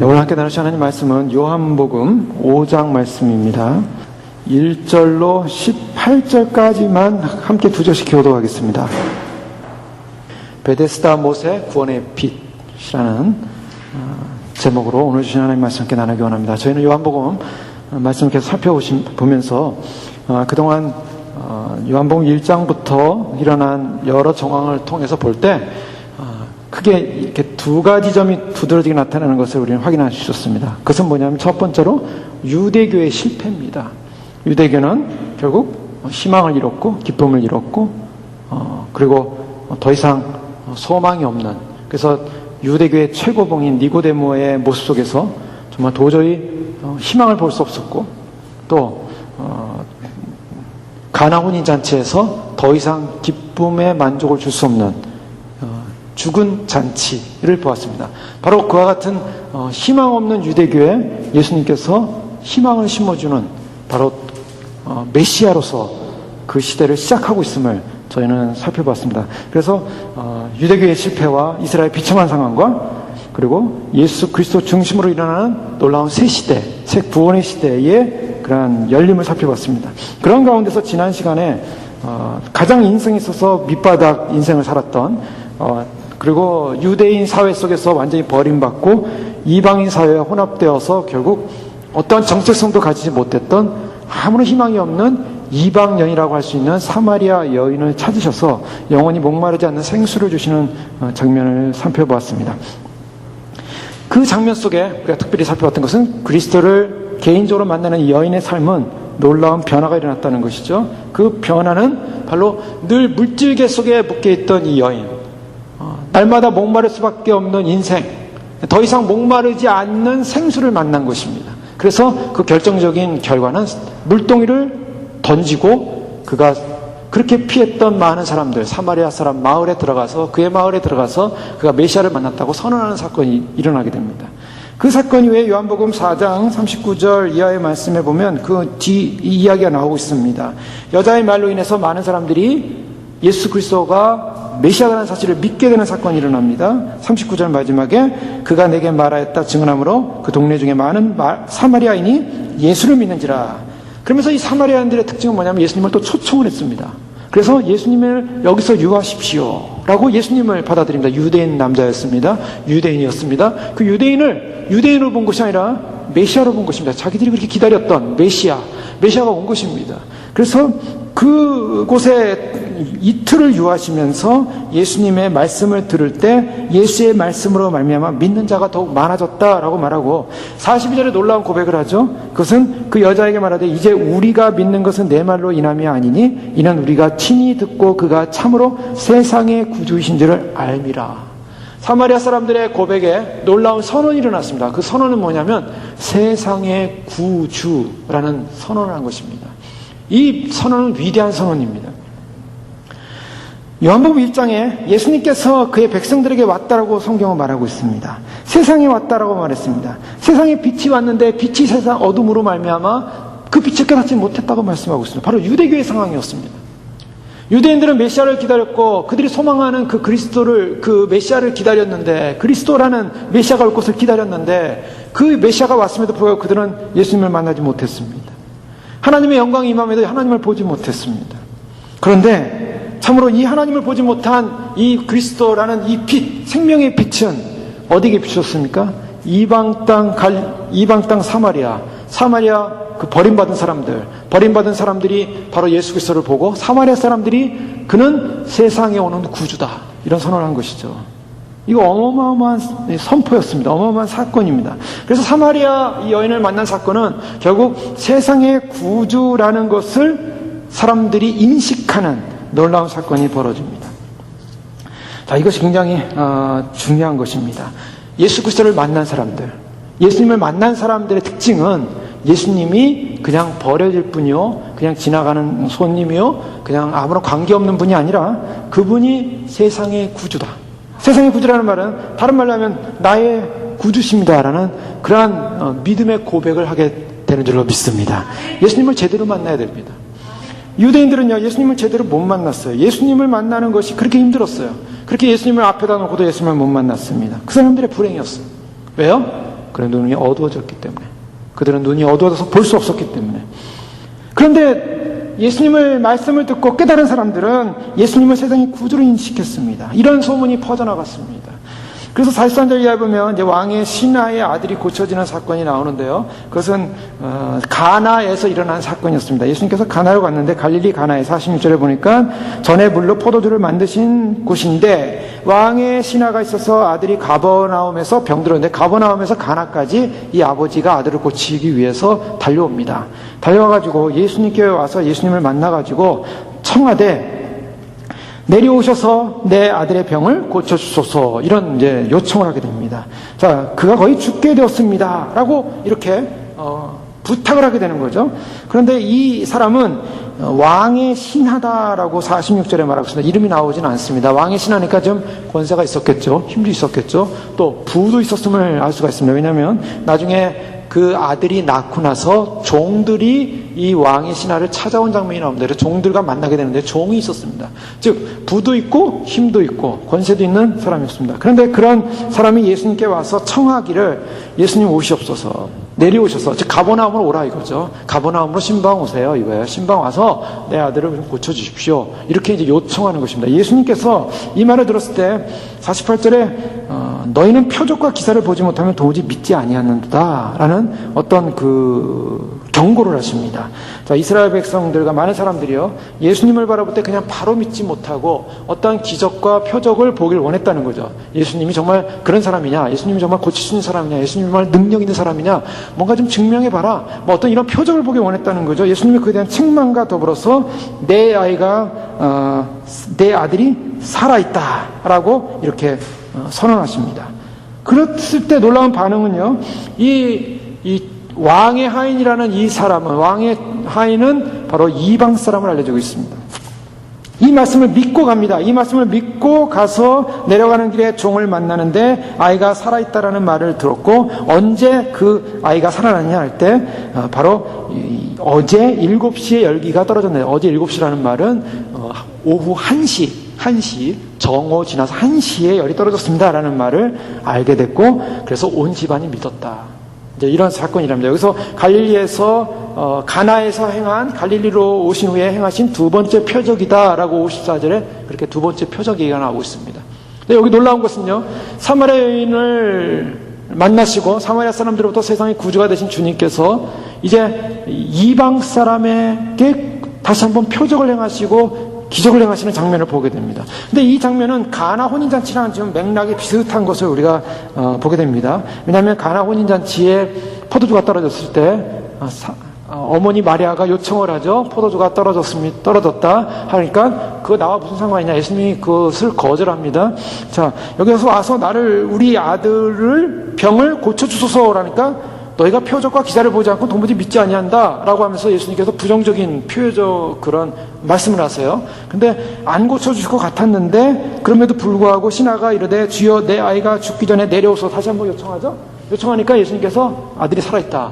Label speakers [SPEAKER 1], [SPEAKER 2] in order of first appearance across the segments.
[SPEAKER 1] 오늘 함께 나누실 하나님 말씀은 요한복음 5장 말씀입니다. 1절로 18절까지만 함께 두 절씩 교도하겠습니다. 베데스다 못의 구원의 빛이라는 제목으로 오늘 주신 하나님 말씀 함께 나누기 원합니다. 저희는 요한복음 말씀 계속 살펴보면서 그동안 요한복음 1장부터 일어난 여러 정황을 통해서 볼 때 크게 이렇게 두 가지 점이 두드러지게 나타나는 것을 우리는 확인할 수 있었습니다. 그것은 뭐냐면 첫 번째로 유대교의 실패입니다. 유대교는 결국 희망을 잃었고 기쁨을 잃었고 그리고 더 이상 소망이 없는, 그래서 유대교의 최고봉인 니고데모의 모습 속에서 정말 도저히 희망을 볼 수 없었고, 또 가나 혼인잔치에서 더 이상 기쁨의 만족을 줄 수 없는 죽은 잔치를 보았습니다. 바로 그와 같은 희망 없는 유대교에 예수님께서 희망을 심어주는 바로 메시아로서 그 시대를 시작하고 있음을 저희는 살펴봤습니다. 그래서 유대교의 실패와 이스라엘 비참한 상황과 그리고 예수 그리스도 중심으로 일어나는 놀라운 새 시대, 새 구원의 시대의 그러한 열림을 살펴봤습니다. 그런 가운데서 지난 시간에 가장 인생에 있어서 밑바닥 인생을 살았던 그리고 유대인 사회 속에서 완전히 버림받고 이방인 사회에 혼합되어서 결국 어떠한 정체성도 가지지 못했던 아무런 희망이 없는 이방연이라고 할 수 있는 사마리아 여인을 찾으셔서 영원히 목마르지 않는 생수를 주시는 장면을 살펴보았습니다. 그 장면 속에 우리가 특별히 살펴봤던 것은 그리스도를 개인적으로 만나는 이 여인의 삶은 놀라운 변화가 일어났다는 것이죠. 그 변화는 바로 늘 물질계 속에 묶여있던 이 여인, 날마다 목마를 수밖에 없는 인생, 더 이상 목마르지 않는 생수를 만난 것입니다. 그래서 그 결정적인 결과는 물동이를 던지고 그가 그렇게 피했던 많은 사람들, 사마리아 사람 마을에 들어가서, 그의 마을에 들어가서 그가 메시아를 만났다고 선언하는 사건이 일어나게 됩니다. 그 사건 이후에 요한복음 4장 39절 이하의 말씀에 보면 그 뒤 이야기가 나오고 있습니다. 여자의 말로 인해서 많은 사람들이 예수 그리스도가 메시아라는 사실을 믿게 되는 사건이 일어납니다. 39절 마지막에 그가 내게 말하였다 증언함으로 그 동네 중에 많은 사마리아인이 예수를 믿는지라. 그러면서 이 사마리아인들의 특징은 뭐냐면 예수님을 또 초청을 했습니다. 그래서 예수님을 여기서 유하십시오 라고 예수님을 받아들입니다. 유대인 남자였습니다. 유대인이었습니다. 그 유대인을 유대인으로 본 것이 아니라 메시아로 본 것입니다. 자기들이 그렇게 기다렸던 메시아가 온 것입니다. 그래서 그곳에 이틀을 유하시면서 예수님의 말씀을 들을 때 예수의 말씀으로 말미암아 믿는 자가 더욱 많아졌다라고 말하고 42절에 놀라운 고백을 하죠. 그것은 그 여자에게 말하되 이제 우리가 믿는 것은 내 말로 인함이 아니니 이는 우리가 친히 듣고 그가 참으로 세상의 구주이신 줄을 알미라. 사마리아 사람들의 고백에 놀라운 선언이 일어났습니다. 그 선언은 뭐냐면 세상의 구주라는 선언을 한 것입니다. 이 선언은 위대한 선언입니다. 요한복음 1장에 예수님께서 그의 백성들에게 왔다라고 성경은 말하고 있습니다. 세상에 왔다라고 말했습니다. 세상에 빛이 왔는데 빛이 세상 어둠으로 말미암아 그 빛을 깨닫지 못했다고 말씀하고 있습니다. 바로 유대교의 상황이었습니다. 유대인들은 메시아를 기다렸고 그들이 소망하는 그 그리스도를, 그 메시아를 기다렸는데, 그리스도라는 메시아가 올 것을 기다렸는데 그 메시아가 왔음에도 불구하고 그들은 예수님을 만나지 못했습니다. 하나님의 영광이 임함에도 하나님을 보지 못했습니다. 그런데 참으로 이 하나님을 보지 못한 이 그리스도라는 이 빛, 생명의 빛은 어디에 비추었습니까? 이방 땅 사마리아 그 버림받은 사람들이 바로 예수 그리스도를 보고 사마리아 사람들이 그는 세상에 오는 구주다 이런 선언을 한 것이죠. 이거 어마어마한 선포였습니다. 어마어마한 사건입니다. 그래서 사마리아 이 여인을 만난 사건은 결국 세상의 구주라는 것을 사람들이 인식하는 놀라운 사건이 벌어집니다. 자, 이것이 굉장히 중요한 것입니다. 예수 그리스도를 만난 사람들, 예수님을 만난 사람들의 특징은 예수님이 그냥 버려질 뿐이요, 그냥 지나가는 손님이요, 그냥 아무런 관계없는 분이 아니라 그분이 세상의 구주다. 세상의 구주라는 말은 다른 말로 하면 나의 구주십니다라는 그러한 믿음의 고백을 하게 되는 줄로 믿습니다. 예수님을 제대로 만나야 됩니다. 유대인들은요, 예수님을 제대로 못 만났어요. 예수님을 만나는 것이 그렇게 힘들었어요. 그렇게 예수님을 앞에다 놓고도 예수님을 못 만났습니다. 그 사람들의 불행이었어요. 왜요? 그런 눈이 어두워졌기 때문에. 그들은 눈이 어두워져서 볼 수 없었기 때문에. 그런데 예수님의 말씀을 듣고 깨달은 사람들은 예수님을 세상의 구주로 인식했습니다. 이런 소문이 퍼져나갔습니다. 그래서 43절 이하에 보면 이제 왕의 신하의 아들이 고쳐지는 사건이 나오는데요. 그것은 가나에서 일어난 사건이었습니다. 예수님께서 가나로 갔는데 갈릴리 가나에 46절에 보니까 전에 물로 포도주를 만드신 곳인데 왕의 신하가 있어서 아들이 가버나움에서 병들었는데 가버나움에서 가나까지 이 아버지가 아들을 고치기 위해서 달려옵니다. 달려와가지고 예수님께 와서 예수님을 만나가지고 청하되 내려오셔서 내 아들의 병을 고쳐주소서 이런 이제 요청을 하게 됩니다. 자, 그가 거의 죽게 되었습니다. 라고 이렇게 부탁을 하게 되는 거죠. 그런데 이 사람은 왕의 신하다라고 46절에 말하고 있습니다. 이름이 나오진 않습니다. 왕의 신하니까 좀 권세가 있었겠죠. 힘도 있었겠죠. 또 부도 있었음을 알 수가 있습니다. 왜냐하면 나중에 그 아들이 낳고 나서 종들이 이 왕의 신하를 찾아온 장면이 나옵니다. 그래서 종들과 만나게 되는데 종이 있었습니다. 즉 부도 있고 힘도 있고 권세도 있는 사람이었습니다. 그런데 그런 사람이 예수님께 와서 청하기를 예수님 오시옵소서, 내려오셔서, 즉 가버나움으로 오라 이거죠. 가버나움으로 신방 오세요 이거예요. 신방 와서 내 아들을 고쳐주십시오. 이렇게 이제 요청하는 것입니다. 예수님께서 이 말을 들었을 때 48절에 너희는 표적과 기사를 보지 못하면 도무지 믿지 아니하는도다 라는 어떤 그 경고를 하십니다. 자, 이스라엘 백성들과 많은 사람들이요, 예수님을 바라볼 때 그냥 바로 믿지 못하고 어떠한 기적과 표적을 보길 원했다는 거죠. 예수님이 정말 그런 사람이냐, 예수님이 정말 고칠 수 있는 사람이냐, 예수님이 정말 능력 있는 사람이냐, 뭔가 좀 증명해봐라, 뭐 어떤 이런 표적을 보길 원했다는 거죠. 예수님이 그에 대한 책망과 더불어서 내 아들이 살아있다라고 이렇게 선언하십니다. 그랬을 때 놀라운 반응은요, 이 왕의 하인이라는 이 사람은, 왕의 하인은 바로 이방 사람을 알려주고 있습니다. 이 말씀을 믿고 갑니다. 이 말씀을 믿고 가서 내려가는 길에 종을 만나는데 아이가 살아있다라는 말을 들었고, 언제 그 아이가 살아났냐 할 때 바로 어제 7시에 열기가 떨어졌네요. 어제 7시라는 말은 오후 1시 정오 지나서 1시에 열이 떨어졌습니다라는 말을 알게 됐고, 그래서 온 집안이 믿었다. 이제 이런 사건이랍니다. 여기서 갈릴리에서 가나에서 행한, 갈릴리로 오신 후에 행하신 두 번째 표적이다라고 54절에 그렇게 두 번째 표적 얘기가 나오고 있습니다. 근데 여기 놀라운 것은요, 사마리아 여인을 만나시고 사마리아 사람들로부터 세상의 구주가 되신 주님께서 이제 이방 사람에게 다시 한번 표적을 행하시고 기적을 행하시는 장면을 보게 됩니다. 근데 이 장면은 가나 혼인잔치랑 지금 맥락이 비슷한 것을 우리가 보게 됩니다. 왜냐하면 가나 혼인잔치에 포도주가 떨어졌을 때 어머니 마리아가 요청을 하죠. 포도주가 떨어졌다 하니까 그거 나와 무슨 상관이냐, 예수님이 그것을 거절합니다. 자, 여기서 와서 우리 아들을 병을 고쳐주소서라니까 너희가 표적과 기사를 보지 않고 도무지 믿지 아니한다 라고 하면서 예수님께서 부정적인 표적 그런 말씀을 하세요. 근데 안 고쳐주실 것 같았는데 그럼에도 불구하고 신하가 이르되 주여 내 아이가 죽기 전에 내려오소, 다시 한번 요청하죠. 요청하니까 예수님께서 아들이 살아있다.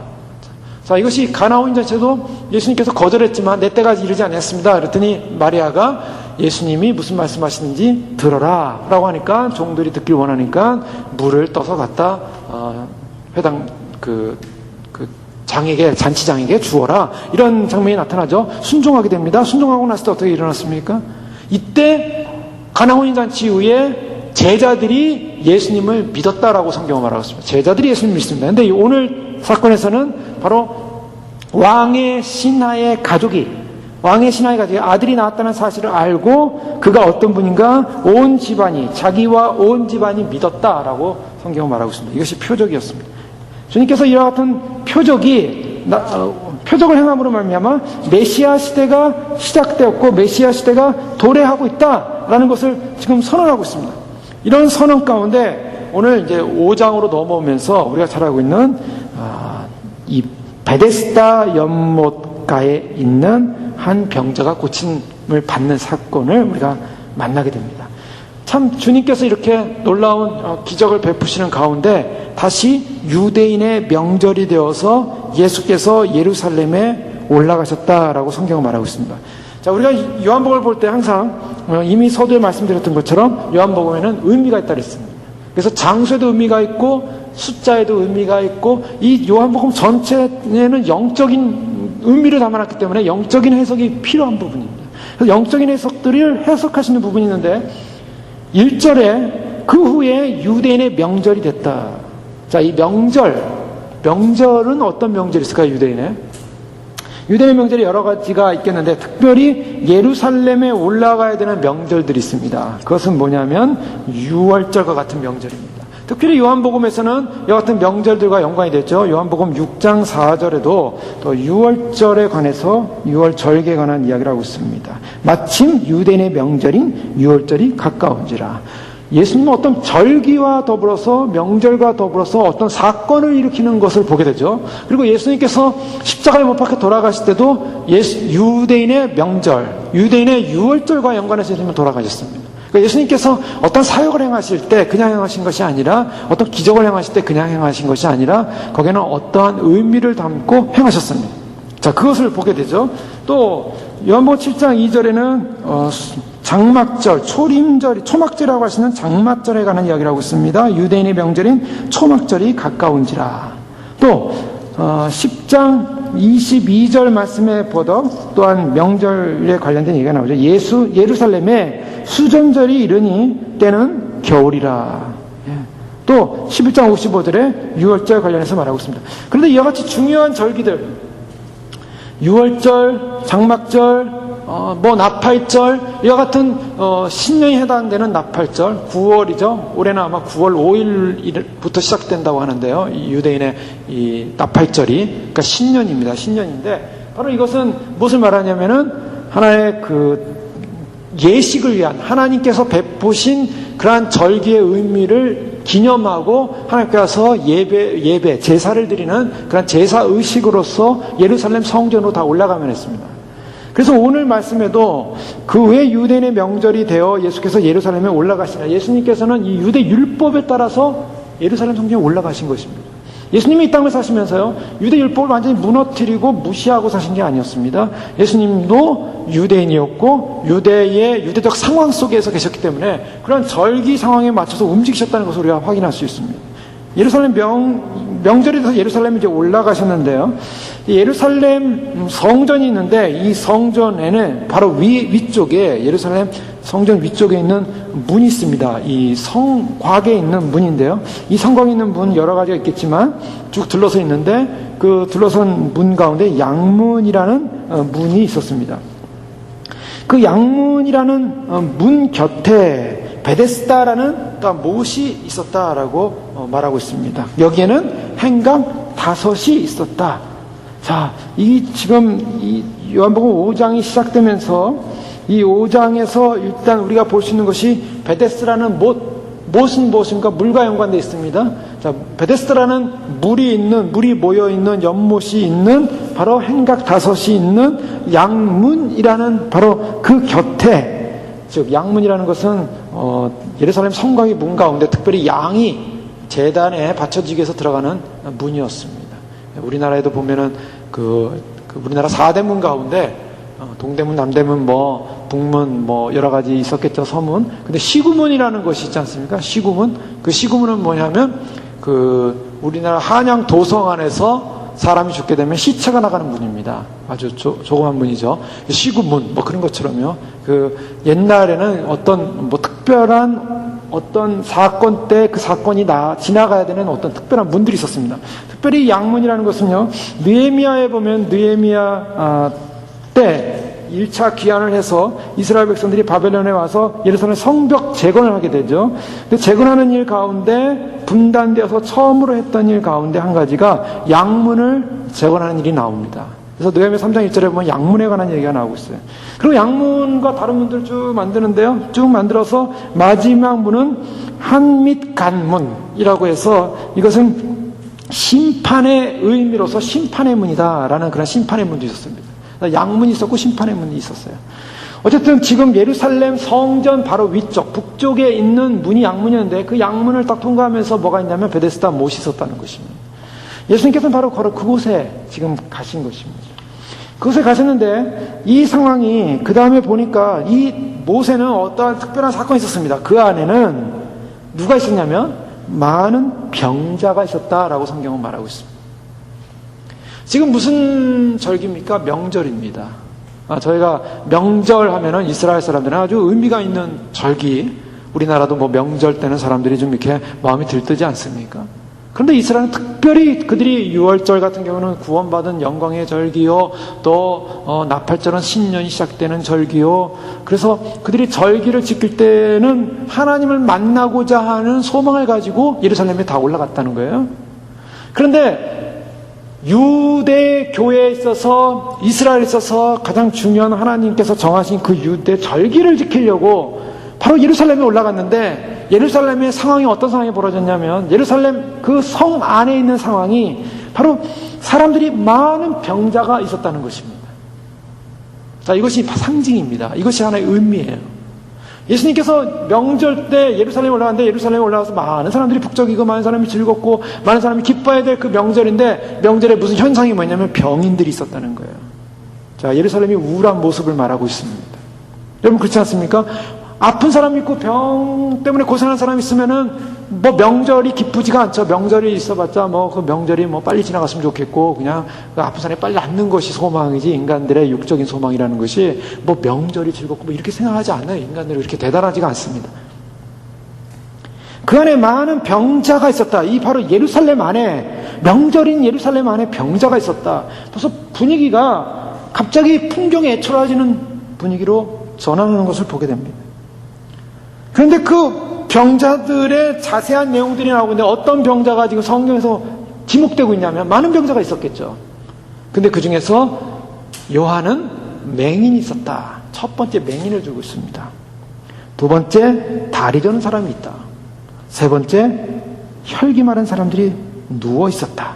[SPEAKER 1] 자, 이것이 가나 혼인잔치에도 예수님께서 거절했지만 내 때가 이르지 않았습니다. 그랬더니 마리아가 예수님이 무슨 말씀하시는지 들어라 라고 하니까 종들이 듣길 원하니까 물을 떠서 갖다 회당 잔치장에게 주어라, 이런 장면이 나타나죠. 순종하게 됩니다. 순종하고 났을 때 어떻게 일어났습니까? 이때 가나 혼인잔치 이후에 제자들이 예수님을 믿었다라고 성경은 말하고 있습니다. 제자들이 예수님을 믿습니다. 근데 오늘 사건에서는 바로 왕의 신하의 가족이 아들이 낳았다는 사실을 알고 그가 어떤 분인가 자기와 온 집안이 믿었다라고 성경은 말하고 있습니다. 이것이 표적이었습니다. 주님께서 이와 같은 표적을 행함으로 말미암아 메시아 시대가 시작되었고 메시아 시대가 도래하고 있다라는 것을 지금 선언하고 있습니다. 이런 선언 가운데 오늘 이제 5장으로 넘어오면서 우리가 잘 알고 있는 이 베데스다 연못가에 있는 한 병자가 고침을 받는 사건을 우리가 만나게 됩니다. 참 주님께서 이렇게 놀라운 기적을 베푸시는 가운데 다시 유대인의 명절이 되어서 예수께서 예루살렘에 올라가셨다라고 성경은 말하고 있습니다. 자, 우리가 요한복음을 볼 때 항상 이미 서두에 말씀드렸던 것처럼 요한복음에는 의미가 있다 그랬습니다. 그래서 장소에도 의미가 있고 숫자에도 의미가 있고 이 요한복음 전체에는 영적인 의미를 담아놨기 때문에 영적인 해석이 필요한 부분입니다. 그래서 영적인 해석들을 해석하시는 부분이 있는데 1절에 그 후에 유대인의 명절이 됐다. 자, 이 명절은 어떤 명절이 있을까요? 유대인의 명절이 여러 가지가 있겠는데 특별히 예루살렘에 올라가야 되는 명절들이 있습니다. 그것은 뭐냐면 유월절과 같은 명절입니다. 특별히 요한복음에서는 이와 같은 명절들과 연관이 됐죠. 요한복음 6장 4절에도 또 유월절에 관해서 유월절기에 관한 이야기를 하고 있습니다. 마침 유대인의 명절인 유월절이 가까운지라. 예수님은 어떤 절기와 더불어서 명절과 더불어서 어떤 사건을 일으키는 것을 보게 되죠. 그리고 예수님께서 십자가에 못 박혀 돌아가실 때도 유대인의 명절, 유대인의 유월절과 연관해서 예수님은 돌아가셨습니다. 그러니까 예수님께서 어떤 사역을 행하실 때 그냥 행하신 것이 아니라 어떤 기적을 행하실 때 그냥 행하신 것이 아니라 거기에는 어떠한 의미를 담고 행하셨습니다. 자, 그것을 보게 되죠. 또 요한복음 7장 2절에는 장막절, 초막절이라고 하시는 장막절에 관한 이야기를 하고 있습니다. 유대인의 명절인 초막절이 가까운지라. 또 10장 22절 말씀에 보도 또한 명절에 관련된 얘기가 나오죠. 예루살렘에 수전절이 이르니 때는 겨울이라. 또 11장 55절에 유월절 관련해서 말하고 있습니다. 그런데 이와 같이 중요한 절기들, 유월절, 장막절, 나팔절, 이와 같은 신년에 해당되는 나팔절, 9월이죠. 올해는 아마 9월 5일부터 시작된다고 하는데요. 이 유대인의 이 나팔절이, 그러니까 신년입니다. 신년인데 바로 이것은 무엇을 말하냐면은 하나의 그 예식을 위한 하나님께서 베푸신 그러한 절기의 의미를 기념하고 하나님께서 예배, 제사를 드리는 그런 제사 의식으로서 예루살렘 성전으로 다 올라가면 했습니다. 그래서 오늘 말씀에도 그 왜 유대인의 명절이 되어 예수께서 예루살렘에 올라가시냐. 예수님께서는 이 유대 율법에 따라서 예루살렘 성전에 올라가신 것입니다. 예수님이 이 땅을 사시면서요, 유대 율법을 완전히 무너뜨리고 무시하고 사신 게 아니었습니다. 예수님도 유대인이었고 유대적 상황 속에서 계셨기 때문에 그런 절기 상황에 맞춰서 움직이셨다는 것을 우리가 확인할 수 있습니다. 예루살렘 명절에 대해서 예루살렘에 이제 올라가셨는데요. 예루살렘 성전이 있는데 이 성전에는 바로 위쪽에 예루살렘 성전 위쪽에 있는 문이 있습니다. 이 성곽에 있는 문인데요. 이 성곽에 있는 문 여러 가지가 있겠지만 쭉 둘러서 있는데 그 둘러선 문 가운데 양문이라는 문이 있었습니다. 그 양문이라는 문 곁에 베데스다라는 또한 못이 있었다라고 말하고 있습니다. 여기에는 행각 5이 있었다. 자, 지금 이 요한복음 5장이 시작되면서 이 5장에서 일단 우리가 볼 수 있는 것이 베데스라는 못은 무엇인가? 물과 연관되어 있습니다. 자, 베데스다라는 물이 모여 있는 연못이 있는 바로 행각 5이 있는 양문이라는 바로 그 곁에, 즉 양문이라는 것은 예루살렘 성곽의 문 가운데 특별히 양이 제단에 바쳐지기 위해서 들어가는 문이었습니다. 우리나라에도 보면은 우리나라 4대문 가운데 동대문, 남대문, 북문, 여러 가지 있었겠죠, 서문. 근데 시구문이라는 것이 있지 않습니까? 시구문. 그 시구문은 뭐냐면, 우리나라 한양 도성 안에서 사람이 죽게 되면 시체가 나가는 문입니다. 아주 조그만 문이죠. 시구문, 그런 것처럼요. 옛날에는 어떤, 특별한 어떤 사건 때 그 사건이 지나가야 되는 어떤 특별한 문들이 있었습니다. 특별히 양문이라는 것은요, 느헤미야에 보면 느헤미야 때 1차 귀환을 해서 이스라엘 백성들이 바벨론에 와서 예루살렘 성벽 재건을 하게 되죠. 근데 재건하는 일 가운데 분단되어서 처음으로 했던 일 가운데 한 가지가 양문을 재건하는 일이 나옵니다. 그래서 느헤미야 3장 1절에 보면 양문에 관한 얘기가 나오고 있어요. 그리고 양문과 다른 문들을 쭉 만드는데요. 쭉 만들어서 마지막 문은 한밑간문이라고 해서 이것은 심판의 의미로서 심판의 문이다라는 그런 심판의 문도 있었습니다. 양문이 있었고 심판의 문이 있었어요. 어쨌든 지금 예루살렘 성전 바로 위쪽, 북쪽에 있는 문이 양문이었는데 그 양문을 딱 통과하면서 뭐가 있냐면 베데스다 못이 있었다는 것입니다. 예수님께서는 바로 그곳에 지금 가신 것입니다. 그곳에 가셨는데 이 상황이 그 다음에 보니까 이 못에는 어떠한 특별한 사건이 있었습니다. 그 안에는 누가 있었냐면 많은 병자가 있었다라고 성경은 말하고 있습니다. 지금 무슨 절기입니까? 명절입니다. 저희가 명절 하면은 이스라엘 사람들은 아주 의미가 있는 절기, 우리나라도 뭐 명절 때는 사람들이 좀 이렇게 마음이 들뜨지 않습니까? 그런데 이스라엘은 특별히 그들이 유월절 같은 경우는 구원받은 영광의 절기요, 또 나팔절은 신년이 시작되는 절기요. 그래서 그들이 절기를 지킬 때는 하나님을 만나고자 하는 소망을 가지고 예루살렘에 다 올라갔다는 거예요. 그런데 유대 교회에 있어서, 이스라엘에 있어서 가장 중요한 하나님께서 정하신 그 유대 절기를 지키려고 바로 예루살렘에 올라갔는데, 예루살렘의 상황이 어떤 상황이 벌어졌냐면, 예루살렘 그 성 안에 있는 상황이 바로 사람들이 많은 병자가 있었다는 것입니다. 자, 이것이 상징입니다. 이것이 하나의 의미예요. 예수님께서 명절 때 예루살렘에 올라갔는데, 예루살렘에 올라가서 많은 사람들이 북적이고 많은 사람이 즐겁고 많은 사람이 기뻐해야 될 그 명절인데, 명절에 무슨 현상이 뭐냐면 병인들이 있었다는 거예요. 자, 예루살렘이 우울한 모습을 말하고 있습니다. 여러분 그렇지 않습니까? 아픈 사람 있고 병 때문에 고생하는 사람 있으면은 뭐 명절이 기쁘지가 않죠. 명절이 있어봤자 뭐 그 명절이 뭐 빨리 지나갔으면 좋겠고, 그냥 그 아픈 사람이 빨리 낫는 것이 소망이지, 인간들의 육적인 소망이라는 것이 뭐 명절이 즐겁고 뭐 이렇게 생각하지 않아요. 인간들이 그렇게 대단하지가 않습니다. 그 안에 많은 병자가 있었다. 이 바로 예루살렘 안에, 명절인 예루살렘 안에 병자가 있었다. 그래서 분위기가 갑자기 풍경에 애처로워지는 분위기로 전환하는 것을 보게 됩니다. 그런데 그 병자들의 자세한 내용들이 나오고 있는데, 어떤 병자가 지금 성경에서 지목되고 있냐면 많은 병자가 있었겠죠. 근데 그 중에서 요한은 맹인이 있었다. 첫 번째 맹인을 주고 있습니다. 두 번째 다리 저는 사람이 있다. 세 번째 혈기 마른 사람들이 누워 있었다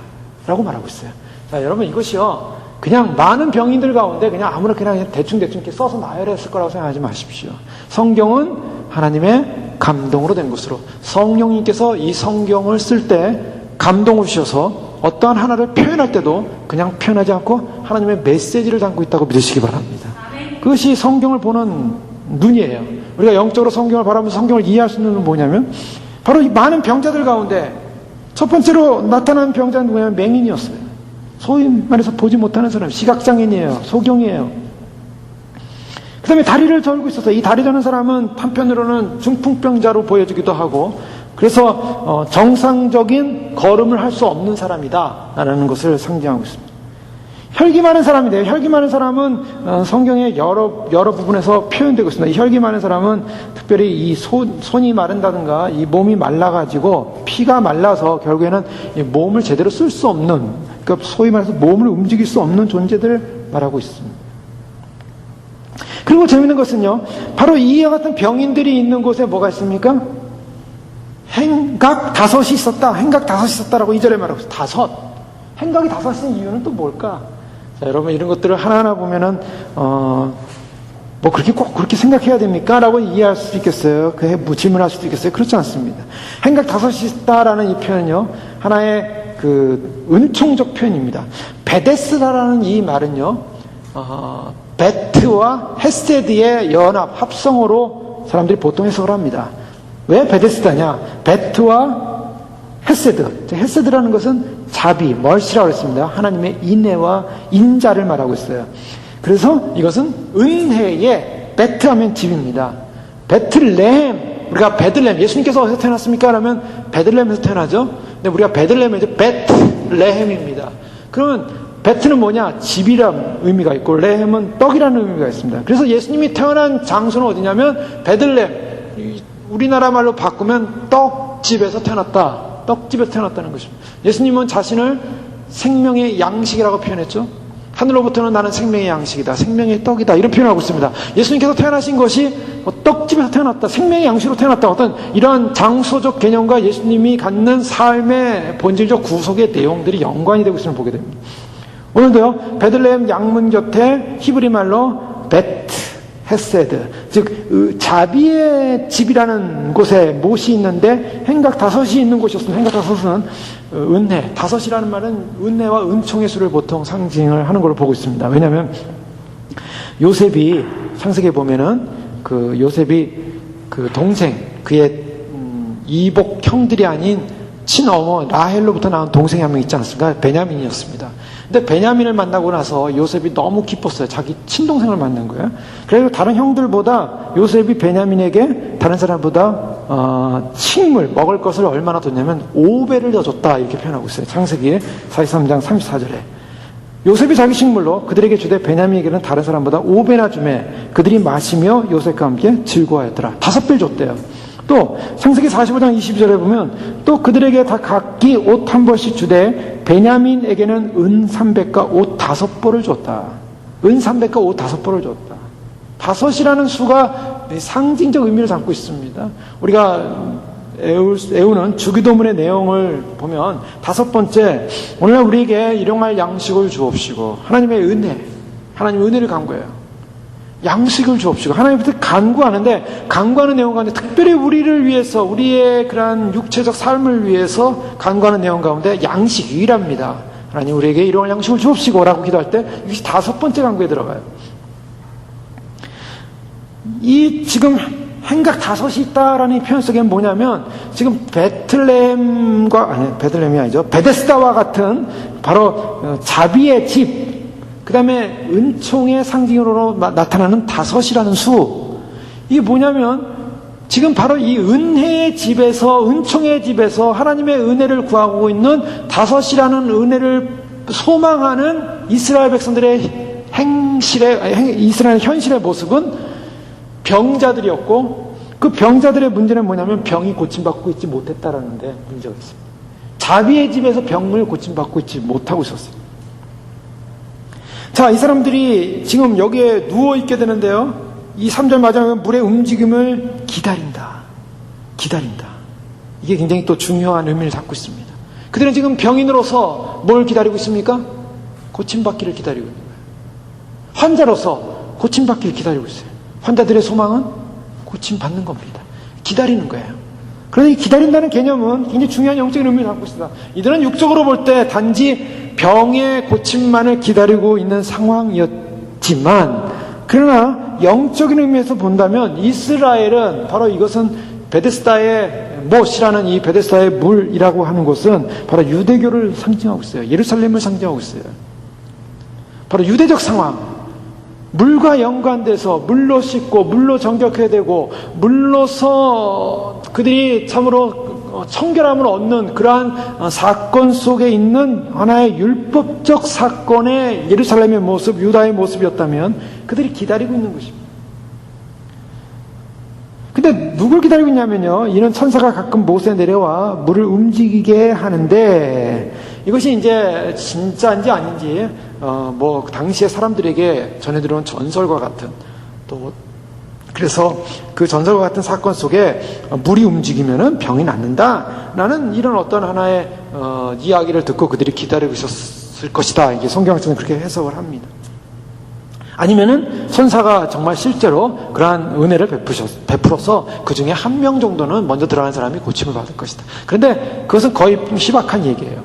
[SPEAKER 1] 라고 말하고 있어요. 자, 여러분 이것이요, 그냥 많은 병인들 가운데 그냥 아무나 그냥 대충 이렇게 써서 나열했을 거라고 생각하지 마십시오. 성경은 하나님의 감동으로 된 것으로, 성령님께서 이 성경을 쓸 때 감동을 주셔서 어떠한 하나를 표현할 때도 그냥 표현하지 않고 하나님의 메시지를 담고 있다고 믿으시기 바랍니다. 그것이 성경을 보는 눈이에요. 우리가 영적으로 성경을 바라보면서 성경을 이해할 수 있는 눈은 뭐냐면, 바로 이 많은 병자들 가운데 첫 번째로 나타난 병자는 누구냐면 맹인이었어요. 소위 말해서 보지 못하는 사람, 시각장애인이에요. 소경이에요. 그 다음에 다리를 절고 있어서, 이 다리 저는 사람은 한편으로는 중풍병자로 보여지기도 하고, 그래서 정상적인 걸음을 할 수 없는 사람이다 라는 것을 상징하고 있습니다. 혈기 많은 사람인데요, 혈기 많은 사람은 성경의 여러 부분에서 표현되고 있습니다. 이 혈기 많은 사람은 특별히 이 손이 마른다든가 이 몸이 말라가지고 피가 말라서 결국에는 이 몸을 제대로 쓸 수 없는, 그러니까 소위 말해서 몸을 움직일 수 없는 존재들을 말하고 있습니다. 그리고 재밌는 것은요, 바로 이와 같은 병인들이 있는 곳에 뭐가 있습니까? 행각 다섯이 있었다. 행각 다섯이 있었다라고 2절에 말하고 있어요. 다섯. 행각이 다섯인 이유는 또 뭘까? 자, 여러분 이런 것들을 하나하나 보면은 뭐 그렇게 꼭 그렇게 생각해야 됩니까? 라고 이해할 수도 있겠어요. 그 질문할 수도 있겠어요. 그렇지 않습니다. 행각 다섯이 있다라는 이 표현은요, 하나의 그 은총적 표현입니다. 베데스다라는 이 말은요, 베트와 헤세드의 연합, 합성어로 사람들이 보통 해석을 합니다. 왜 베데스다냐? 베트와 헤세드. 헤세드라는 것은 자비, 멀시라고 했습니다. 하나님의 인애와 인자를 말하고 있어요. 그래서 이것은 은혜의, 베트하면 집입니다. 베틀레헴, 우리가 베들레헴, 예수님께서 어디서 태어났습니까? 그러면 베들레헴에서 태어나죠. 근데 우리가 베들레헴은 이제 베틀레헴입니다. 그러면 베트는 뭐냐? 집이라는 의미가 있고, 레헴은 떡이라는 의미가 있습니다. 그래서 예수님이 태어난 장소는 어디냐면 베들레헴, 우리나라 말로 바꾸면 떡집에서 태어났다. 떡집에서 태어났다는 것입니다. 예수님은 자신을 생명의 양식이라고 표현했죠. 하늘로부터는 나는 생명의 양식이다, 생명의 떡이다, 이런 표현을 하고 있습니다. 예수님께서 태어나신 것이 떡집에서 태어났다, 생명의 양식으로 태어났다, 어떤 이러한 장소적 개념과 예수님이 갖는 삶의 본질적 구속의 내용들이 연관이 되고 있음을 보게 됩니다. 오늘도요, 베들레헴 양문 곁에 히브리 말로 베트 헤세드, 즉 자비의 집이라는 곳에 못이 있는데 행각 다섯이 있는 곳이었습니다. 행각 다섯은 은혜, 다섯이라는 말은 은혜와 은총의 수를 보통 상징을 하는 걸로 보고 있습니다. 왜냐하면 요셉이 창세기에 보면은 그 요셉이 그 동생, 그의 이복 형들이 아닌 친어머 라헬로부터 나온 동생이 한 명 있지 않습니까? 베냐민이었습니다. 근데 베냐민을 만나고 나서 요셉이 너무 기뻤어요. 자기 친동생을 만난 거예요. 그래서 다른 형들보다 요셉이 베냐민에게 다른 사람보다 식물, 먹을 것을 얼마나 줬냐면 5배를 더 줬다 이렇게 표현하고 있어요. 창세기 43장 34절에. 요셉이 자기 식물로 그들에게 주되 베냐민에게는 다른 사람보다 5배나 주매 그들이 마시며 요셉과 함께 즐거워하였더라. 5배를 줬대요. 또 창세기 45장 22절에 보면 또 그들에게 다 각기 옷 한 벌씩 주되 베냐민에게는 은 300과 옷 5벌을 줬다. 은 300과 옷 5벌을 줬다. 5이라는 수가 상징적 의미를 담고 있습니다. 우리가 애우는 주기도문의 내용을 보면 5번째, 오늘날 우리에게 일용할 양식을 주옵시고 하나님의 은혜, 하나님의 은혜를 간구해요. 양식을 주옵시고 하나님부터 간구하는데 간구하는 내용 가운데 특별히 우리를 위해서 우리의 그러한 육체적 삶을 위해서 간구하는 내용 가운데 양식 유일합니다. 하나님 우리에게 일용할 양식을 주옵시고 라고 기도할 때 이것이 5번째 간구에 들어가요. 이 지금 행각 5이 있다라는 표현 속에 뭐냐면 지금 베들레헴이 아니죠. 베데스다와 같은 바로 자비의 집, 그 다음에 은총의 상징으로 나타나는 5이라는 수. 이게 뭐냐면 지금 바로 이 은혜의 집에서, 은총의 집에서 하나님의 은혜를 구하고 있는 5이라는 은혜를 소망하는 이스라엘 백성들의 이스라엘 현실의 모습은 병자들이었고, 그 병자들의 문제는 뭐냐면 병이 고침받고 있지 못했다라는 데 문제가 있습니다. 자비의 집에서 병을 고침받고 있지 못하고 있었어요. 자, 이 사람들이 지금 여기에 누워있게 되는데요. 이 3절 마지막에 물의 움직임을 기다린다. 이게 굉장히 또 중요한 의미를 담고 있습니다. 그들은 지금 병인으로서 뭘 기다리고 있습니까? 고침받기를 기다리고 있는 거예요. 환자로서 고침받기를 기다리고 있어요. 환자들의 소망은 고침받는 겁니다. 기다리는 거예요. 그런데 이 기다린다는 개념은 굉장히 중요한 영적인 의미를 담고 있습니다. 이들은 육적으로 볼 때 단지 병의 고침만을 기다리고 있는 상황이었지만, 그러나 영적인 의미에서 본다면 이스라엘은 바로 이것은 베데스다의 못이라는 이 베데스다의 물이라고 하는 것은 바로 유대교를 상징하고 있어요. 예루살렘을 상징하고 있어요. 바로 유대적 상황, 물과 연관돼서 물로 씻고 물로 정결해야 되고 물로서 그들이 참으로 청결함을 얻는 그러한 사건 속에 있는 하나의 율법적 사건의 예루살렘의 모습, 유다의 모습이었다면 그들이 기다리고 있는 것입니다. 근데 누굴 기다리고 있냐면요, 이는 천사가 가끔 못에 내려와 물을 움직이게 하는데, 이것이 이제 진짜인지 아닌지 당시의 사람들에게 전해 들어온 전설과 같은, 또 그래서 그 전설과 같은 사건 속에 물이 움직이면은 병이 낫는다 라는 이런 어떤 하나의 이야기를 듣고 그들이 기다리고 있었을 것이다. 이게 성경에서는 그렇게 해석을 합니다. 아니면은 천사가 정말 실제로 그러한 은혜를 베풀어서 그 중에 한 명 정도는 먼저 들어가는 사람이 고침을 받을 것이다. 그런데 그것은 거의 희박한 얘기예요.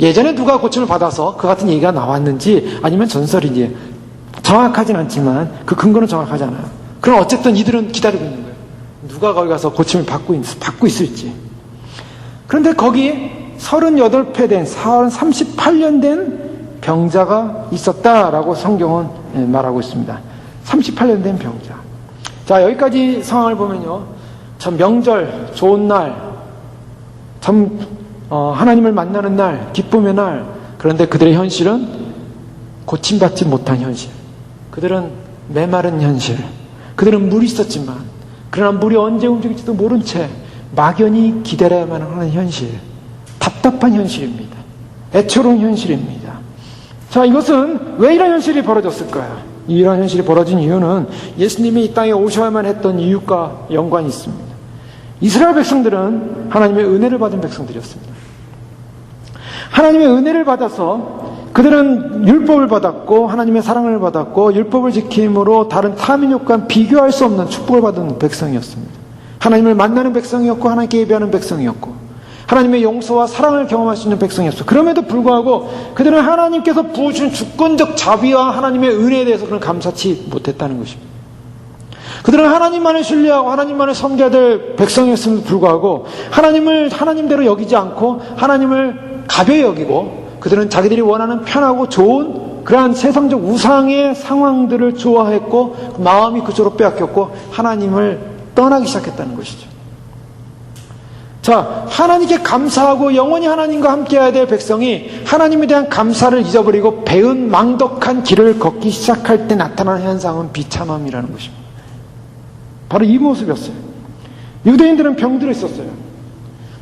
[SPEAKER 1] 예전에 누가 고침을 받아서 그 같은 얘기가 나왔는지 아니면 전설인지 정확하진 않지만 그 근거는 정확하지 않아요. 그럼 어쨌든 이들은 기다리고 있는 거예요. 누가 거기 가서 고침을 받고 있을지. 그런데 거기 38회 된 38년 된 병자가 있었다라고 성경은 말하고 있습니다. 38년 된 병자. 자, 여기까지 상황을 보면요, 참 명절, 좋은 날, 참 하나님을 만나는 날, 기쁨의 날. 그런데 그들의 현실은 고침받지 못한 현실. 그들은 메마른 현실. 그들은 물이 있었지만, 그러나 물이 언제 움직일지도 모른 채 막연히 기다려야만 하는 현실. 답답한 현실입니다. 애처로운 현실입니다. 자, 이것은 왜 이런 현실이 벌어졌을까요? 이런 현실이 벌어진 이유는 예수님이 이 땅에 오셔야만 했던 이유과 연관이 있습니다. 이스라엘 백성들은 하나님의 은혜를 받은 백성들이었습니다. 하나님의 은혜를 받아서 그들은 율법을 받았고 하나님의 사랑을 받았고 율법을 지킴으로 다른 타민족과 비교할 수 없는 축복을 받은 백성이었습니다. 하나님을 만나는 백성이었고 하나님께 예배하는 백성이었고 하나님의 용서와 사랑을 경험할 수 있는 백성이었어요. 그럼에도 불구하고 그들은 하나님께서 부어주신 주권적 자비와 하나님의 은혜에 대해서 그런 감사치 못했다는 것입니다. 그들은 하나님만을 신뢰하고 하나님만을 섬겨야 될 백성이었음에도 불구하고 하나님을 하나님대로 여기지 않고 하나님을 가벼이 여기고 그들은 자기들이 원하는 편하고 좋은 그러한 세상적 우상의 상황들을 좋아했고 마음이 그쪽으로 빼앗겼고 하나님을 떠나기 시작했다는 것이죠. 자, 하나님께 감사하고 영원히 하나님과 함께해야 될 백성이 하나님에 대한 감사를 잊어버리고 배은 망덕한 길을 걷기 시작할 때 나타나는 현상은 비참함이라는 것입니다. 바로 이 모습이었어요. 유대인들은 병들어 있었어요.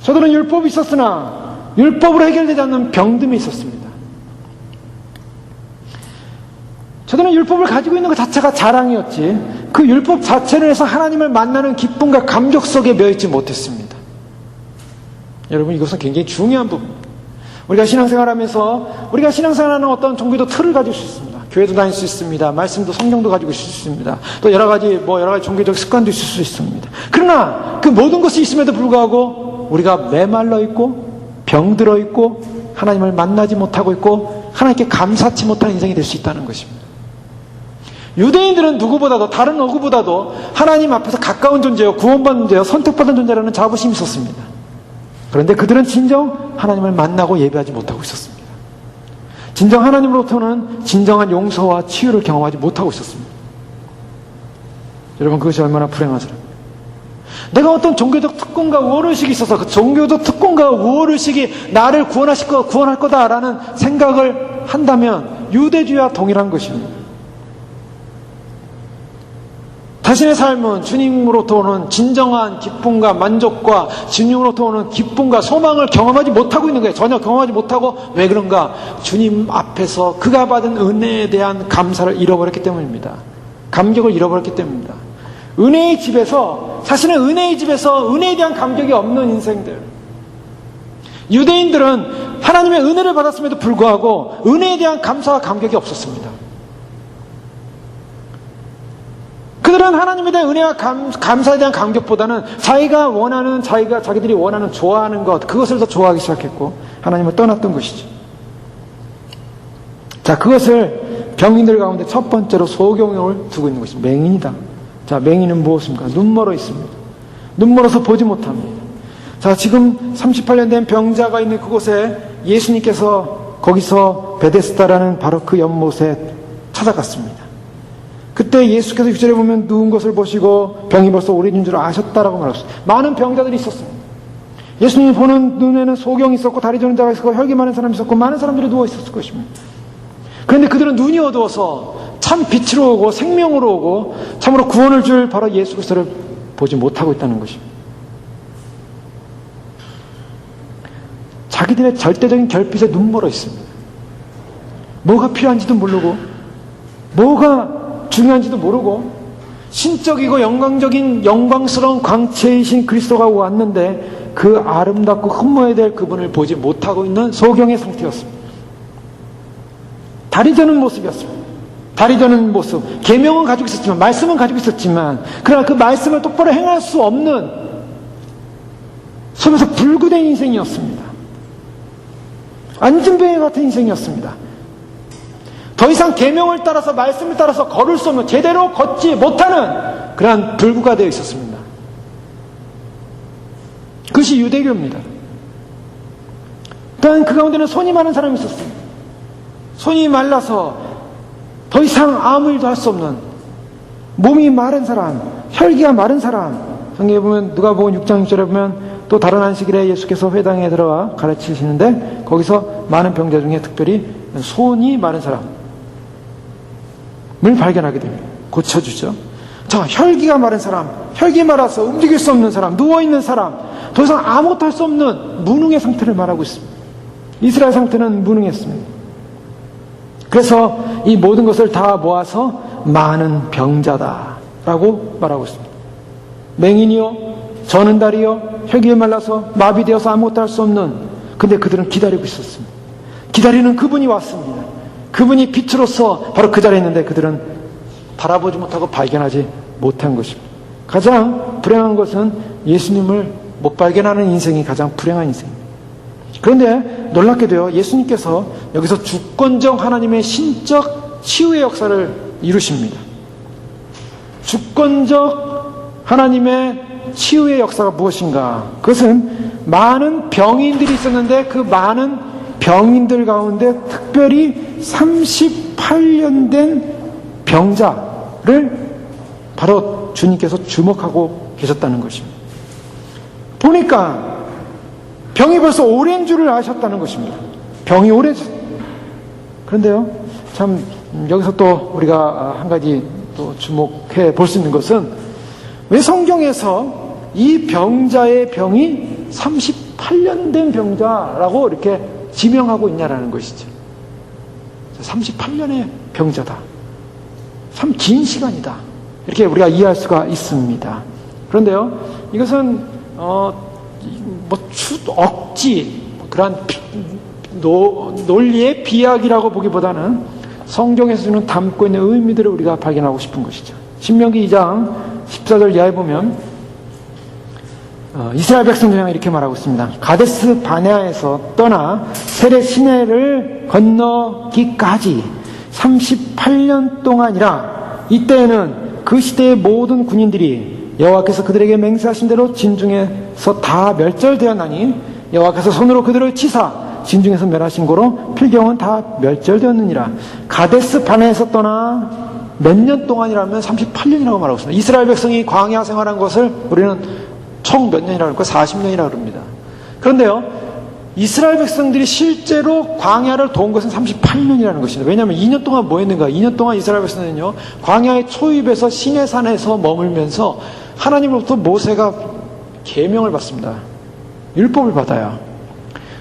[SPEAKER 1] 저들은 율법이 있었으나 율법으로 해결되지 않는 병듦이 있었습니다. 저들은 율법을 가지고 있는 것 자체가 자랑이었지 그 율법 자체를 해서 하나님을 만나는 기쁨과 감격 속에 매여있지 못했습니다. 여러분, 이것은 굉장히 중요한 부분입니다. 우리가 신앙생활하면서 우리가 신앙생활하는 어떤 종교도 틀을 가질 수 있습니다. 교회도 다닐 수 있습니다. 말씀도 성경도 가지고 있을 수 있습니다. 또 여러 가지 종교적 습관도 있을 수 있습니다. 그러나 그 모든 것이 있음에도 불구하고 우리가 메말라 있고 병들어 있고 하나님을 만나지 못하고 있고 하나님께 감사치 못하는 인생이 될 수 있다는 것입니다. 유대인들은 누구보다도 다른 누구보다도 하나님 앞에서 가까운 존재요, 구원받는 존재요, 선택받은 존재라는 자부심이 있었습니다. 그런데 그들은 진정 하나님을 만나고 예배하지 못하고 있었습니다. 진정 하나님으로부터는 진정한 용서와 치유를 경험하지 못하고 있었습니다. 여러분, 그것이 얼마나 불행하더라. 내가 어떤 종교적 특권과 우월의식이 있어서 그 종교적 특권과 우월의식이 나를 구원할 거다라는 생각을 한다면 유대주의와 동일한 것입니다. 자신의 삶은 주님으로부터 오는 진정한 기쁨과 만족과 주님으로부터 오는 기쁨과 소망을 경험하지 못하고 있는 거예요. 전혀 경험하지 못하고. 왜 그런가? 주님 앞에서 그가 받은 은혜에 대한 감사를 잃어버렸기 때문입니다. 감격을 잃어버렸기 때문입니다. 은혜의 집에서, 사실은 은혜의 집에서 은혜에 대한 감격이 없는 인생들. 유대인들은 하나님의 은혜를 받았음에도 불구하고 은혜에 대한 감사와 감격이 없었습니다. 그들은 하나님에 대한 은혜와 감사에 대한 감격보다는 자기들이 원하는 좋아하는 것, 그것을 더 좋아하기 시작했고 하나님을 떠났던 것이죠. 자, 그것을 병인들 가운데 첫 번째로 소경을 두고 있는 것입니다. 맹인이다. 자, 맹인은 무엇입니까? 눈멀어 있습니다. 눈멀어서 보지 못합니다. 자, 지금 38년 된 병자가 있는 그곳에 예수님께서 거기서 베데스다라는 바로 그 연못에 찾아갔습니다. 그때 예수께서 6절에 보면 누운 것을 보시고 병이 벌써 오래된 줄 아셨다라고 말했습니다. 많은 병자들이 있었습니다. 예수님이 보는 눈에는 소경이 있었고 다리 저는 자가 있었고 혈기 많은 사람이 있었고 많은 사람들이 누워 있었을 것입니다. 그런데 그들은 눈이 어두워서 참 빛으로 오고 생명으로 오고 참으로 구원을 줄 바로 예수 그리스도를 보지 못하고 있다는 것입니다. 자기들의 절대적인 결핍에 눈멀어 있습니다. 뭐가 필요한지도 모르고 뭐가 중요한지도 모르고 신적이고 영광스러운 광채이신 그리스도가 왔는데 그 아름답고 흠모해야 될 그분을 보지 못하고 있는 소경의 상태였습니다. 다리 저는 모습이었습니다. 다리 저는 모습. 계명은 가지고 있었지만, 말씀은 가지고 있었지만, 그러나 그 말씀을 똑바로 행할 수 없는 속에서 불구된 인생이었습니다. 안진뱅이 같은 인생이었습니다. 더 이상 계명을 따라서 말씀을 따라서 걸을 수 없는, 제대로 걷지 못하는 그러한 불구가 되어 있었습니다. 그것이 유대교입니다. 또한 그 가운데는 손이 많은 사람이 있었습니다. 손이 말라서 더 이상 아무 일도 할 수 없는, 몸이 마른 사람, 혈기가 마른 사람. 성경에 보면 누가복음 6장 6절에 보면 또 다른 안식일에 예수께서 회당에 들어가 가르치시는데 거기서 많은 병자 중에 특별히 손이 마른 사람을 발견하게 됩니다. 고쳐주죠. 자, 혈기가 마른 사람, 혈기 말아서 움직일 수 없는 사람, 누워있는 사람, 더 이상 아무것도 할 수 없는 무능의 상태를 말하고 있습니다. 이스라엘 상태는 무능했습니다. 그래서 이 모든 것을 다 모아서 많은 병자다라고 말하고 있습니다. 맹인이요, 저는 다리요, 혈기에 말라서 마비되어서 아무것도 할 수 없는, 근데 그들은 기다리고 있었습니다. 기다리는 그분이 왔습니다. 그분이 빛으로서 바로 그 자리에 있는데 그들은 바라보지 못하고 발견하지 못한 것입니다. 가장 불행한 것은 예수님을 못 발견하는 인생이 가장 불행한 인생입니다. 그런데 놀랍게도요, 예수님께서 여기서 주권적 하나님의 신적 치유의 역사를 이루십니다. 주권적 하나님의 치유의 역사가 무엇인가? 그것은 많은 병인들이 있었는데 그 많은 병인들 가운데 특별히 38년 된 병자를 바로 주님께서 주목하고 계셨다는 것입니다. 보니까 병이 벌써 오랜 줄을 아셨다는 것입니다. 병이 오래죠. 그런데요, 참 여기서 또 우리가 한 가지 또 주목해 볼 수 있는 것은 왜 성경에서 이 병자의 병이 38년 된 병자라고 이렇게 지명하고 있냐라는 것이죠. 38년의 병자다. 참 긴 시간이다. 이렇게 우리가 이해할 수가 있습니다. 그런데요, 이것은 억지, 그런 논리의 비약이라고 보기보다는 성경에서 주는 담고 있는 의미들을 우리가 발견하고 싶은 것이죠. 신명기 2장 14절 이하에 보면 이스라엘 백성들 향해 이렇게 말하고 있습니다. 가데스 바네아에서 떠나 세레 시내를 건너기까지 38년 동안이라. 이때에는 그 시대의 모든 군인들이 여호와께서 그들에게 맹세하신 대로 진중에서 다 멸절되었나니 여호와께서 손으로 그들을 치사 진중에서 멸하신 고로 필경은 다 멸절되었느니라. 가데스 바네아에서 떠나 몇 년 동안이라면 38년이라고 말하고 있습니다. 이스라엘 백성이 광야 생활한 것을 우리는 총 몇 년이라고 할까? 40년이라고 합니다. 그런데요, 이스라엘 백성들이 실제로 광야를 도운 것은 38년이라는 것입니다. 왜냐하면 2년 동안 뭐 했는가? 2년 동안 이스라엘 백성들은요, 광야의 초입에서 시내산에서 머물면서 하나님으로부터 모세가 계명을 받습니다. 율법을 받아요.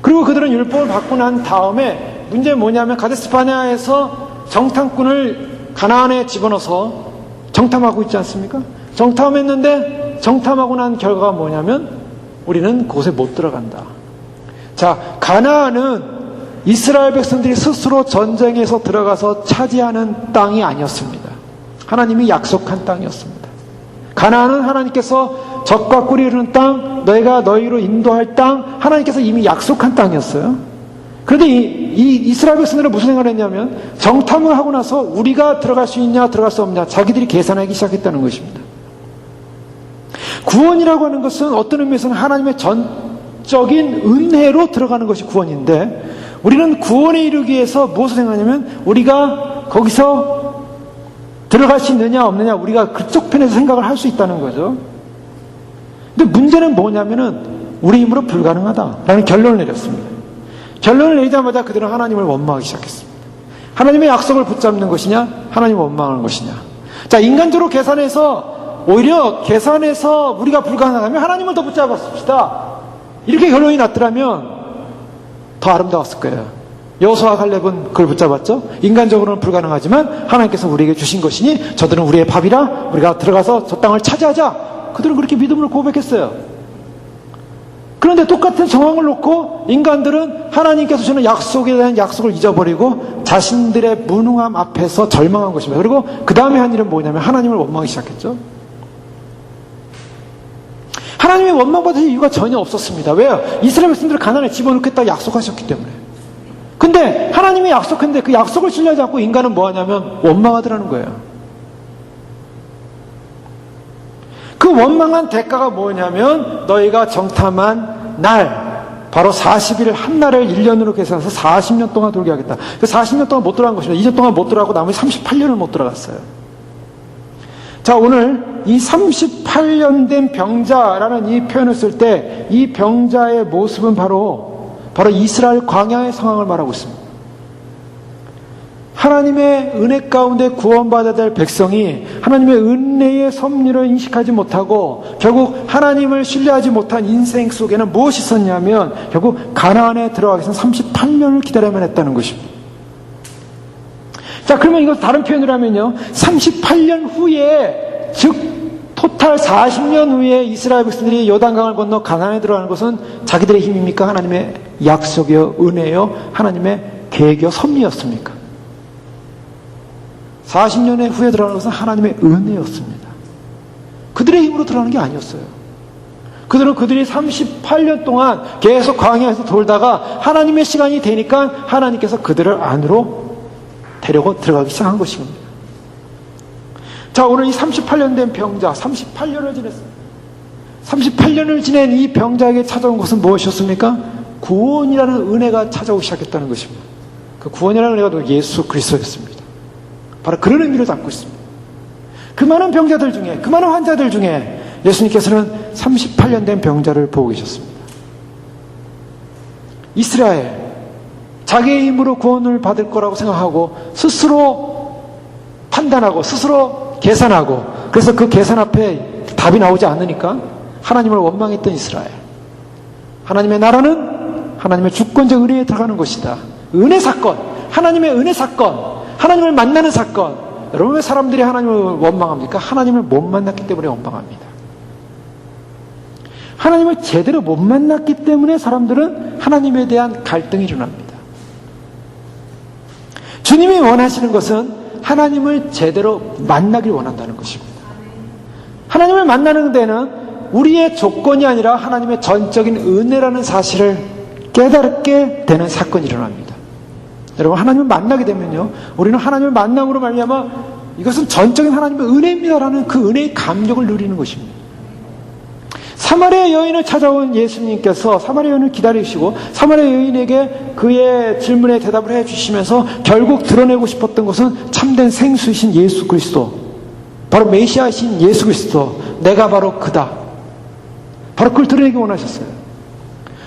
[SPEAKER 1] 그리고 그들은 율법을 받고 난 다음에 문제는 뭐냐면 가데스 바네아에서 정탐꾼을 가나안에 집어넣어서 정탐하고 있지 않습니까? 정탐했는데 정탐하고 난 결과가 뭐냐면 우리는 그곳에 못 들어간다. 자, 가나안은 이스라엘 백성들이 스스로 전쟁에서 들어가서 차지하는 땅이 아니었습니다. 하나님이 약속한 땅이었습니다. 가나안은 하나님께서 젖과 꿀이 흐르는 땅, 너희가 너희로 인도할 땅, 하나님께서 이미 약속한 땅이었어요. 그런데 이 이스라엘 백성들은 무슨 생각을 했냐면 정탐을 하고 나서 우리가 들어갈 수 있냐 들어갈 수 없냐 자기들이 계산하기 시작했다는 것입니다. 구원이라고 하는 것은 어떤 의미에서는 하나님의 전적인 은혜로 들어가는 것이 구원인데, 우리는 구원에 이르기 위해서 무엇을 생각하냐면 우리가 거기서 들어갈 수 있느냐 없느냐 우리가 그쪽 편에서 생각을 할 수 있다는 거죠. 근데 문제는 뭐냐면은 우리 힘으로 불가능하다라는 결론을 내렸습니다. 결론을 내리자마자 그들은 하나님을 원망하기 시작했습니다. 하나님의 약속을 붙잡는 것이냐 하나님을 원망하는 것이냐. 자, 인간적으로 계산해서 오히려 계산해서 우리가 불가능하면 하나님을 더 붙잡았습시다. 이렇게 결론이 났더라면 더 아름다웠을 거예요. 여호수아와 갈렙은 그걸 붙잡았죠. 인간적으로는 불가능하지만 하나님께서 우리에게 주신 것이니 저들은 우리의 밥이라 우리가 들어가서 저 땅을 차지하자. 그들은 그렇게 믿음으로 고백했어요. 그런데 똑같은 정황을 놓고 인간들은 하나님께서 주는 약속에 대한 약속을 잊어버리고 자신들의 무능함 앞에서 절망한 것입니다. 그리고 그 다음에 한 일은 뭐냐면 하나님을 원망하기 시작했죠. 하나님의 원망받을 이유가 전혀 없었습니다. 왜요? 이스라엘 백성들을 가나안에 집어넣겠다고 약속하셨기 때문에. 근데 하나님이 약속했는데 그 약속을 신뢰하지 않고 인간은 뭐하냐면 원망하더라는 거예요. 그 원망한 대가가 뭐냐면 너희가 정탐한 날, 바로 40일 한 날을 1년으로 계산해서 40년 동안 돌게 하겠다. 그 40년 동안 못 들어간 것입니다. 2년 동안 못 들어가고 나머지 38년을 못 들어갔어요. 자, 오늘 이 38년 된 병자라는 이 표현을 쓸 때 이 병자의 모습은 바로 이스라엘 광야의 상황을 말하고 있습니다. 하나님의 은혜 가운데 구원받아야 될 백성이 하나님의 은혜의 섭리를 인식하지 못하고 결국 하나님을 신뢰하지 못한 인생 속에는 무엇이 있었냐면 결국 가나안에 들어가기 위해서 38년을 기다려야만 했다는 것입니다. 자, 그러면 이거 다른 표현으로 하면요, 38년 후에, 즉 토탈 40년 후에 이스라엘 백성들이 요단강을 건너 가나안에 들어가는 것은 자기들의 힘입니까? 하나님의 약속이요, 은혜요, 하나님의 계획이요, 섭리였습니까? 40년의 후에 들어가는 것은 하나님의 은혜였습니다. 그들의 힘으로 들어가는 게 아니었어요. 그들은 그들이 38년 동안 계속 광야에서 돌다가 하나님의 시간이 되니까 하나님께서 그들을 안으로 데려고 들어가기 시작한 것입니다. 자, 오늘 이 38년 된 병자, 38년을 지냈습니다. 38년을 지낸 이 병자에게 찾아온 것은 무엇이었습니까? 구원이라는 은혜가 찾아오기 시작했다는 것입니다. 그 구원이라는 은혜가 또 예수 그리스도였습니다. 바로 그런 의미를 담고 있습니다. 그 많은 병자들 중에, 그 많은 환자들 중에 예수님께서는 38년 된 병자를 보고 계셨습니다. 이스라엘, 자기의 힘으로 구원을 받을 거라고 생각하고 스스로 판단하고 스스로 계산하고, 그래서 그 계산 앞에 답이 나오지 않으니까 하나님을 원망했던 이스라엘. 하나님의 나라는 하나님의 주권적 은혜에 들어가는 것이다. 은혜 사건, 하나님의 은혜 사건, 하나님을 만나는 사건. 여러분, 왜 사람들이 하나님을 원망합니까? 하나님을 못 만났기 때문에 원망합니다. 하나님을 제대로 못 만났기 때문에 사람들은 하나님에 대한 갈등이 일어납니다. 주님이 원하시는 것은 하나님을 제대로 만나길 원한다는 것입니다. 하나님을 만나는 데는 우리의 조건이 아니라 하나님의 전적인 은혜라는 사실을 깨닫게 되는 사건이 일어납니다. 여러분, 하나님을 만나게 되면요, 우리는 하나님을 만남으로 말미암아 이것은 전적인 하나님의 은혜입니다라는 그 은혜의 감격을 누리는 것입니다. 사마리아 여인을 찾아온 예수님께서 사마리아 여인을 기다리시고 사마리아 여인에게 그의 질문에 대답을 해주시면서 결국 드러내고 싶었던 것은 참된 생수이신 예수 그리스도, 바로 메시아이신 예수 그리스도, 내가 바로 그다. 바로 그걸 드러내기 원하셨어요.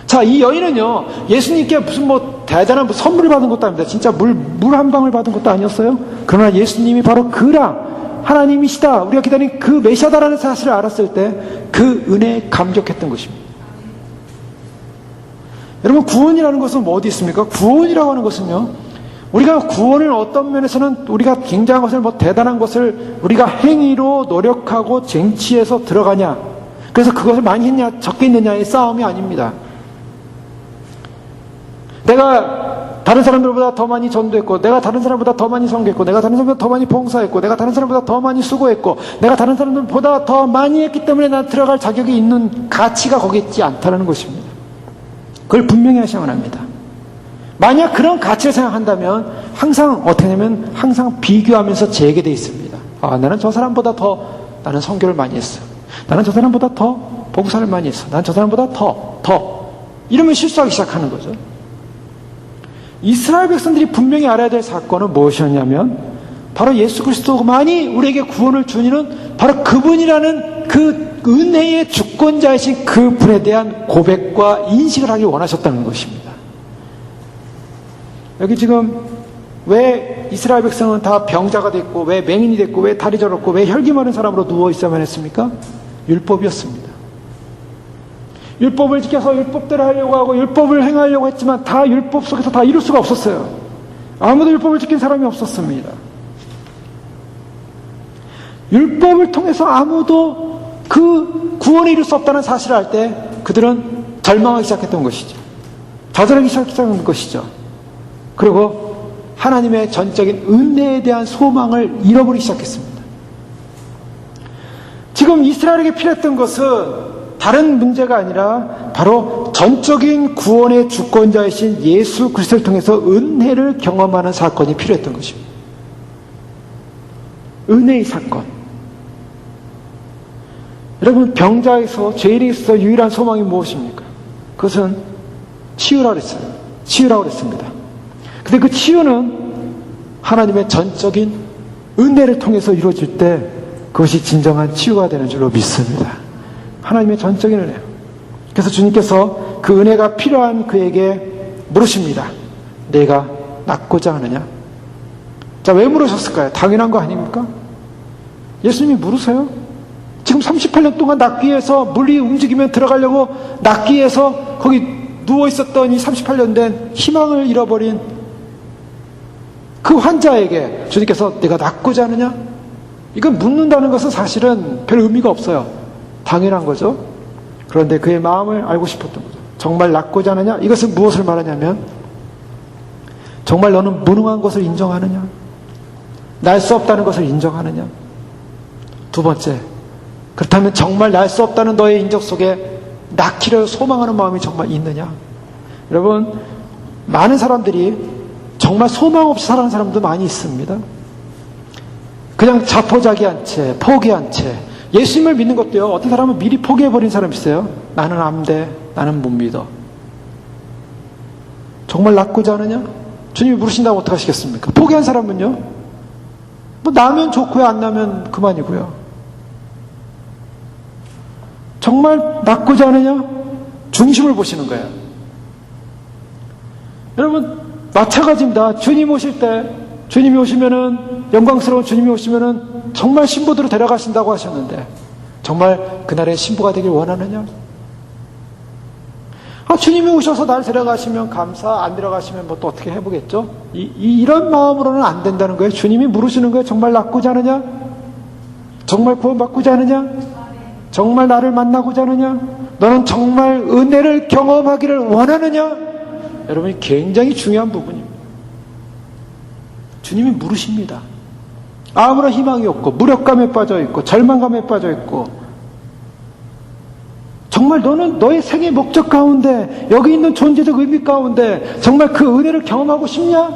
[SPEAKER 1] 자, 이 여인은요, 예수님께 무슨 대단한 선물을 받은 것도 아닙니다. 진짜 물 한 방울 받은 것도 아니었어요. 그러나 예수님이 바로 그라, 하나님이시다, 우리가 기다린 그 메시아다라는 사실을 알았을 때 그 은혜에 감격했던 것입니다. 여러분, 구원이라는 것은 어디 있습니까? 구원이라고 하는 것은요, 우리가 구원을 어떤 면에서는 우리가 굉장한 것을 대단한 것을 우리가 행위로 노력하고 쟁취해서 들어가냐, 그래서 그것을 많이 했냐 적게 했느냐의 싸움이 아닙니다. 내가 다른 사람들보다 더 많이 전도했고, 내가 다른 사람보다 더 많이 섬겼고, 내가 다른 사람보다 더 많이 봉사했고, 내가 다른 사람보다 더 많이 수고했고, 내가 다른 사람들보다 더 많이 했기 때문에 난 들어갈 자격이 있는 가치가 거기 있지 않다는 것입니다. 그걸 분명히 하셔야 합니다. 만약 그런 가치를 생각한다면 항상 어떻게 하냐면 항상 비교하면서 재게 돼 있습니다. 아, 나는 저 사람보다 더 나는 선교를 많이 했어. 나는 저 사람보다 더 봉사를 많이 했어. 나는 저 사람보다 더 이러면 실수하기 시작하는 거죠. 이스라엘 백성들이 분명히 알아야 될 사건은 무엇이었냐면 바로 예수 그리스도만이 우리에게 구원을 주니는 바로 그분이라는 그 은혜의 주권자이신 그 분에 대한 고백과 인식을 하기 원하셨다는 것입니다. 여기 지금 왜 이스라엘 백성은 다 병자가 됐고, 왜 맹인이 됐고, 왜 다리 저렸고, 왜 혈기 마른 사람으로 누워 있어야만 했습니까? 율법이었습니다. 율법을 지켜서 율법대로 하려고 하고 율법을 행하려고 했지만 다 율법 속에서 다 이룰 수가 없었어요. 아무도 율법을 지킨 사람이 없었습니다. 율법을 통해서 아무도 그 구원을 이룰 수 없다는 사실을 알 때 그들은 절망하기 시작했던 것이죠. 좌절하기 시작했던 것이죠. 그리고 하나님의 전적인 은혜에 대한 소망을 잃어버리기 시작했습니다. 지금 이스라엘에게 필요했던 것은 다른 문제가 아니라 바로 전적인 구원의 주권자이신 예수 그리스도를 통해서 은혜를 경험하는 사건이 필요했던 것입니다. 은혜의 사건. 여러분, 병자에서 죄인에서 유일한 소망이 무엇입니까? 그것은 치유라고 했어요. 치유라고 했습니다. 근데 그 치유는 하나님의 전적인 은혜를 통해서 이루어질 때 그것이 진정한 치유가 되는 줄로 믿습니다. 하나님의 전적인 은혜요. 그래서 주님께서 그 은혜가 필요한 그에게 물으십니다. 내가 낫고자 하느냐? 자, 왜 물으셨을까요? 당연한 거 아닙니까? 예수님이 물으세요. 지금 38년 동안 낫기 위해서 물이 움직이면 들어가려고 낫기 위해서 거기 누워 있었던 이 38년 된 희망을 잃어버린 그 환자에게 주님께서 내가 낫고자 하느냐? 이건 묻는다는 것은 사실은 별 의미가 없어요. 당연한 거죠. 그런데 그의 마음을 알고 싶었던 거죠. 정말 낫고자 하느냐? 이것은 무엇을 말하냐면 정말 너는 무능한 것을 인정하느냐? 날 수 없다는 것을 인정하느냐? 두 번째, 그렇다면 정말 날 수 없다는 너의 인정 속에 낫기를 소망하는 마음이 정말 있느냐? 여러분, 많은 사람들이 정말 소망 없이 살아가는 사람도 많이 있습니다. 그냥 자포자기한 채, 포기한 채. 예수님을 믿는 것도요, 어떤 사람은 미리 포기해버린 사람이 있어요. 나는 안 돼. 나는 못 믿어. 정말 낫고자 하느냐? 주님이 물으신다고 어떡하시겠습니까? 포기한 사람은요? 뭐 나면 좋고요, 안 나면 그만이고요. 정말 낫고자 하느냐? 중심을 보시는 거예요. 여러분, 마찬가지입니다. 주님 오실 때, 주님이 오시면은, 영광스러운 주님이 오시면은 정말 신부들을 데려가신다고 하셨는데, 정말 그날의 신부가 되길 원하느냐? 주님이 오셔서 날 데려가시면 감사, 안 데려가시면 뭐 또 어떻게 해보겠죠? 이런 마음으로는 안 된다는 거예요. 주님이 물으시는 거예요. 정말 낫고자 하느냐? 정말 구원받고자 하느냐? 정말 나를 만나고자 하느냐? 너는 정말 은혜를 경험하기를 원하느냐? 여러분이 굉장히 중요한 부분입니다. 주님이 물으십니다. 아무런 희망이 없고 무력감에 빠져 있고 절망감에 빠져 있고 정말 너는 너의 생의 목적 가운데 여기 있는 존재적 의미 가운데 정말 그 은혜를 경험하고 싶냐?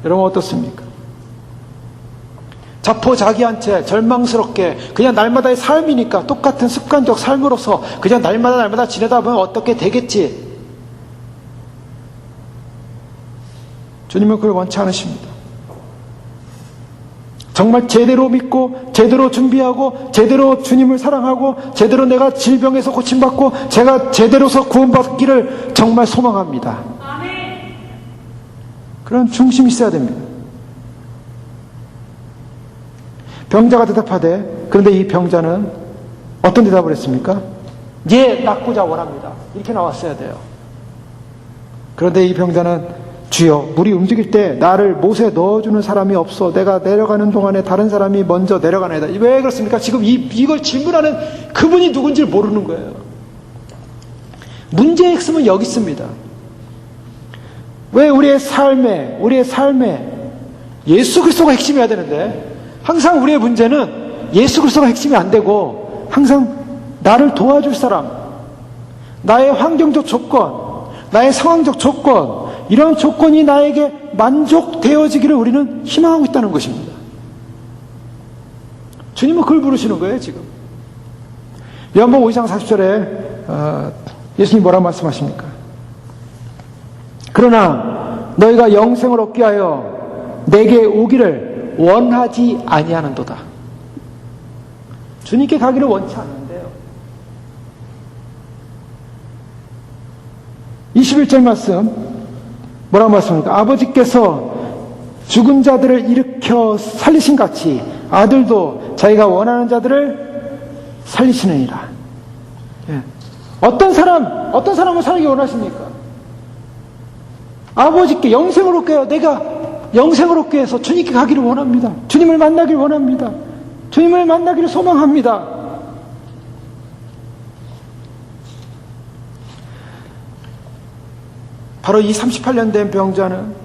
[SPEAKER 1] 여러분 어떻습니까? 자포자기한 채 절망스럽게 그냥 날마다의 삶이니까 똑같은 습관적 삶으로서 그냥 날마다 지내다 보면 어떻게 되겠지? 주님은 그걸 원치 않으십니다. 정말 제대로 믿고 제대로 준비하고 제대로 주님을 사랑하고 제대로 내가 질병에서 고침받고 제가 제대로서 구원받기를 정말 소망합니다. 그런 중심이 있어야 됩니다. 병자가 대답하되 그런데 이 병자는 어떤 대답을 했습니까? 예, 낫고자 원합니다. 이렇게 나왔어야 돼요. 그런데 이 병자는 주여, 물이 움직일 때 나를 못에 넣어주는 사람이 없어. 내가 내려가는 동안에 다른 사람이 먼저 내려가나이다. 왜 그렇습니까? 지금 이걸 질문하는 그분이 누군지를 모르는 거예요. 문제의 핵심은 여기 있습니다. 왜 우리의 삶에 예수 그리스도가 핵심이어야 되는데 항상 우리의 문제는 예수 그리스도가 핵심이 안 되고 항상 나를 도와줄 사람, 나의 환경적 조건, 나의 상황적 조건, 이런 조건이 나에게 만족되어지기를 우리는 희망하고 있다는 것입니다. 주님은 그걸 부르시는 거예요, 지금. 요한복음 5장 40절에 예수님이 뭐라고 말씀하십니까? 그러나 너희가 영생을 얻게 하여 내게 오기를 원하지 아니하는도다. 주님께 가기를 원치 않는데요. 21절 말씀 뭐라고 말씀합니까? 아버지께서 죽은 자들을 일으켜 살리신 같이 아들도 자기가 원하는 자들을 살리시느니라. 예. 어떤 사람을 살기 원하십니까? 아버지께 영생을 얻게 해요. 내가 영생을 얻게 해서 주님께 가기를 원합니다. 주님을 만나기를 원합니다. 주님을 만나기를 소망합니다. 바로 이 38년 된 병자는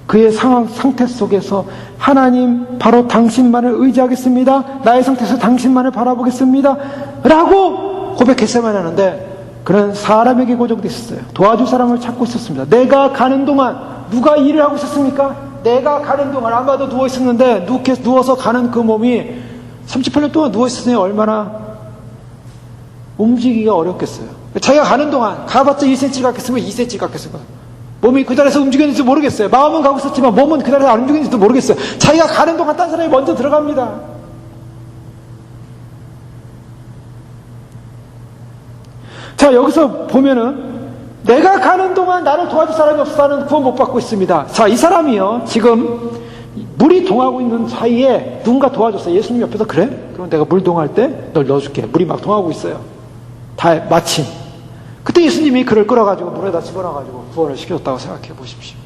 [SPEAKER 1] 그의 상태 속에서 하나님 바로 당신만을 의지하겠습니다. 나의 상태에서 당신만을 바라보겠습니다. 라고 고백했어야만 하는데 그는 사람에게 고정되어 있었어요. 도와줄 사람을 찾고 있었습니다. 내가 가는 동안 누가 일을 하고 있었습니까? 내가 가는 동안 아마도 누워 있었는데 누워서 가는 그 몸이 38년 동안 누워 있었으니 얼마나 움직이기가 어렵겠어요. 자기가 가는 동안 가봤자 1cm 갔겠습니까? 2cm 갔겠습니까? 몸이 그 자리에서 움직였는지 모르겠어요. 마음은 가고 있었지만 몸은 그 자리에서 안 움직였는지도 모르겠어요. 자기가 가는 동안 딴 사람이 먼저 들어갑니다. 자, 여기서 보면은 내가 가는 동안 나를 도와줄 사람이 없어서는 구원 못 받고 있습니다. 자, 이 사람이요, 지금 물이 동하고 있는 사이에 누군가 도와줬어요. 예수님 옆에서 그래? 그럼 내가 물 동할 때 널 넣어줄게. 물이 막 동하고 있어요. 다 마침. 그때 예수님이 그를 끌어가지고 물에다 집어넣어가지고 구원을 시켰다고 생각해 보십시오.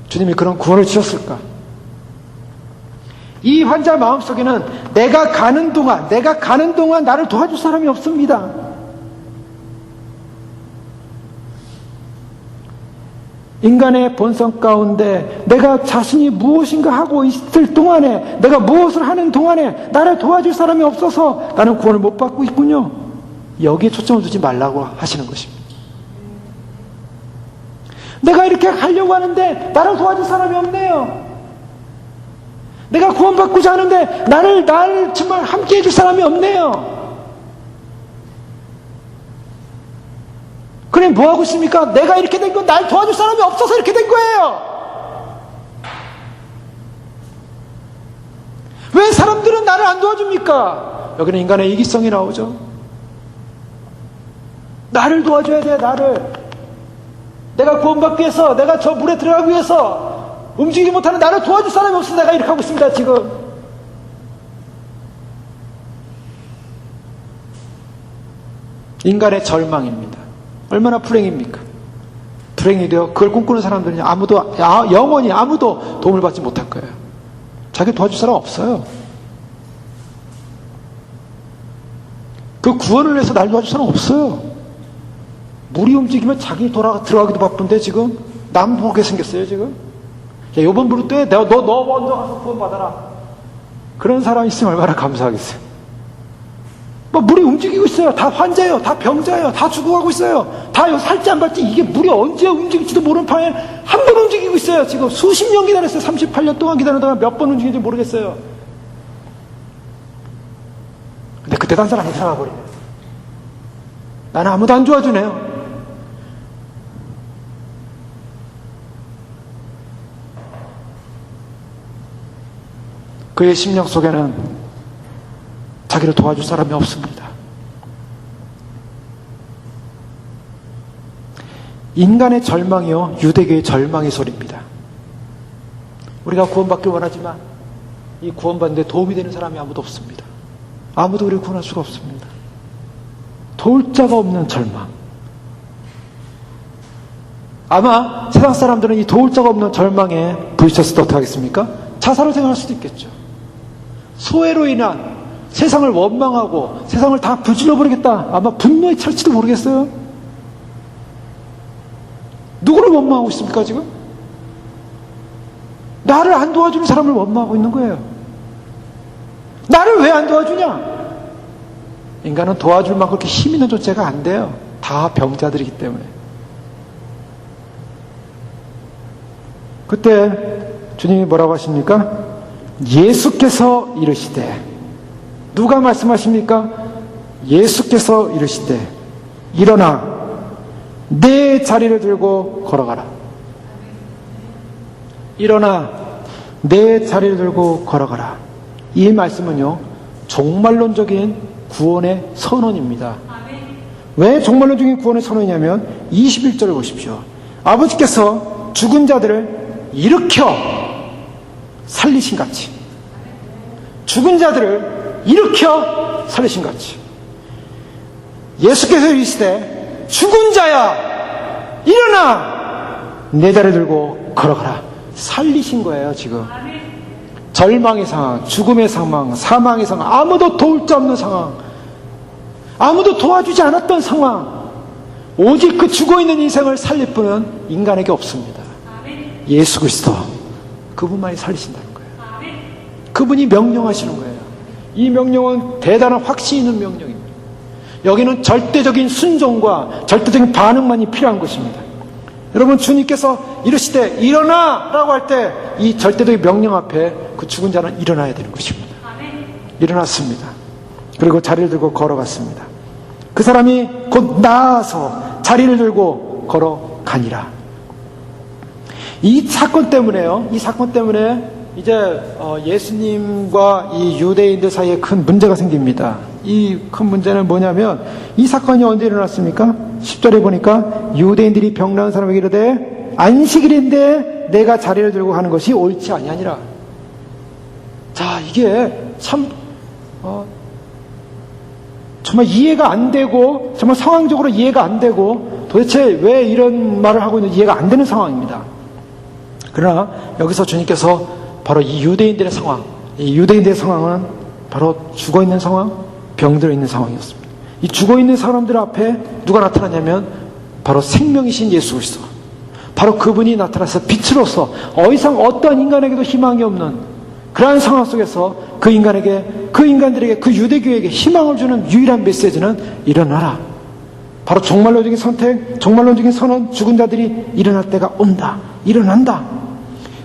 [SPEAKER 1] 주님이 그런 구원을 주셨을까? 이 환자 마음속에는 내가 가는 동안 나를 도와줄 사람이 없습니다. 인간의 본성 가운데 내가 자신이 무엇인가 하고 있을 동안에, 내가 무엇을 하는 동안에 나를 도와줄 사람이 없어서 나는 구원을 못 받고 있군요. 여기에 초점을 두지 말라고 하시는 것입니다. 내가 이렇게 가려고 하는데 나를 도와줄 사람이 없네요. 내가 구원받고자 하는데 날 정말 함께 해줄 사람이 없네요. 그래, 뭐 하고 있습니까? 내가 이렇게 된 건 날 도와줄 사람이 없어서 이렇게 된 거예요. 왜 사람들은 나를 안 도와줍니까? 여기는 인간의 이기성이 나오죠. 나를 도와줘야 돼, 나를. 내가 구원받기 위해서, 내가 저 물에 들어가기 위해서 움직이지 못하는 나를 도와줄 사람이 없어서 내가 이렇게 하고 있습니다, 지금. 인간의 절망입니다. 얼마나 불행입니까? 불행이 되어 그걸 꿈꾸는 사람들은 영원히 아무도 도움을 받지 못할 거예요. 자기 도와줄 사람 없어요. 그 구원을 위해서 날 도와줄 사람 없어요. 물이 움직이면 자기 들어가기도 바쁜데 지금 남 보게 생겼어요, 지금. 야, 요번 부를 때 너 먼저 가서 구원 받아라. 그런 사람이 있으면 얼마나 감사하겠어요. 뭐 물이 움직이고 있어요. 다 환자예요. 다 병자예요. 다 죽어가고 있어요. 다 살지 안 발지 이게 물이 언제 움직일지도 모르는 판에 한 번 움직이고 있어요. 지금 수십 년 기다렸어요. 38년 동안 기다리다가 몇 번 움직이는지 모르겠어요. 근데 그때 단 사람이 살아버리네요. 나는 아무도 안 도와주네요. 그의 심령 속에는 자기를 도와줄 사람이 없습니다. 인간의 절망이요, 유대교의 절망의 소리입니다. 우리가 구원받길 원하지만 이 구원받는데 도움이 되는 사람이 아무도 없습니다. 아무도 우리를 구원할 수가 없습니다. 도울 자가 없는 절망. 아마 세상 사람들은 이 도울 자가 없는 절망에 부딪혔을 때 어떻게 하겠습니까? 자살을 생각할 수도 있겠죠. 소외로 인한 세상을 원망하고 세상을 다 불질러버리겠다. 아마 분노에 찰지도 모르겠어요. 누구를 원망하고 있습니까, 지금? 나를 안 도와주는 사람을 원망하고 있는 거예요. 나를 왜 안 도와주냐? 인간은 도와줄 만큼 그렇게 힘 있는 존재가 안 돼요. 다 병자들이기 때문에. 그때 주님이 뭐라고 하십니까? 예수께서 이르시되, 누가 말씀하십니까? 예수께서 이르시되, 일어나 내 자리를 들고 걸어가라. 일어나 내 자리를 들고 걸어가라. 이 말씀은요, 종말론적인 구원의 선언입니다. 왜 종말론적인 구원의 선언이냐면 21절을 보십시오. 아버지께서 죽은 자들을 일으켜 살리신 같이, 죽은 자들을 일으켜 살리신 같이, 예수께서 이르시되 죽은 자야 일어나 내 자리를 들고 걸어가라. 살리신 거예요. 지금 절망의 상황, 죽음의 상황, 사망의 상황, 아무도 도울 자 없는 상황, 아무도 도와주지 않았던 상황, 오직 그 죽어있는 인생을 살릴 분은 인간에게 없습니다. 예수 그리스도, 그분만이 살리신다는 거예요. 그분이 명령하시는 거예요. 이 명령은 대단한 확신이 있는 명령입니다. 여기는 절대적인 순종과 절대적인 반응만이 필요한 것입니다. 여러분, 주님께서 이르시되 일어나 라고 할 때 이 절대적인 명령 앞에 그 죽은 자는 일어나야 되는 것입니다. 일어났습니다. 그리고 자리를 들고 걸어갔습니다. 그 사람이 곧 나아서 자리를 들고 걸어가니라. 이 사건 때문에요. 이 사건 때문에 이제 예수님과 이 유대인들 사이에 큰 문제가 생깁니다. 이 큰 문제는 뭐냐면, 이 사건이 언제 일어났습니까? 10절에 보니까 유대인들이 병나은 사람에게 이르되 안식일인데 내가 자리를 들고 하는 것이 옳지 아니하니라. 자, 이게 참 정말 이해가 안 되고, 정말 상황적으로 이해가 안 되고, 도대체 왜 이런 말을 하고 있는지 이해가 안 되는 상황입니다. 그러나 여기서 주님께서 바로 이 유대인들의 상황, 이 유대인들의 상황은 바로 죽어있는 상황, 병들어 있는 상황이었습니다. 이 죽어있는 사람들 앞에 누가 나타나냐면 바로 생명이신 예수 그리스도, 바로 그분이 나타나서 빛으로서 더 이상 어떠한 인간에게도 희망이 없는 그러한 상황 속에서 그 인간들에게, 그 유대교에게 희망을 주는 유일한 메시지는 일어나라. 바로 종말론적인 선택, 종말론적인 선언, 죽은 자들이 일어날 때가 온다, 일어난다.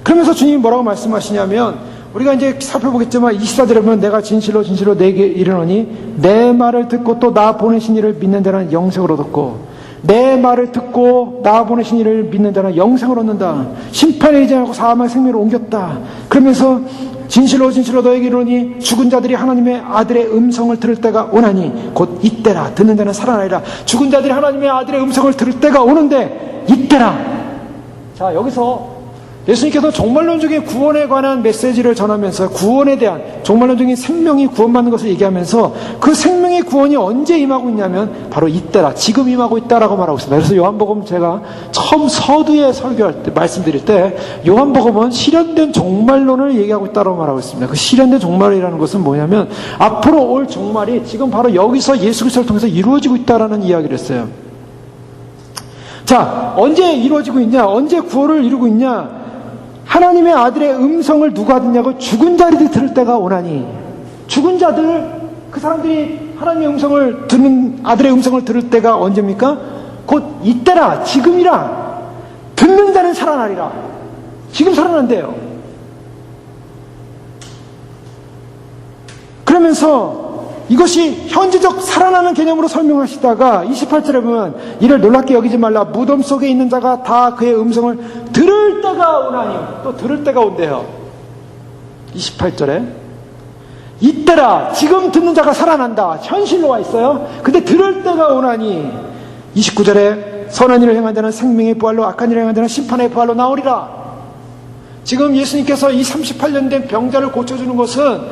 [SPEAKER 1] 그러면서 주님이 뭐라고 말씀하시냐면, 우리가 이제 살펴보겠지만 24절에 보면 내가 진실로 진실로 내게 이르노니 내 말을 듣고 또 나 보내신 이를 믿는 자는 영생을 얻었고 내 말을 듣고 나 보내신 이를 믿는 자는 영생을 얻는다. 심판에 이르지 않고 사망의 생명으로 옮겼다. 그러면서 진실로 진실로 너에게 이르노니 죽은 자들이 하나님의 아들의 음성을 들을 때가 오나니 곧 이때라. 듣는 자는 살아나리라. 죽은 자들이 하나님의 아들의 음성을 들을 때가 오는데 이때라. 자, 여기서 예수님께서 종말론적인 구원에 관한 메시지를 전하면서 구원에 대한 종말론적인 생명이 구원받는 것을 얘기하면서 그 생명의 구원이 언제 임하고 있냐면 바로 이때라, 지금 임하고 있다라고 말하고 있습니다. 그래서 요한복음 제가 처음 서두에 설교할 때 말씀드릴 때 요한복음은 실현된 종말론을 얘기하고 있다라고 말하고 있습니다. 그 실현된 종말이라는 것은 뭐냐면 앞으로 올 종말이 지금 바로 여기서 예수 그리스도를 통해서 이루어지고 있다라는 이야기를 했어요. 자, 언제 이루어지고 있냐? 언제 구원을 이루고 있냐? 하나님의 아들의 음성을 누가 듣냐고 죽은 자들이 들을 때가 오나니 죽은 자들, 그 사람들이 하나님의 음성을 듣는 아들의 음성을 들을 때가 언제입니까? 곧 이때라, 지금이라. 듣는 자는 살아나리라. 지금 살아난대요. 그러면서 이것이 현재적 살아나는 개념으로 설명하시다가 28절에 보면 이를 놀랍게 여기지 말라. 무덤 속에 있는 자가 다 그의 음성을 들을 때가 오나니, 또 들을 때가 온대요. 28절에 이때라, 지금 듣는 자가 살아난다. 현실로 와 있어요. 근데 들을 때가 오나니 29절에 선한 일을 행한 자는 생명의 부활로 악한 일을 행한 자는 심판의 부활로 나오리라. 지금 예수님께서 이 38년 된 병자를 고쳐주는 것은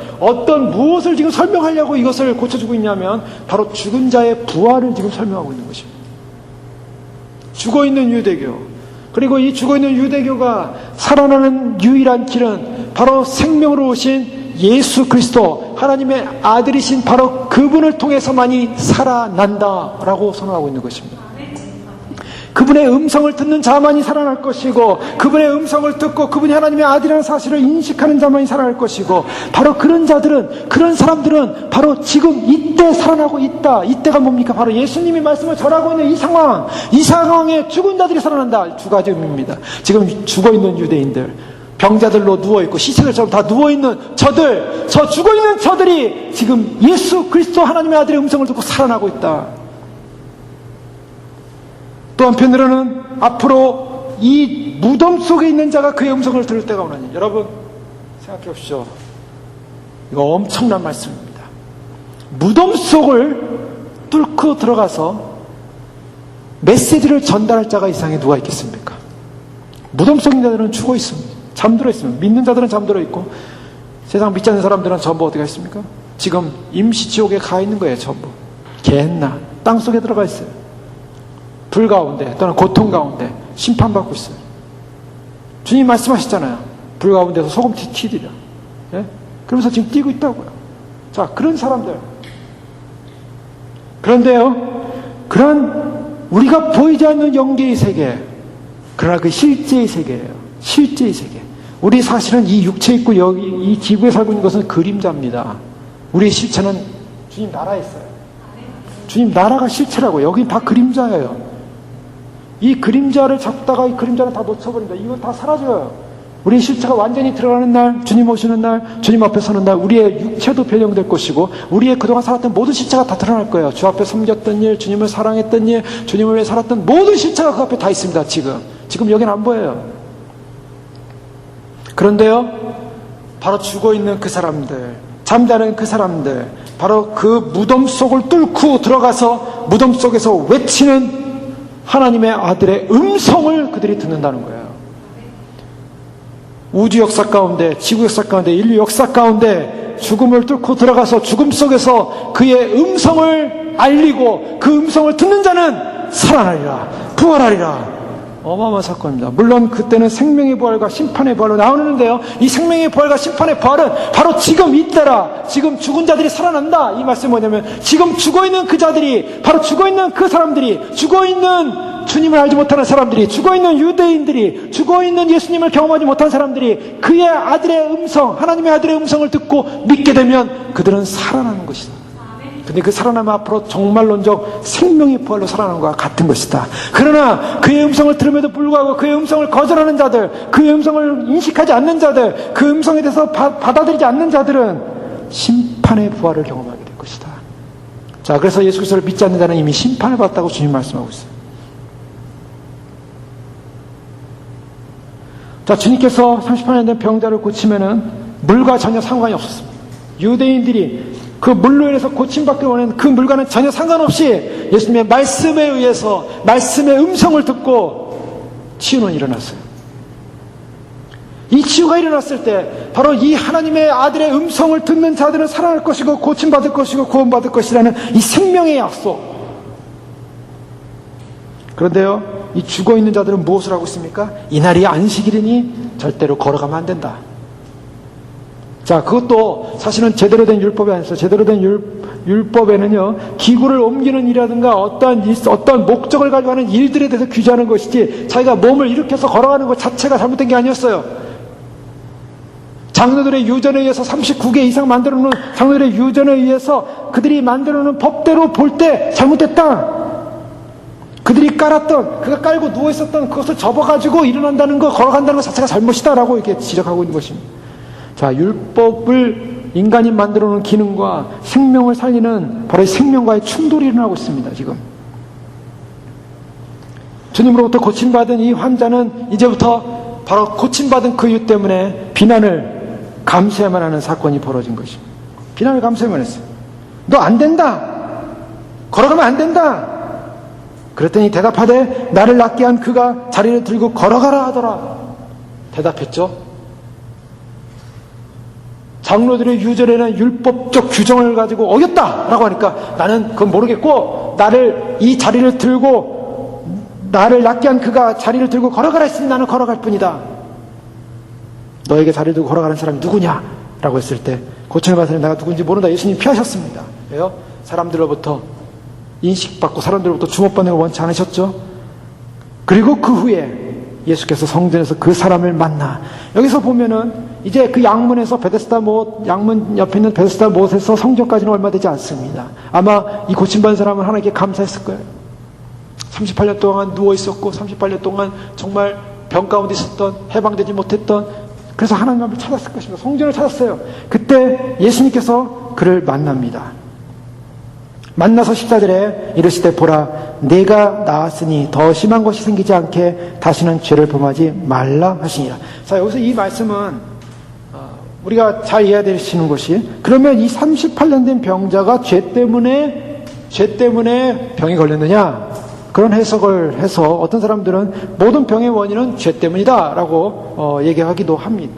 [SPEAKER 1] 무엇을 지금 설명하려고 이것을 고쳐주고 있냐면 바로 죽은 자의 부활을 지금 설명하고 있는 것입니다. 죽어있는 유대교, 그리고 이 죽어있는 유대교가 살아나는 유일한 길은 바로 생명으로 오신 예수 그리스도, 하나님의 아들이신 바로 그분을 통해서만이 살아난다라고 선언하고 있는 것입니다. 그분의 음성을 듣는 자만이 살아날 것이고, 그분의 음성을 듣고 그분이 하나님의 아들이라는 사실을 인식하는 자만이 살아날 것이고, 바로 그런 자들은, 그런 사람들은 바로 지금 이때 살아나고 있다. 이때가 뭡니까? 바로 예수님이 말씀을 전하고 있는 이 상황, 이 상황에 죽은 자들이 살아난다. 두 가지 의미입니다. 지금 죽어있는 유대인들, 병자들로 누워있고 시체들처럼 다 누워있는 저들, 저 죽어있는 저들이 지금 예수 그리스도 하나님의 아들의 음성을 듣고 살아나고 있다. 또 한편으로는 앞으로 이 무덤 속에 있는 자가 그의 음성을 들을 때가 오나니. 여러분 생각해 보십시오. 이거 엄청난 말씀입니다. 무덤 속을 뚫고 들어가서 메시지를 전달할 자가 이 세상에 누가 있겠습니까? 무덤 속인 자들은 죽어 있습니다. 잠들어 있습니다. 믿는 자들은 잠들어 있고, 세상 믿지 않는 사람들은 전부 어디가 있습니까? 지금 임시지옥에 가 있는 거예요. 전부 개나 땅 속에 들어가 있어요. 불 가운데 또는 고통 가운데 심판받고 있어요. 주님 말씀하셨잖아요. 불 가운데서 소금 튀기리라. 예? 그러면서 지금 뛰고 있다고요. 자, 그런 사람들. 그런데요, 그런 우리가 보이지 않는 영계의 세계, 그러나 그 실제의 세계예요. 실제의 세계. 우리 사실은 이 육체 있고 여기 이 지구에 살고 있는 것은 그림자입니다. 우리의 실체는 주님 나라에 있어요. 주님 나라가 실체라고. 여긴 다 그림자예요. 이 그림자를 잡다가 이 그림자는 다 놓쳐버린다. 이건 다 사라져요. 우리의 실체가 완전히 들어가는 날, 주님 오시는 날, 주님 앞에 서는 날, 우리의 육체도 변형될 것이고, 우리의 그동안 살았던 모든 실체가 다 드러날 거예요. 주 앞에 섬겼던 일, 주님을 사랑했던 일, 주님을 위해 살았던 모든 실체가 그 앞에 다 있습니다. 지금 여긴 안 보여요. 그런데요, 바로 죽어있는 그 사람들, 잠자는 그 사람들, 바로 그 무덤 속을 뚫고 들어가서 무덤 속에서 외치는 하나님의 아들의 음성을 그들이 듣는다는 거예요. 우주 역사 가운데, 지구 역사 가운데, 인류 역사 가운데 죽음을 뚫고 들어가서 죽음 속에서 그의 음성을 알리고 그 음성을 듣는 자는 살아나리라, 부활하리라. 어마어마한 사건입니다. 물론 그때는 생명의 부활과 심판의 부활로 나오는데요, 이 생명의 부활과 심판의 부활은 바로 지금 이때라. 지금 죽은 자들이 살아난다. 이 말씀이 뭐냐면, 지금 죽어있는 그 자들이, 바로 죽어있는 그 사람들이, 죽어있는 주님을 알지 못하는 사람들이, 죽어있는 유대인들이, 죽어있는 예수님을 경험하지 못한 사람들이 그의 아들의 음성, 하나님의 아들의 음성을 듣고 믿게 되면 그들은 살아나는 것이다. 근데 그 살아남은 앞으로 정말론적 생명의 부활로 살아나는 것과 같은 것이다. 그러나 그의 음성을 들음에도 불구하고 그의 음성을 거절하는 자들, 그의 음성을 인식하지 않는 자들, 그 음성에 대해서 받아들이지 않는 자들은 심판의 부활을 경험하게 될 것이다. 자, 그래서 예수 그리스도를 믿지 않는 자는 이미 심판을 받았다고 주님 말씀하고 있어요. 자, 주님께서 38년 된 병자를 고치면은 물과 전혀 상관이 없었습니다. 유대인들이 그 물로 인해서 고침받기 원하는 그 물과는 전혀 상관없이 예수님의 말씀에 의해서 말씀의 음성을 듣고 치유는 일어났어요. 이 치유가 일어났을 때 바로 이 하나님의 아들의 음성을 듣는 자들은 살아날 것이고 고침받을 것이고 구원받을 것이라는 이 생명의 약속. 그런데요, 이 죽어있는 자들은 무엇을 하고 있습니까? 이날이 안식일이니 절대로 걸어가면 안 된다. 자, 그것도 사실은 제대로 된 율법이 아니었어요. 제대로 된 율법에는요, 기구를 옮기는 일이라든가 어떤 목적을 가지고 하는 일들에 대해서 규제하는 것이지, 자기가 몸을 일으켜서 걸어가는 것 자체가 잘못된 게 아니었어요. 장로들의 유전에 의해서 39개 이상 만들어 놓은 장로들의 유전에 의해서 그들이 만들어 놓은 법대로 볼 때 잘못됐다. 그들이 깔았던, 그가 깔고 누워있었던 그것을 접어가지고 일어난다는 거, 걸어간다는 것 자체가 잘못이다라고 이렇게 지적하고 있는 것입니다. 자, 율법을 인간이 만들어 놓은 기능과 생명을 살리는 바로 이 생명과의 충돌이 일어나고 있습니다, 지금. 주님으로부터 고침받은 이 환자는 이제부터 바로 고침받은 그 이유 때문에 비난을 감수해야만 하는 사건이 벌어진 것입니다. 비난을 감수해야만 했어요. 너 안 된다! 걸어가면 안 된다! 그랬더니 대답하되 나를 낫게 한 그가 자리를 들고 걸어가라 하더라. 대답했죠. 장로들의 유전에는 율법적 규정을 가지고 어겼다라고 하니까 나는 그건 모르겠고, 이 자리를 들고 나를 낫게 한 그가 자리를 들고 걸어가라 했으니 나는 걸어갈 뿐이다. 너에게 자리를 들고 걸어가는 사람이 누구냐? 라고 했을 때 고침을 받은 사람이 내가 누군지 모른다. 예수님 피하셨습니다. 왜요? 사람들로부터 인식받고 사람들로부터 주목받는 걸 원치 않으셨죠? 그리고 그 후에 예수께서 성전에서 그 사람을 만나, 여기서 보면은 이제 그 양문에서 양문 옆에 있는 베데스다 못에서 성전까지는 얼마 되지 않습니다. 아마 이 고침받은 사람은 하나님께 감사했을 거예요. 38년 동안 누워 있었고 38년 동안 정말 병 가운데 있었던, 해방되지 못했던, 그래서 하나님 앞을 찾았을 것입니다. 성전을 찾았어요. 그때 예수님께서 그를 만납니다. 만나서 14절에 이르시되 보라 내가 나았으니 더 심한 것이 생기지 않게 다시는 죄를 범하지 말라 하시니라. 자, 여기서 이 말씀은 우리가 잘 이해해야 되시는 것이, 그러면 이 38년 된 병자가 죄 때문에 병이 걸렸느냐? 그런 해석을 해서 어떤 사람들은 모든 병의 원인은 죄 때문이다라고 얘기하기도 합니다.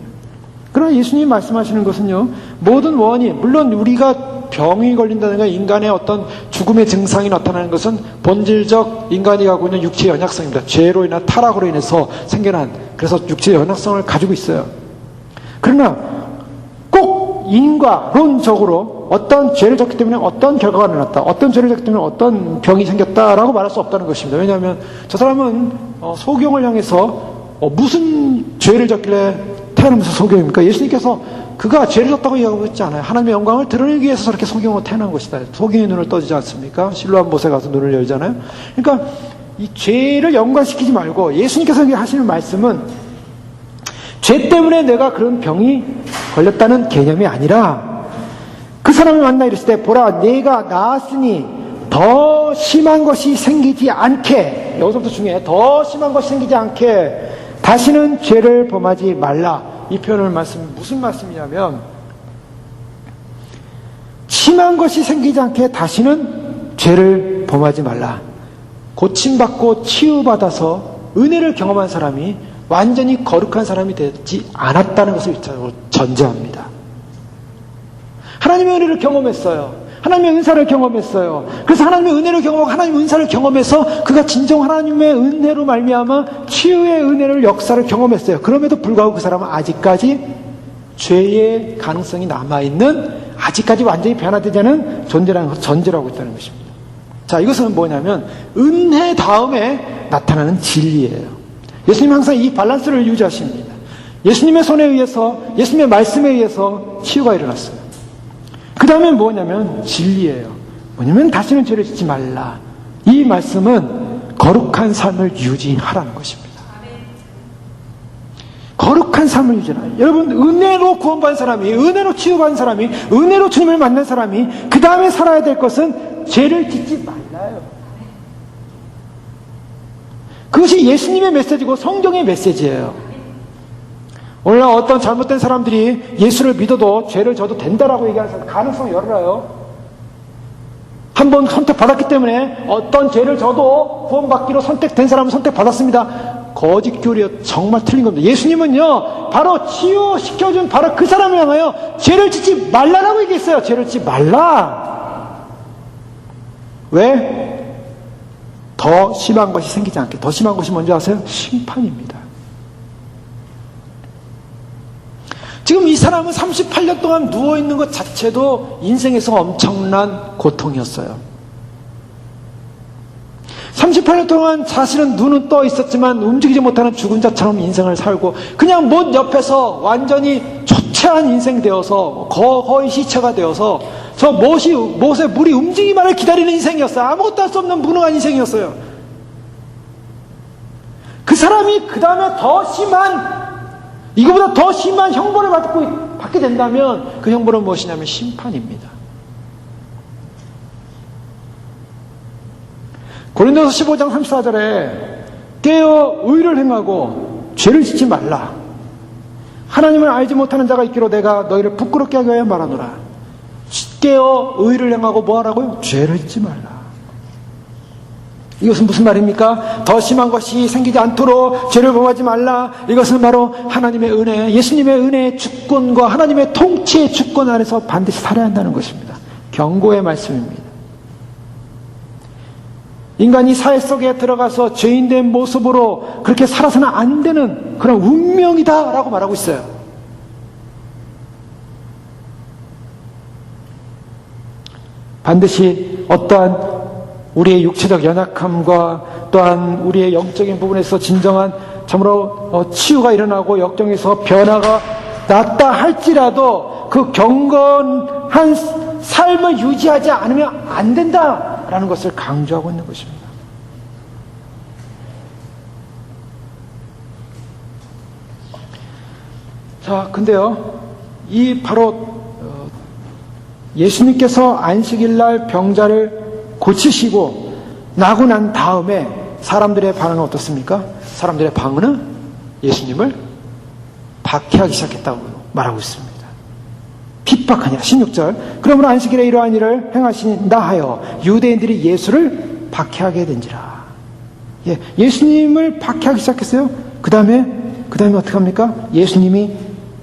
[SPEAKER 1] 그러나 예수님이 말씀하시는 것은요, 모든 원인, 물론 우리가 병이 걸린다든가 인간의 어떤 죽음의 증상이 나타나는 것은 본질적 인간이 갖고 있는 육체의 연약성입니다. 죄로 인한 타락으로 인해서 생겨난, 그래서 육체의 연약성을 가지고 있어요. 그러나 꼭 인과론적으로 어떤 죄를 졌기 때문에 어떤 결과가 일어났다, 어떤 죄를 졌기 때문에 어떤 병이 생겼다라고 말할 수 없다는 것입니다. 왜냐하면 저 사람은 소경을 향해서 무슨 죄를 졌길래 태어나면서 소경입니까? 예수님께서 그가 죄를 졌다고 얘기하고 있지 않아요. 하나님의 영광을 드러내기 위해서 저렇게 소경으로 태어난 것이다. 소경의 눈을 떠지지 않습니까? 실로암 못에 가서 눈을 열잖아요. 그러니까 이 죄를 연관시키지 말고 예수님께서 하시는 말씀은 죄 때문에 내가 그런 병이 걸렸다는 개념이 아니라, 그 사람을 만나 이랬을 때 보라 내가 나았으니 더 심한 것이 생기지 않게, 여기서부터 중요해, 더 심한 것이 생기지 않게 다시는 죄를 범하지 말라. 이 표현을 무슨 말씀이냐면, 심한 것이 생기지 않게 다시는 죄를 범하지 말라. 고침받고 치유받아서 은혜를 경험한 사람이 완전히 거룩한 사람이 되지 않았다는 것을 전제합니다. 하나님의 은혜를 경험했어요. 하나님의 은사를 경험했어요. 그래서 하나님의 은혜를 경험하고 하나님의 은사를 경험해서 그가 진정 하나님의 은혜로 말미암아 치유의 은혜를, 역사를 경험했어요. 그럼에도 불구하고 그 사람은 아직까지 죄의 가능성이 남아있는, 아직까지 완전히 변화되지 않은 존재라는 것을 전제로 하고 있다는 것입니다. 자, 이것은 뭐냐면 은혜 다음에 나타나는 진리예요. 예수님 항상 이 밸런스를 유지하십니다. 예수님의 손에 의해서, 예수님의 말씀에 의해서 치유가 일어났어요. 그 다음에 뭐냐면 진리예요. 뭐냐면 다시는 죄를 짓지 말라. 이 말씀은 거룩한 삶을 유지하라는 것입니다. 거룩한 삶을 유지하라. 여러분, 은혜로 구원받은 사람이, 은혜로 치유받은 사람이, 은혜로 주님을 만난 사람이 그 다음에 살아야 될 것은 죄를 짓지 말라요. 그것이 예수님의 메시지고 성경의 메시지예요. 오늘날 어떤 잘못된 사람들이 예수를 믿어도 죄를 져도 된다라고 얘기하는 가능성이 열어요. 한번 선택받았기 때문에 어떤 죄를 져도 구원받기로 선택된 사람은 선택받았습니다. 거짓 교리요. 정말 틀린 겁니다. 예수님은요, 바로 치유시켜준 바로 그 사람을 향하여 죄를 짓지 말라라고 얘기했어요. 죄를 짓지 말라. 왜? 더 심한 것이 생기지 않게. 더 심한 것이 뭔지 아세요? 심판입니다. 지금 이 사람은 38년 동안 누워있는 것 자체도 인생에서 엄청난 고통이었어요. 38년 동안 자신은 눈은 떠 있었지만 움직이지 못하는 죽은 자처럼 인생을 살고 그냥 못 옆에서 완전히 초췌한 인생 되어서 거의 시체가 되어서 저 못에 물이 움직이기만을 기다리는 인생이었어요. 아무것도 할 수 없는 무능한 인생이었어요. 그 사람이 그 다음에 이거보다 더 심한 형벌을 받게 된다면 그 형벌은 무엇이냐면 심판입니다. 고린도서 15장 34절에 깨어 의를 행하고 죄를 짓지 말라. 하나님을 알지 못하는 자가 있기로 내가 너희를 부끄럽게 하기 위하여 말하노라. 깨어 의를 행하고 뭐 하라고요? 죄를 짓지 말라. 이것은 무슨 말입니까? 더 심한 것이 생기지 않도록 죄를 범하지 말라. 이것은 바로 하나님의 은혜, 예수님의 은혜의 주권과 하나님의 통치의 주권 안에서 반드시 살아야 한다는 것입니다. 경고의 말씀입니다. 인간이 사회 속에 들어가서 죄인된 모습으로 그렇게 살아서는 안 되는 그런 운명이다라고 말하고 있어요. 반드시 어떠한 우리의 육체적 연약함과 또한 우리의 영적인 부분에서 진정한 참으로 치유가 일어나고 역경에서 변화가 났다 할지라도 그 경건한 삶을 유지하지 않으면 안 된다라는 것을 강조하고 있는 것입니다. 자, 근데요, 이 바로 예수님께서 안식일날 병자를 고치시고 나고 난 다음에 사람들의 반응은 어떻습니까? 사람들의 반응은 예수님을 박해하기 시작했다고 말하고 있습니다. 핍박하니라. 16절. 그러므로 안식일에 이러한 일을 행하신다 하여 유대인들이 예수를 박해하게 된지라. 예수님을 박해하기 시작했어요. 그 다음에 어떻게 합니까? 예수님이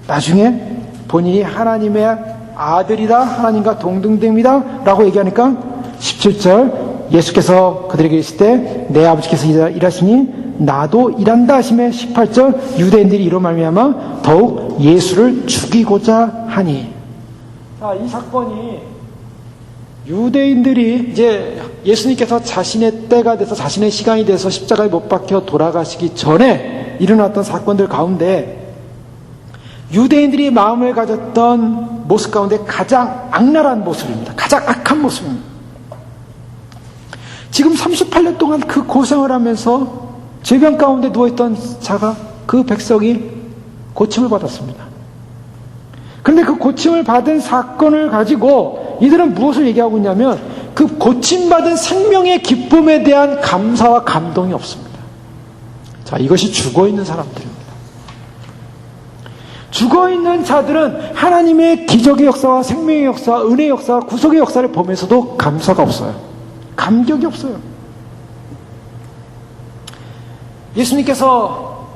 [SPEAKER 1] 나중에 본인이 하나님의 아들이다, 하나님과 동등됩니다 라고 얘기하니까 17절, 예수께서 그들에게 있을 때 내 아버지께서 일하시니 나도 일한다 하시며 18절, 유대인들이 이로 말미암아 더욱 예수를 죽이고자 하니. 자, 이 사건이 유대인들이 이제 예수님께서 자신의 때가 돼서 자신의 시간이 돼서 십자가에 못 박혀 돌아가시기 전에 일어났던 사건들 가운데 유대인들이 마음을 가졌던 모습 가운데 가장 악랄한 모습입니다. 가장 악한 모습입니다. 지금 38년 동안 그 고생을 하면서 죄병 가운데 누워있던 자가, 그 백성이 고침을 받았습니다. 그런데 그 고침을 받은 사건을 가지고 이들은 무엇을 얘기하고 있냐면 그 고침받은 생명의 기쁨에 대한 감사와 감동이 없습니다. 자, 이것이 죽어있는 사람들입니다. 죽어있는 자들은 하나님의 기적의 역사와 생명의 역사, 은혜의 역사, 구속의 역사를 보면서도 감사가 없어요. 감격이 없어요. 예수님께서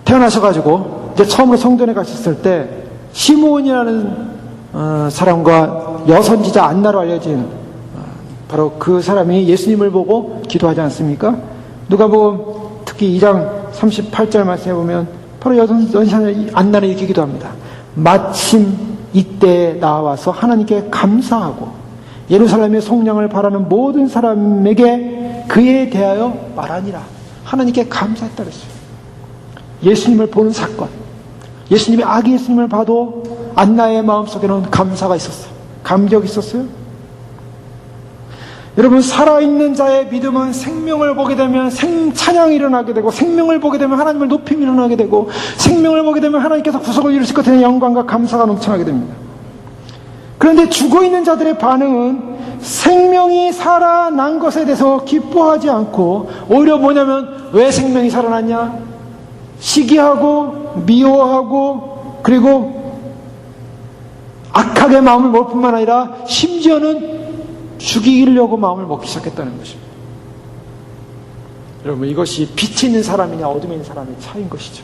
[SPEAKER 1] 태어나셔가지고 이제 처음으로 성전에 가셨을 때 시므온이라는 사람과 여선지자 안나로 알려진 바로 그 사람이 예수님을 보고 기도하지 않습니까? 누가복음 특히 2장 38절 말씀에 보면 바로 여선지자 안나는 이렇게 기도합니다. 마침 이때에 나와서 하나님께 감사하고 예루살렘의 속량을 바라는 모든 사람에게 그에 대하여 말하니라. 하나님께 감사했다 그랬어요. 예수님을 보는 사건, 예수님이 아기 예수님을 봐도 안나의 마음속에는 감사가 있었어요. 감격이 있었어요. 여러분, 살아있는 자의 믿음은 생명을 보게 되면 찬양이 일어나게 되고, 생명을 보게 되면 하나님을 높임이 일어나게 되고, 생명을 보게 되면 하나님께서 구속을 이루실 것 같은 영광과 감사가 넘쳐나게 됩니다. 그런데 죽어있는 자들의 반응은 생명이 살아난 것에 대해서 기뻐하지 않고, 오히려 뭐냐면, 왜 생명이 살아났냐? 시기하고 미워하고, 그리고 악하게 마음을 먹을 뿐만 아니라 심지어는 죽이려고 마음을 먹기 시작했다는 것입니다. 여러분, 이것이 빛이 있는 사람이냐 어둠에 있는 사람의 차이인 것이죠.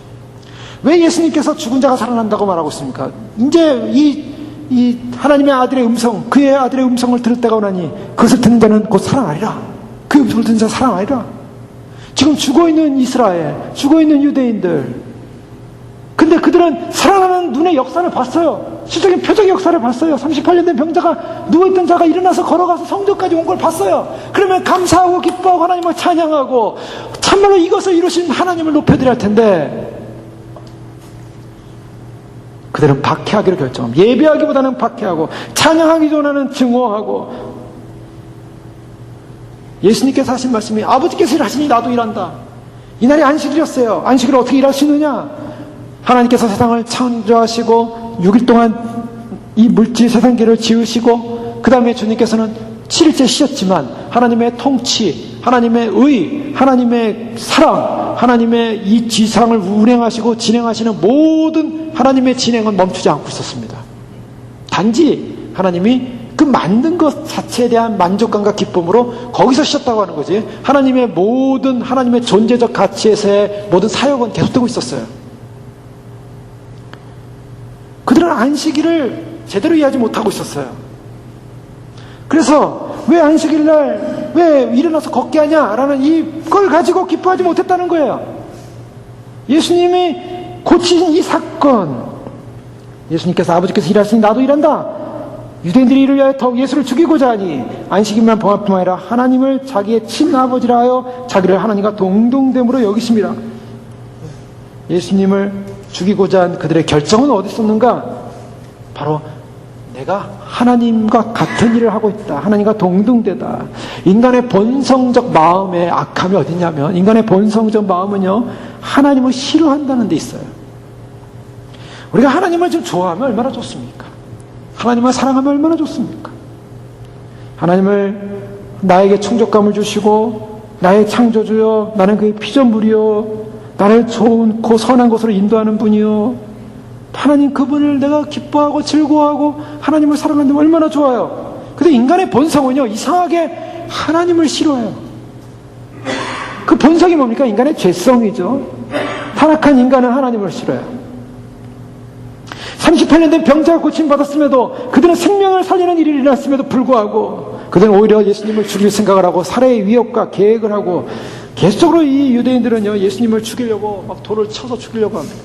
[SPEAKER 1] 왜 예수님께서 죽은 자가 살아난다고 말하고 있습니까? 이제 이 하나님의 아들의 음성, 그의 아들의 음성을 들을 때가 오나니 그것을 듣는 자는 곧 살아나리라. 그 음성을 듣는 자는 살아나리라. 지금 죽어있는 이스라엘, 죽어있는 유대인들, 근데 그들은 살아나는 눈의 역사를 봤어요. 실적인 표적의 역사를 봤어요. 38년 된 병자가, 누워있던 자가 일어나서 걸어가서 성전까지 온 걸 봤어요. 그러면 감사하고 기뻐하고 하나님을 찬양하고 참말로 이것을 이루신 하나님을 높여드려야 할 텐데, 그들은 박해하기를 결정합니다. 예배하기보다는 박해하고, 찬양하기 전에는 증오하고. 예수님께서 하신 말씀이, 아버지께서 일하시니 나도 일한다. 이날이 안식일이었어요. 안식일을 어떻게 일할 수 있느냐? 하나님께서 세상을 창조하시고 6일 동안 이 물질 세상계를 지으시고, 그 다음에 주님께서는 7일째 쉬었지만 하나님의 통치, 하나님의 의, 하나님의 사랑, 하나님의 이 지상을 운행하시고 진행하시는 모든 하나님의 진행은 멈추지 않고 있었습니다. 단지 하나님이 그 만든 것 자체에 대한 만족감과 기쁨으로 거기서 쉬었다고 하는 거지, 하나님의 모든 하나님의 존재적 가치에서의 모든 사역은 계속되고 있었어요. 그들은 안식일을 제대로 이해하지 못하고 있었어요. 그래서 왜 안식일날 왜 일어나서 걷게 하냐라는 이걸 가지고 기뻐하지 못했다는 거예요. 예수님이 고치신 이 사건, 예수님께서 아버지께서 일하시니 나도 일한다. 유대인들이 이를 위하여 더욱 예수를 죽이고자 하니 안식일만 범할 뿐만 아니라 하나님을 자기의 친아버지라 하여 자기를 하나님과 동등됨으로 여기십니다. 예수님을 죽이고자 한 그들의 결정은 어디 있었는가? 바로 내가 하나님과 같은 일을 하고 있다. 하나님과 동등되다. 인간의 본성적 마음의 악함이 어디냐면, 인간의 본성적 마음은요, 하나님을 싫어한다는 데 있어요. 우리가 하나님을 좀 좋아하면 얼마나 좋습니까? 하나님을 사랑하면 얼마나 좋습니까? 하나님을 나에게 충족감을 주시고, 나의 창조주여, 나는 그의 피조물이요, 나를 좋은 선한 곳으로 인도하는 분이요, 하나님 그분을 내가 기뻐하고 즐거워하고 하나님을 사랑한다면 얼마나 좋아요. 근데 인간의 본성은요, 이상하게 하나님을 싫어해요. 그 본성이 뭡니까? 인간의 죄성이죠. 타락한 인간은 하나님을 싫어해요. 38년 된 병자가 고침받았음에도, 그들은 생명을 살리는 일이 일어났음에도 불구하고 그들은 오히려 예수님을 죽일 생각을 하고 살해의 위협과 계획을 하고, 계속적으로 이 유대인들은요, 예수님을 죽이려고 막 돌을 쳐서 죽이려고 합니다.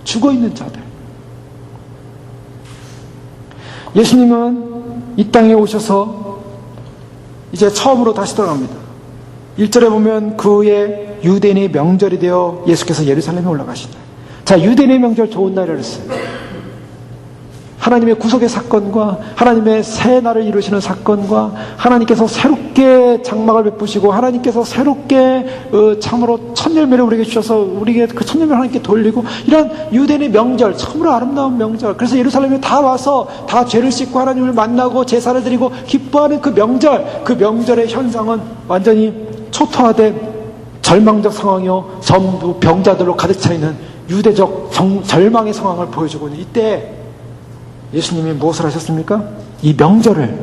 [SPEAKER 1] 죽어있는 자들. 예수님은 이 땅에 오셔서 이제 처음으로 다시 돌아갑니다. 1절에 보면 그의 유대인의 명절이 되어 예수께서 예루살렘에 올라가신다. 자, 유대인의 명절 좋은 날이라 했어요. 하나님의 구속의 사건과 하나님의 새 날을 이루시는 사건과 하나님께서 새롭게 장막을 베푸시고 하나님께서 새롭게 참으로 첫열매를 우리에게 주셔서 우리에게 그 첫열매를 하나님께 돌리고, 이런 유대인의 명절, 참으로 아름다운 명절. 그래서 예루살렘에 다 와서 다 죄를 씻고 하나님을 만나고 제사를 드리고 기뻐하는 그 명절, 그 명절의 현상은 완전히 초토화된 절망적 상황이요, 전부 병자들로 가득 차 있는 유대적 절망의 상황을 보여주고 있는 이때 예수님이 무엇을 하셨습니까? 이 명절을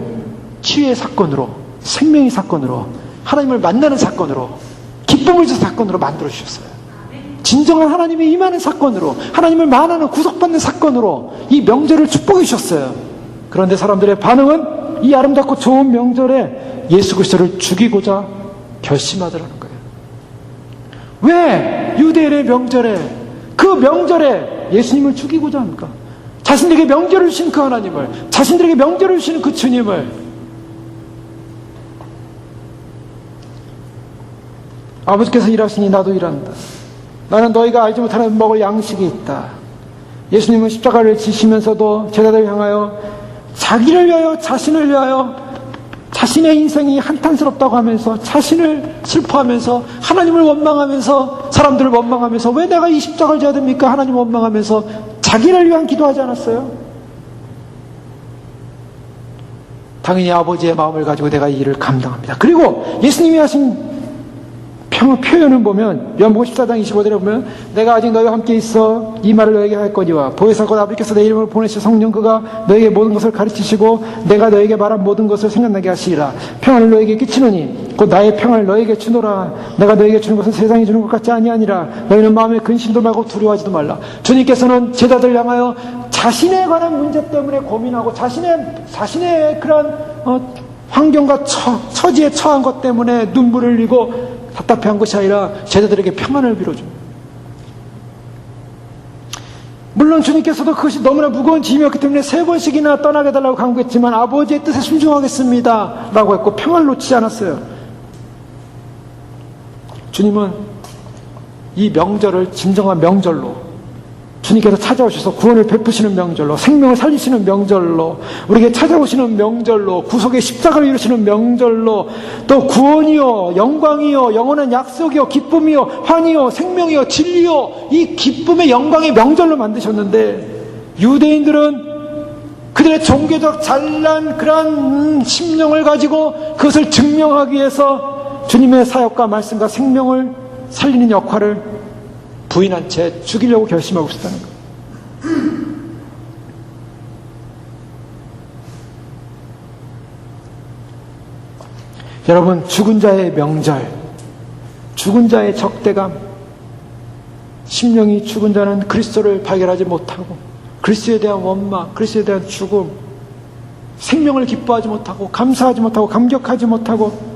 [SPEAKER 1] 치유의 사건으로, 생명의 사건으로, 하나님을 만나는 사건으로, 기쁨을 주는 사건으로 만들어 주셨어요. 진정한 하나님이 임하는 사건으로, 하나님을 만나는 구속받는 사건으로 이 명절을 축복해 주셨어요. 그런데 사람들의 반응은 이 아름답고 좋은 명절에 예수 그리스도를 죽이고자 결심하더라는 거예요. 왜 유대인의 명절에, 그 명절에 예수님을 죽이고자 합니까? 자신들에게 명절을 주신 그 하나님을, 자신들에게 명절을 주시는 그 주님을. 아버지께서 일하시니 나도 일한다. 나는 너희가 알지 못하는 먹을 양식이 있다. 예수님은 십자가를 지시면서도 제자들을 향하여 자기를 위하여, 자신을 위하여 자신의 인생이 한탄스럽다고 하면서 자신을 슬퍼하면서 하나님을 원망하면서 사람들을 원망하면서 왜 내가 이 십자가를 져야 됩니까? 하나님 원망하면서 자기를 위한 기도하지 않았어요? 당연히 아버지의 마음을 가지고 내가 이 일을 감당합니다. 그리고 예수님이 하신 표현을 보면 요한복음 14장 25절에 보면 내가 아직 너희와 함께 있어 이 말을 너에게 할 거니와 보혜사 곧 아버지께서 내 이름으로 보내실 성령 그가 너에게 모든 것을 가르치시고 내가 너에게 말한 모든 것을 생각나게 하시리라. 평안을 너에게 끼치노니 곧 나의 평안을 너에게 주노라. 내가 너에게 주는 것은 세상이 주는 것 같지 아니하니라. 너희는 마음에 근심도 말고 두려워하지도 말라. 주님께서는 제자들을 향하여 자신에 관한 문제 때문에 고민하고 자신의 그런 환경과 처지에 처한 것 때문에 눈물을 흘리고 답답해한 것이 아니라 제자들에게 평안을 빌어줍니다. 물론 주님께서도 그것이 너무나 무거운 짐이었기 때문에 3번씩이나 떠나게 달라고 강구했지만 아버지의 뜻에 순종하겠습니다 라고 했고 평안을 놓치지 않았어요. 주님은 이 명절을 진정한 명절로 주님께서 찾아오셔서 구원을 베푸시는 명절로, 생명을 살리시는 명절로, 우리에게 찾아오시는 명절로, 구속의 십자가를 이루시는 명절로, 또 구원이요, 영광이요, 영원한 약속이요, 기쁨이요, 환희요, 생명이요, 진리요, 이 기쁨의 영광의 명절로 만드셨는데 유대인들은 그들의 종교적 잘난 그러한 심령을 가지고 그것을 증명하기 위해서 주님의 사역과 말씀과 생명을 살리는 역할을 부인한 채 죽이려고 결심하고 있었다는 것. 여러분, 죽은 자의 명절, 죽은 자의 적대감, 심령이 죽은 자는 그리스도를 발견하지 못하고 그리스도에 대한 원망, 그리스도에 대한 죽음, 생명을 기뻐하지 못하고 감사하지 못하고 감격하지 못하고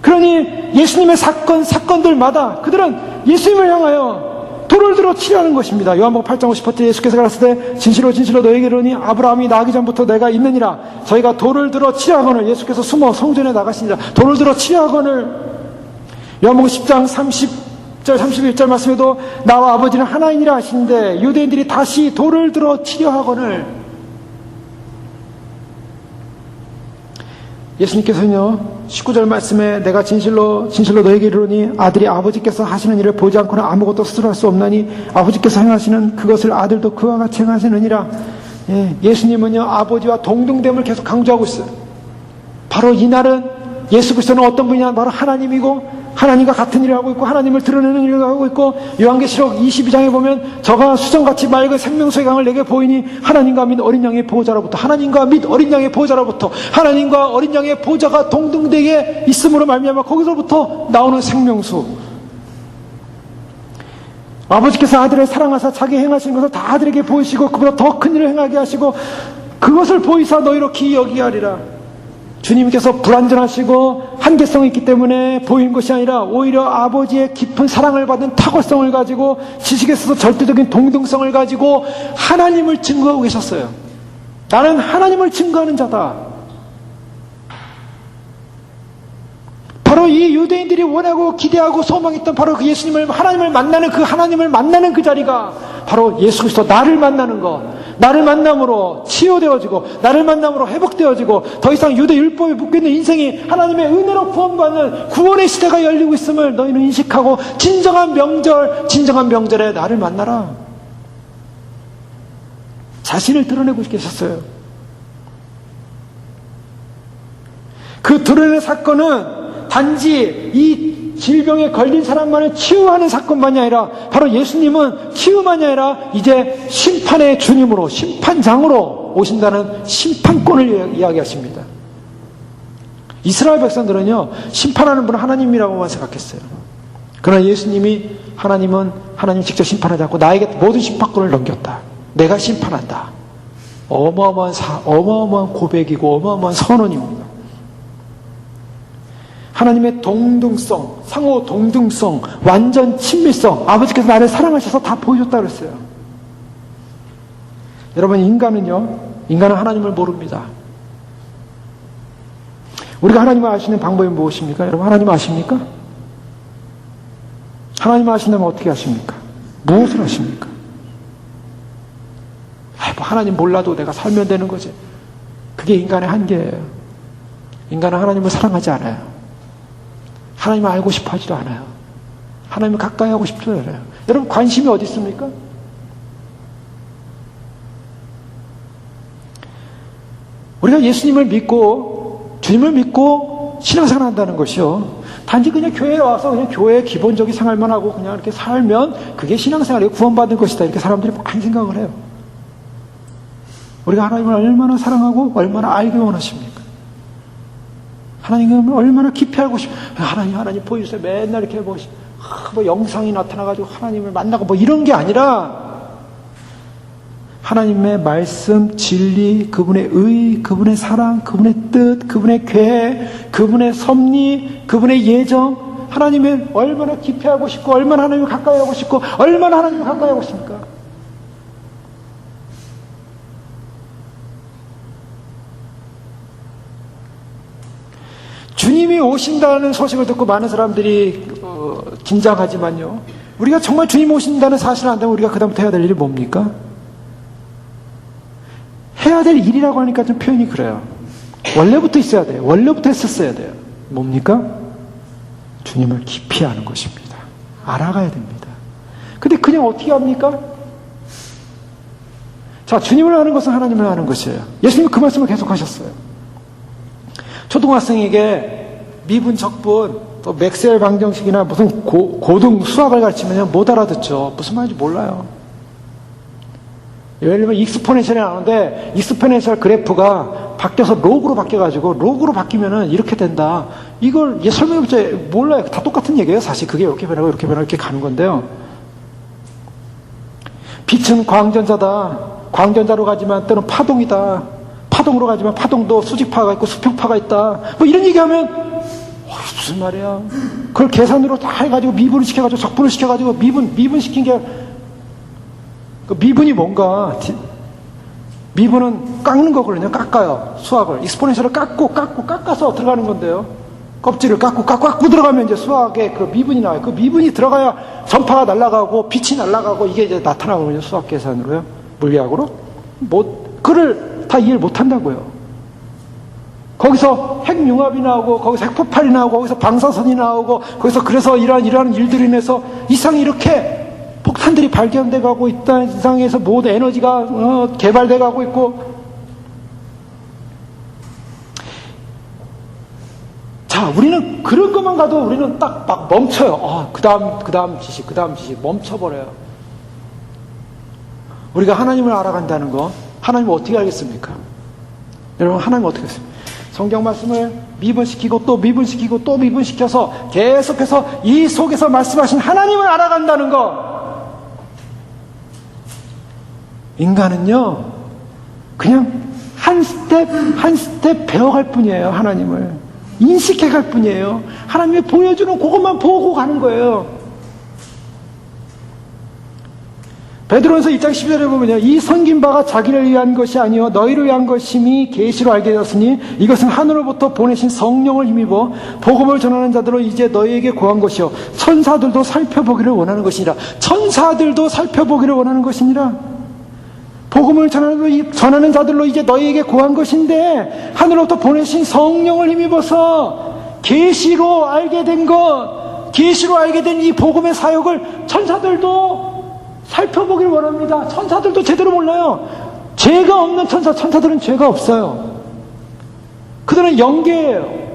[SPEAKER 1] 그러니 예수님의 사건들마다 그들은 예수님을 향하여 돌을 들어 치려는 것입니다. 요한복음 8장 50절 예수께서 가라사대 진실로 진실로 너에게 이르노니 아브라함이 나기 전부터 내가 있느니라. 저희가 돌을 들어 치려 하거늘 예수께서 숨어 성전에 나가시니라. 돌을 들어 치려 하거늘 요한복음 10장 30절 31절 말씀에도 나와 아버지는 하나이니라 하시는데 유대인들이 다시 돌을 들어 치려 하거늘 예수님께서는요 19절 말씀에 내가 진실로 너에게 이르노니 아들이 아버지께서 하시는 일을 보지 않고는 아무것도 스스로 할 수 없나니 아버지께서 행하시는 그것을 아들도 그와 같이 행하시느니라. 예수님은요 아버지와 동등됨을 계속 강조하고 있어요. 바로 이날은 예수 그리스도는 어떤 분이냐 바로 하나님이고 하나님과 같은 일을 하고 있고 하나님을 드러내는 일을 하고 있고 요한계시록 22장에 보면 저가 수정같이 맑은 생명수의 강을 내게 보이니 하나님과 및 어린 양의 보호자로부터 하나님과 및 어린 양의 보호자로부터 하나님과 어린 양의 보호자가 동등되게 있음으로 말미암아 거기서부터 나오는 생명수. 아버지께서 아들을 사랑하사 자기 행하신 것을 다 아들에게 보이시고 그보다 더 큰 일을 행하게 하시고 그것을 보이사 너희로 기이 여기게 하리라. 주님께서 불완전하시고 한계성이 있기 때문에 보이는 것이 아니라 오히려 아버지의 깊은 사랑을 받은 탁월성을 가지고 지식에서도 절대적인 동등성을 가지고 하나님을 증거하고 계셨어요. 나는 하나님을 증거하는 자다. 바로 이 유대인들이 원하고 기대하고 소망했던 바로 그 예수님을 하나님을 만나는 그 자리가 바로 예수 그리스도 나를 만나는 것, 나를 만남으로 치유되어지고 나를 만남으로 회복되어지고 더 이상 유대 율법에 묶여있는 인생이 하나님의 은혜로 구원받는 구원의 시대가 열리고 있음을 너희는 인식하고 진정한 명절에 나를 만나라. 자신을 드러내고 계셨어요. 그 드러낸 사건은 단지 이 질병에 걸린 사람만을 치유하는 사건만이 아니라 바로 예수님은 치유만이 아니라 이제 심판의 주님으로 심판장으로 오신다는 심판권을 이야기하십니다. 이스라엘 백성들은요 심판하는 분은 하나님이라고만 생각했어요. 그러나 예수님이 하나님 직접 심판하지 않고 나에게 모든 심판권을 넘겼다. 내가 심판한다. 어마어마한 고백이고 어마어마한 선언입니다. 하나님의 동등성, 상호 동등성, 완전 친밀성, 아버지께서 나를 사랑하셔서 다 보여줬다 그랬어요. 여러분, 인간은 하나님을 모릅니다. 우리가 하나님을 아시는 방법이 무엇입니까? 여러분, 하나님 아십니까? 하나님 아신다면 어떻게 아십니까? 무엇을 아십니까? 하나님 몰라도 내가 살면 되는 거지. 그게 인간의 한계예요. 인간은 하나님을 사랑하지 않아요. 하나님을 알고 싶어 하지도 않아요. 하나님을 가까이 하고 싶지도 않아요. 여러분, 관심이 어디 있습니까? 우리가 예수님을 믿고 주님을 믿고 신앙생활 한다는 것이요, 단지 그냥 교회에 와서 그냥 교회의 기본적인 생활만 하고 그냥 이렇게 살면 그게 신앙생활이고 구원받는 것이다, 이렇게 사람들이 많이 생각을 해요. 우리가 하나님을 얼마나 사랑하고 얼마나 알기 원하십니까? 하나님을 얼마나 깊이 알고 하나님 보여주세요. 맨날 이렇게 뭐 영상이 나타나가지고 하나님을 만나고 뭐 이런 게 아니라, 하나님의 말씀, 진리, 그분의 의, 그분의 사랑, 그분의 뜻, 그분의 계획, 그분의 섭리, 그분의 예정, 하나님을 얼마나 깊이 하고 싶고, 얼마나 하나님을 가까이 하고 싶고, 얼마나 하나님을 가까이 하고 싶습니까? 주님이 오신다는 소식을 듣고 많은 사람들이 긴장하지만요, 우리가 정말 주님 오신다는 사실을 안다면 우리가 그 다음부터 해야 될 일이 뭡니까? 해야 될 일이라고 하니까 좀 표현이 그래요. 원래부터 있어야 돼요. 원래부터 했었어야 돼요. 뭡니까? 주님을 깊이 아는 것입니다. 알아가야 됩니다. 근데 그냥 어떻게 합니까? 자, 주님을 아는 것은 하나님을 아는 것이에요. 예수님은 그 말씀을 계속 하셨어요. 초등학생에게 미분, 적분, 또 맥스웰 방정식이나 무슨 고등 수학을 가르치면 못 알아듣죠. 무슨 말인지 몰라요. 예를 들면 익스포넨셜이 나오는데 익스포넨셜 그래프가 바뀌어서 로그로 바뀌어가지고 로그로 바뀌면은 이렇게 된다. 이걸 설명해봤자 몰라요. 다 똑같은 얘기예요. 사실 그게 이렇게 변하고 이렇게 변하고 이렇게 가는 건데요. 빛은 광전자다. 광전자로 가지만 때는 파동이다. 파동으로 가지만 파동도 수직파가 있고 수평파가 있다. 뭐 이런 얘기하면 무슨 말이야. 그걸 계산으로 다 해가지고 미분을 시켜가지고 적분을 시켜가지고 미분 시킨 게, 그 미분이 뭔가, 미분은 깎는 거거든요. 깎아요. 수학을. 익스포넨셜을 깎아서 들어가는 건데요. 껍질을 깎고 들어가면 이제 수학에 그 미분이 나와요. 그 미분이 들어가야 전파가 날아가고 빛이 날아가고 이게 이제 나타나거든요. 수학 계산으로요. 물리학으로. 그를 다 이해를 못 한다고요. 거기서 핵융합이 나오고, 거기서 핵폭발이 나오고, 거기서 방사선이 나오고, 거기서 그래서 이러한 일들로 인해서 이상이 이렇게 폭탄들이 발견돼 가고 있다는 이상에서 모든 에너지가 개발돼 가고 있고. 자, 우리는 그런 것만 가도 우리는 딱 막 멈춰요. 그 다음 지식 멈춰버려요. 우리가 하나님을 알아간다는 거, 하나님을 어떻게 알겠습니까? 여러분, 하나님을 어떻게 알겠습니까? 성경 말씀을 미분시키고 또 미분시키고 또 미분시켜서 계속해서 이 속에서 말씀하신 하나님을 알아간다는 거. 인간은요, 그냥 한 스텝 배워갈 뿐이에요. 하나님을 인식해갈 뿐이에요. 하나님이 보여주는 그것만 보고 가는 거예요. 베드로전서 2장 12절에 보면요, 이 섬긴 바가 자기를 위한 것이 아니요 너희를 위한 것임이 계시로 알게 되었으니 이것은 하늘로부터 보내신 성령을 힘입어 복음을 전하는 자들로 이제 너희에게 구한 것이요 천사들도 살펴보기를 원하는 것이니라. 천사들도 살펴보기를 원하는 것이니라. 복음을 전하는 자들로 이제 너희에게 구한 것인데, 하늘로부터 보내신 성령을 힘입어서 계시로 알게 된 것, 계시로 알게 된 이 복음의 사역을 천사들도 살펴보길 원합니다. 천사들도 제대로 몰라요. 죄가 없는 천사들은 죄가 없어요. 그들은 영계예요.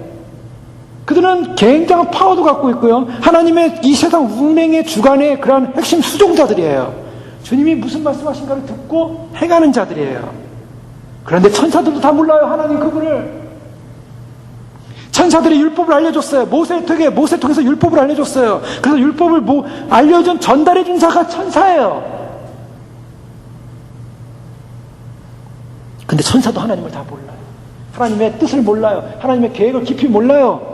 [SPEAKER 1] 그들은 굉장한 파워도 갖고 있고요. 하나님의 이 세상 운행의 주관의 그러한 핵심 수종자들이에요. 주님이 무슨 말씀하신가를 듣고 행하는 자들이에요. 그런데 천사들도 다 몰라요. 하나님 그분을. 천사들이 율법을 알려줬어요. 모세 통해서 율법을 알려줬어요. 그래서 율법을 알려준, 전달해준 자가 천사예요. 근데 천사도 하나님을 다 몰라요. 하나님의 뜻을 몰라요. 하나님의 계획을 깊이 몰라요.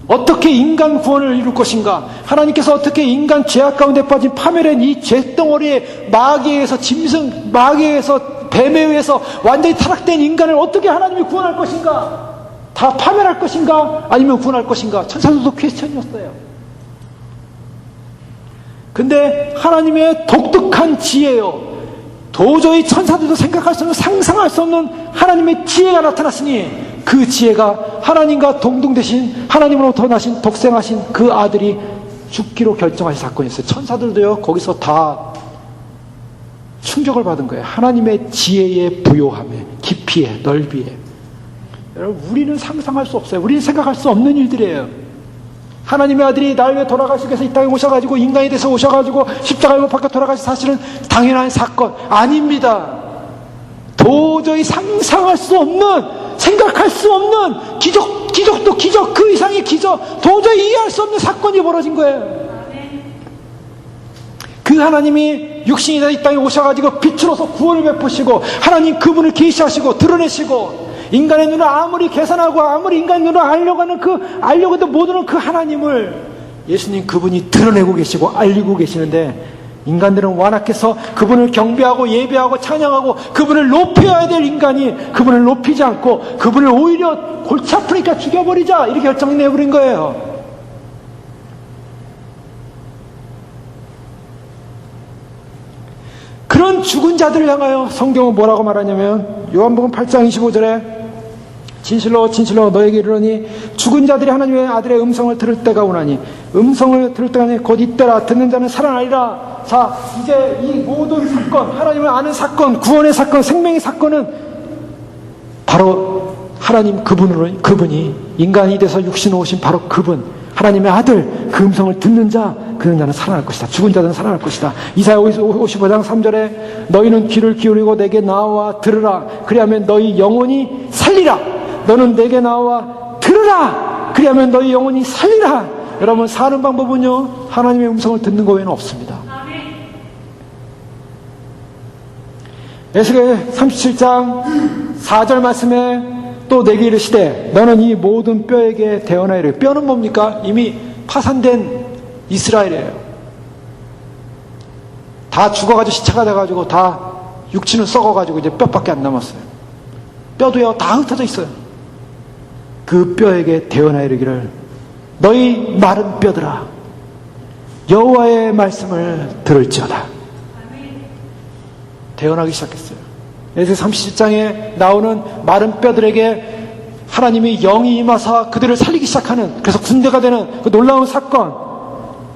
[SPEAKER 1] 어떻게 인간 구원을 이룰 것인가? 하나님께서 어떻게 인간 죄악 가운데 빠진 파멸한 이 죄덩어리에 마귀에 의해서 뱀에 의해서 완전히 타락된 인간을 어떻게 하나님이 구원할 것인가? 다 파멸할 것인가? 아니면 구원할 것인가? 천사들도 퀘스천이었어요. 근데 하나님의 독특한 지혜요, 도저히 천사들도 생각할 수 없는, 상상할 수 없는 하나님의 지혜가 나타났으니 그 지혜가 하나님과 동등되신 하나님으로부터 나신 독생하신 그 아들이 죽기로 결정하신 사건이었어요. 천사들도요 거기서 다 충격을 받은 거예요. 하나님의 지혜의 부요함에, 깊이에, 넓이에. 여러분, 우리는 상상할 수 없어요. 우리는 생각할 수 없는 일들이에요. 하나님의 아들이 날 위해 돌아가시기 위해서 이 땅에 오셔가지고 인간이 돼서 오셔가지고 십자가에 못 박혀 돌아가신 사실은 당연한 사건 아닙니다. 도저히 상상할 수 없는, 생각할 수 없는 기적도 기적, 그 이상의 기적, 도저히 이해할 수 없는 사건이 벌어진 거예요. 그 하나님이 육신이 된 이 땅에 오셔가지고 빛으로서 구원을 베푸시고 하나님 그분을 계시하시고 드러내시고 인간의 눈을 아무리 계산하고 아무리 인간의 눈을 알려고 해도 못 오는 그 하나님을 예수님 그분이 드러내고 계시고 알리고 계시는데 인간들은 완악해서 그분을 경배하고 예배하고 찬양하고 그분을 높여야 될 인간이 그분을 높이지 않고 그분을 오히려 골치 아프니까 죽여버리자 이렇게 결정을 내버린 거예요. 그런 죽은 자들을 향하여 성경은 뭐라고 말하냐면 요한복음 8장 25절에 진실로 진실로 너에게 이르노니 죽은 자들이 하나님의 아들의 음성을 들을 때가 오나니 음성을 들을 때가 오나니 곧 이때라 듣는 자는 살아나리라. 자, 이제 이 모든 사건, 하나님을 아는 사건, 구원의 사건, 생명의 사건은 바로 하나님 그분이 인간이 돼서 육신 오신 바로 그분, 하나님의 아들, 그 음성을 듣는 자, 그런 자는 살아날 것이다. 죽은 자들은 살아날 것이다. 이사야 55장 3절에 너희는 귀를 기울이고 내게 나와 들으라. 그리하면 너희 영혼이 살리라. 너는 내게 나와 들으라. 그리하면 너희 영혼이 살리라. 여러분, 사는 방법은요 하나님의 음성을 듣는 것 외에는 없습니다. 에스겔 37장 4절 말씀에 또 내게 이르시되 너는 이 모든 뼈에게 대언하이라. 뼈는 뭡니까? 이미 파산된 이스라엘이에요. 다 죽어가지고 시체가 돼가지고 다 육체는 썩어가지고 이제 뼈밖에 안 남았어요. 뼈도요 다 흩어져 있어요. 그 뼈에게 대언하이르기를 너희 마른 뼈들아 여호와의 말씀을 들을지어다. 대언하기 시작했어요. 에스겔 37장에 나오는 마른 뼈들에게 하나님이 영이 임하사 그들을 살리기 시작하는, 그래서 군대가 되는 그 놀라운 사건,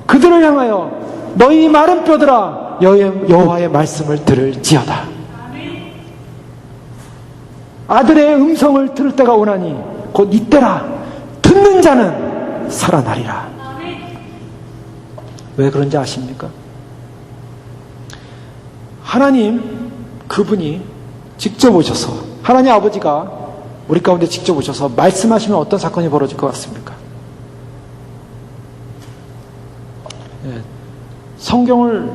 [SPEAKER 1] 그들을 향하여 너희 마른 뼈들아 여호와의 말씀을 들을지어다. 아들의 음성을 들을 때가 오나니 곧 이때라. 듣는 자는 살아나리라. 왜 그런지 아십니까? 하나님 그분이 직접 오셔서, 하나님 아버지가 우리 가운데 직접 오셔서 말씀하시면 어떤 사건이 벌어질 것 같습니까? 성경을,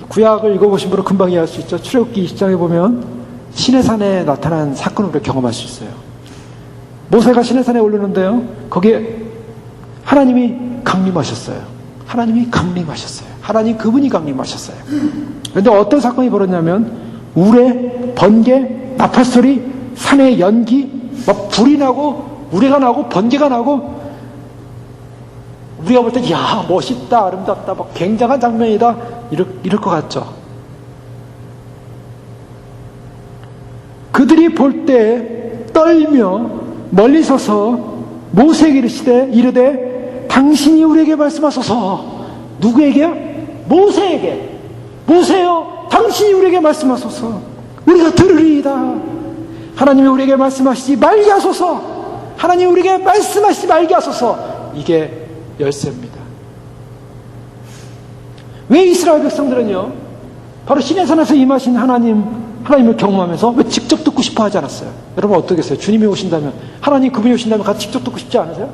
[SPEAKER 1] 구약을 읽어보신 분은 금방 이해할 수 있죠. 출애굽기 20장에 보면 시내산에 나타난 사건을 우리가 경험할 수 있어요. 모세가 시내산에 오르는데요, 거기에 하나님이 강림하셨어요. 하나님이 강림하셨어요. 하나님 그분이 강림하셨어요. 그런데 어떤 사건이 벌어졌냐면 우레, 번개, 나팔소리, 산의 연기, 막 불이 나고 우레가 나고 번개가 나고, 우리가 볼 때 야 멋있다, 아름답다, 막 굉장한 장면이다 이럴 것 같죠. 그들이 볼 때 떨며 멀리 서서 모세에게 이르되 당신이 우리에게 말씀하소서. 누구에게요? 모세에게. 모세여 당신이 우리에게 말씀하소서. 우리가 들으리이다. 하나님이 우리에게 말씀하시지 말게 하소서. 하나님이 우리에게 말씀하시지 말게 하소서. 이게 열쇠입니다. 왜 이스라엘 백성들은요 바로 시내산에서 임하신 하나님을 경험하면서 왜 직접 듣고 싶어 하지 않았어요? 여러분 어떠겠어요? 주님이 오신다면, 하나님 그분이 오신다면 같이 직접 듣고 싶지 않으세요?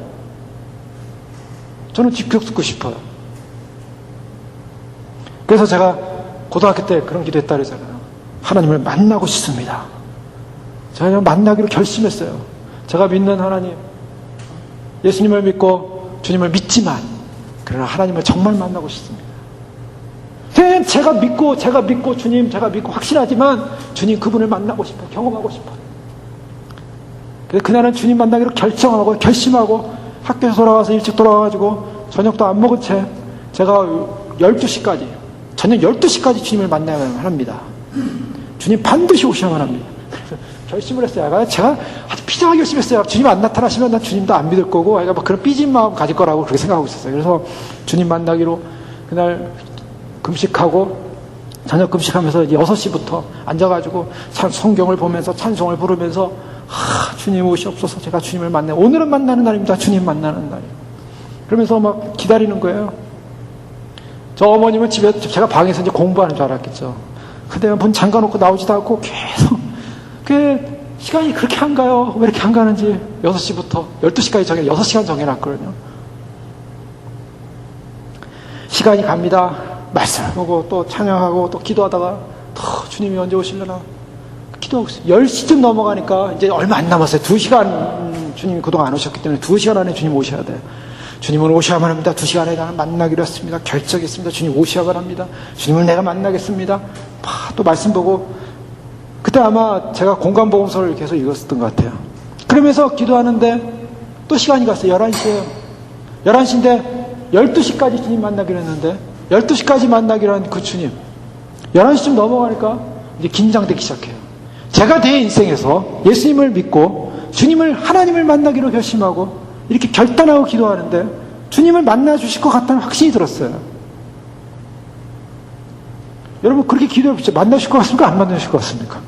[SPEAKER 1] 저는 직접 듣고 싶어요. 그래서 제가 고등학교 때 그런 기도했다 그러잖아요. 하나님을 만나고 싶습니다. 제가 만나기로 결심했어요. 제가 믿는 하나님, 예수님을 믿고 주님을 믿지만 그러나 하나님을 정말 만나고 싶습니다. 제가 믿고 주님 제가 믿고 확신하지만 주님 그분을 만나고 싶어, 경험하고 싶어. 그래서 그날은 주님 만나기로 결정하고 결심하고 학교에서 돌아와서 일찍 돌아와가지고 저녁도 안 먹은 채 제가 12시까지, 저녁 12시까지 주님을 만나야만 합니다. 주님 반드시 오셔야만 합니다. 결심을 했어요. 제가 아주 비장하게 열심히 했어요. 주님 안 나타나시면 난 주님도 안 믿을 거고, 막 그런 삐진 마음 가질 거라고 그렇게 생각하고 있었어요. 그래서 주님 만나기로 그날 금식하고, 저녁 금식하면서 6시부터 앉아가지고 성경을 보면서 찬송을 부르면서, 주님 오시옵소서, 제가 주님을 만나요. 오늘은 만나는 날입니다. 주님 만나는 날이에요. 그러면서 막 기다리는 거예요. 저 어머님은 집에, 제가 방에서 이제 공부하는 줄 알았겠죠. 근데 문 잠가놓고 나오지도 않고 계속, 시간이 그렇게 안 가요. 왜 이렇게 안 가는지. 6시부터 12시까지 6시간 정해놨거든요. 시간이 갑니다. 말씀을 보고 또 찬양하고 또 기도하다가 주님이 언제 오시려나 기도하고 있어요. 10시쯤 넘어가니까 이제 얼마 안 남았어요. 2시간 주님이 그동안 안 오셨기 때문에 2시간 안에 주님 오셔야 돼요. 주님은 오셔야만 합니다. 2시간 안에 나는 만나기로 했습니다. 결정했습니다. 주님 오셔야만 합니다. 주님을 내가 만나겠습니다. 또 말씀 보고, 그때 아마 제가 공간복음서를 계속 읽었었던 것 같아요. 그러면서 기도하는데 또 시간이 갔어요. 11시예요. 11시인데 12시까지 주님 만나기로 했는데 12시까지 만나기로 한 그 주님, 11시쯤 넘어가니까 이제 긴장되기 시작해요. 제가 내 인생에서 예수님을 믿고 주님을, 하나님을 만나기로 결심하고 이렇게 결단하고 기도하는데 주님을 만나 주실 것 같다는 확신이 들었어요. 여러분, 그렇게 기도해 보세요. 만나실 것 같습니까? 안 만나실 것 같습니까?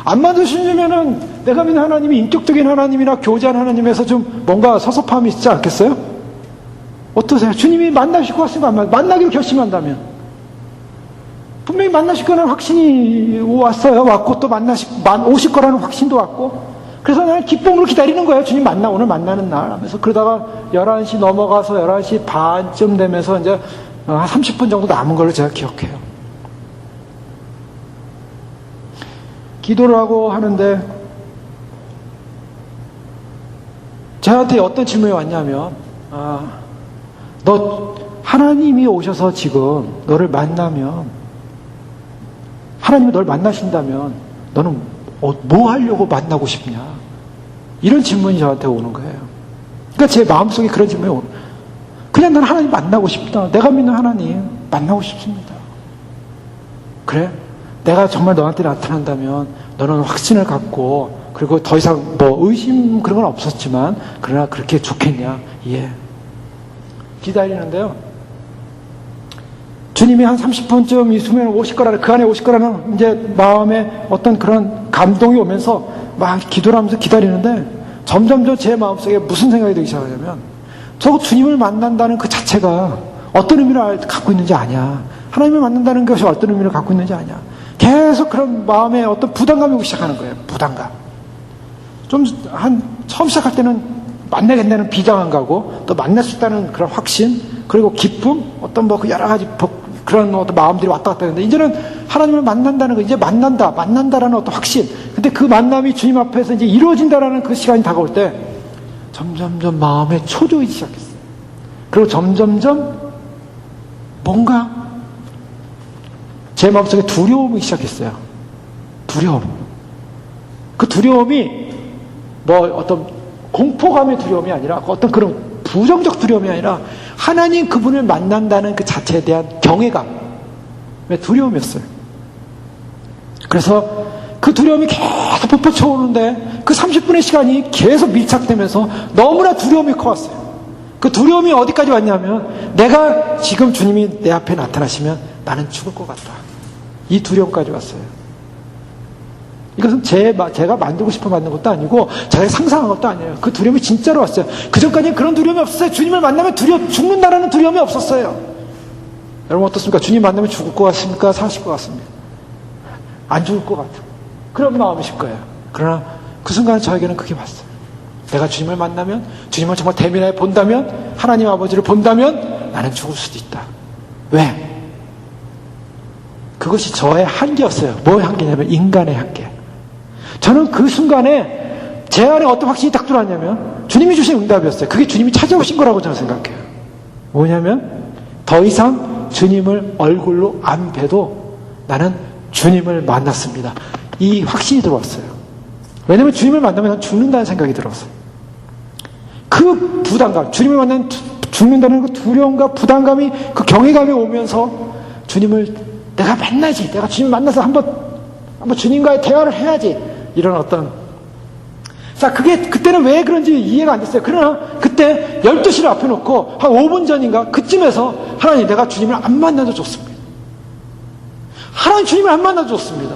[SPEAKER 1] 안 만나시려면은 내가 믿는 하나님이 인격적인 하나님이나 교제한 하나님에서 좀 뭔가 섭섭함이 있지 않겠어요? 어떠세요? 주님이 만나실 것 같습니까? 안 만나기로 결심한다면 분명히 만나실 거라는 확신이 왔어요. 왔고 또 오실 거라는 확신도 왔고, 그래서 나는 기쁨으로 기다리는 거예요. 주님 오늘 만나는 날 하면서. 그러다가 11시 넘어가서 11시 반쯤 되면서 이제 한 30분 정도 남은 걸로 제가 기억해요. 기도를 하고 하는데 저한테 어떤 질문이 왔냐면, 너 하나님이 오셔서 지금 너를 만나면, 하나님이 너를 만나신다면 너는 뭐 하려고 만나고 싶냐? 이런 질문이 저한테 오는 거예요. 그러니까 제 마음속에 그런 질문이 오는 거예요. 그냥 난 하나님 만나고 싶다. 내가 믿는 하나님 만나고 싶습니다. 그래? 내가 정말 너한테 나타난다면 너는 확신을 갖고, 그리고 더 이상 의심 그런 건 없었지만, 그러나 그렇게 좋겠냐? 예. 기다리는데요. 주님이 한 30분쯤 이 수면에 오실 거라는, 그 안에 오실 거라는 이제 마음에 어떤 그런 감동이 오면서 막 기도를 하면서 기다리는데, 점점 제 마음속에 무슨 생각이 들기 시작하냐면, 저 주님을 만난다는 그 자체가 어떤 의미를 갖고 있는지 아냐. 하나님을 만난다는 것이 어떤 의미를 갖고 있는지 아냐. 계속 그런 마음에 어떤 부담감이 오기 시작하는 거예요. 부담감. 처음 시작할 때는 만나겠다는 비장한 각오, 또 만날 수 있다는 그런 확신, 그리고 기쁨, 어떤 여러 가지 그런 어떤 마음들이 왔다 갔다 하는데, 이제는 하나님을 만난다는 거, 이제 만난다라는 어떤 확신. 근데 그 만남이 주님 앞에서 이제 이루어진다라는 그 시간이 다가올 때, 점점점 마음에 초조해지기 시작했어요. 그리고 점점점 뭔가 제 마음속에 두려움이 시작했어요. 두려움. 그 두려움이 어떤 공포감의 두려움이 아니라, 어떤 그런 부정적 두려움이 아니라, 하나님 그분을 만난다는 그 자체에 대한 경외감의 두려움이었어요. 그래서 그 두려움이 계속 북받쳐 오는데, 그 30분의 시간이 계속 밀착되면서 너무나 두려움이 커왔어요. 그 두려움이 어디까지 왔냐면, 내가 지금 주님이 내 앞에 나타나시면 나는 죽을 것 같다. 이 두려움까지 왔어요. 이것은 제가 만들고 싶어 만든 것도 아니고, 제가 상상한 것도 아니에요. 그 두려움이 진짜로 왔어요. 그전까지는 그런 두려움이 없었어요. 주님을 만나면 죽는다라는 두려움이 없었어요. 여러분 어떻습니까? 주님 만나면 죽을 것 같습니까? 사실 것 같습니까? 안 죽을 것 같아요. 그런 마음이실 거예요. 그러나 그 순간 저에게는 그게 왔어요. 내가 주님을 만나면, 주님을 정말 대면해 본다면, 하나님 아버지를 본다면 나는 죽을 수도 있다. 왜? 그것이 저의 한계였어요. 뭐의 한계냐면 인간의 한계. 저는 그 순간에 제 안에 어떤 확신이 딱 들어왔냐면, 주님이 주신 응답이었어요. 그게 주님이 찾아오신 거라고 저는 생각해요. 뭐냐면, 더 이상 주님을 얼굴로 안 봬도 나는 주님을 만났습니다. 이 확신이 들어왔어요. 왜냐면 주님을 만나면 난 죽는다는 생각이 들었어요. 그 부담감, 주님을 만나면 죽는다는 그 두려움과 부담감이, 그 경외감이 오면서, 주님을 내가 만나지, 내가 주님 만나서 한번 주님과의 대화를 해야지, 이런 자, 그때는 왜 그런지 이해가 안 됐어요. 그러나 그때 12시를 앞에 놓고 한 5분 전인가 그쯤에서 하나님, 내가 주님을 안 만나도 좋습니다. 하나님, 주님을 안 만나도 좋습니다.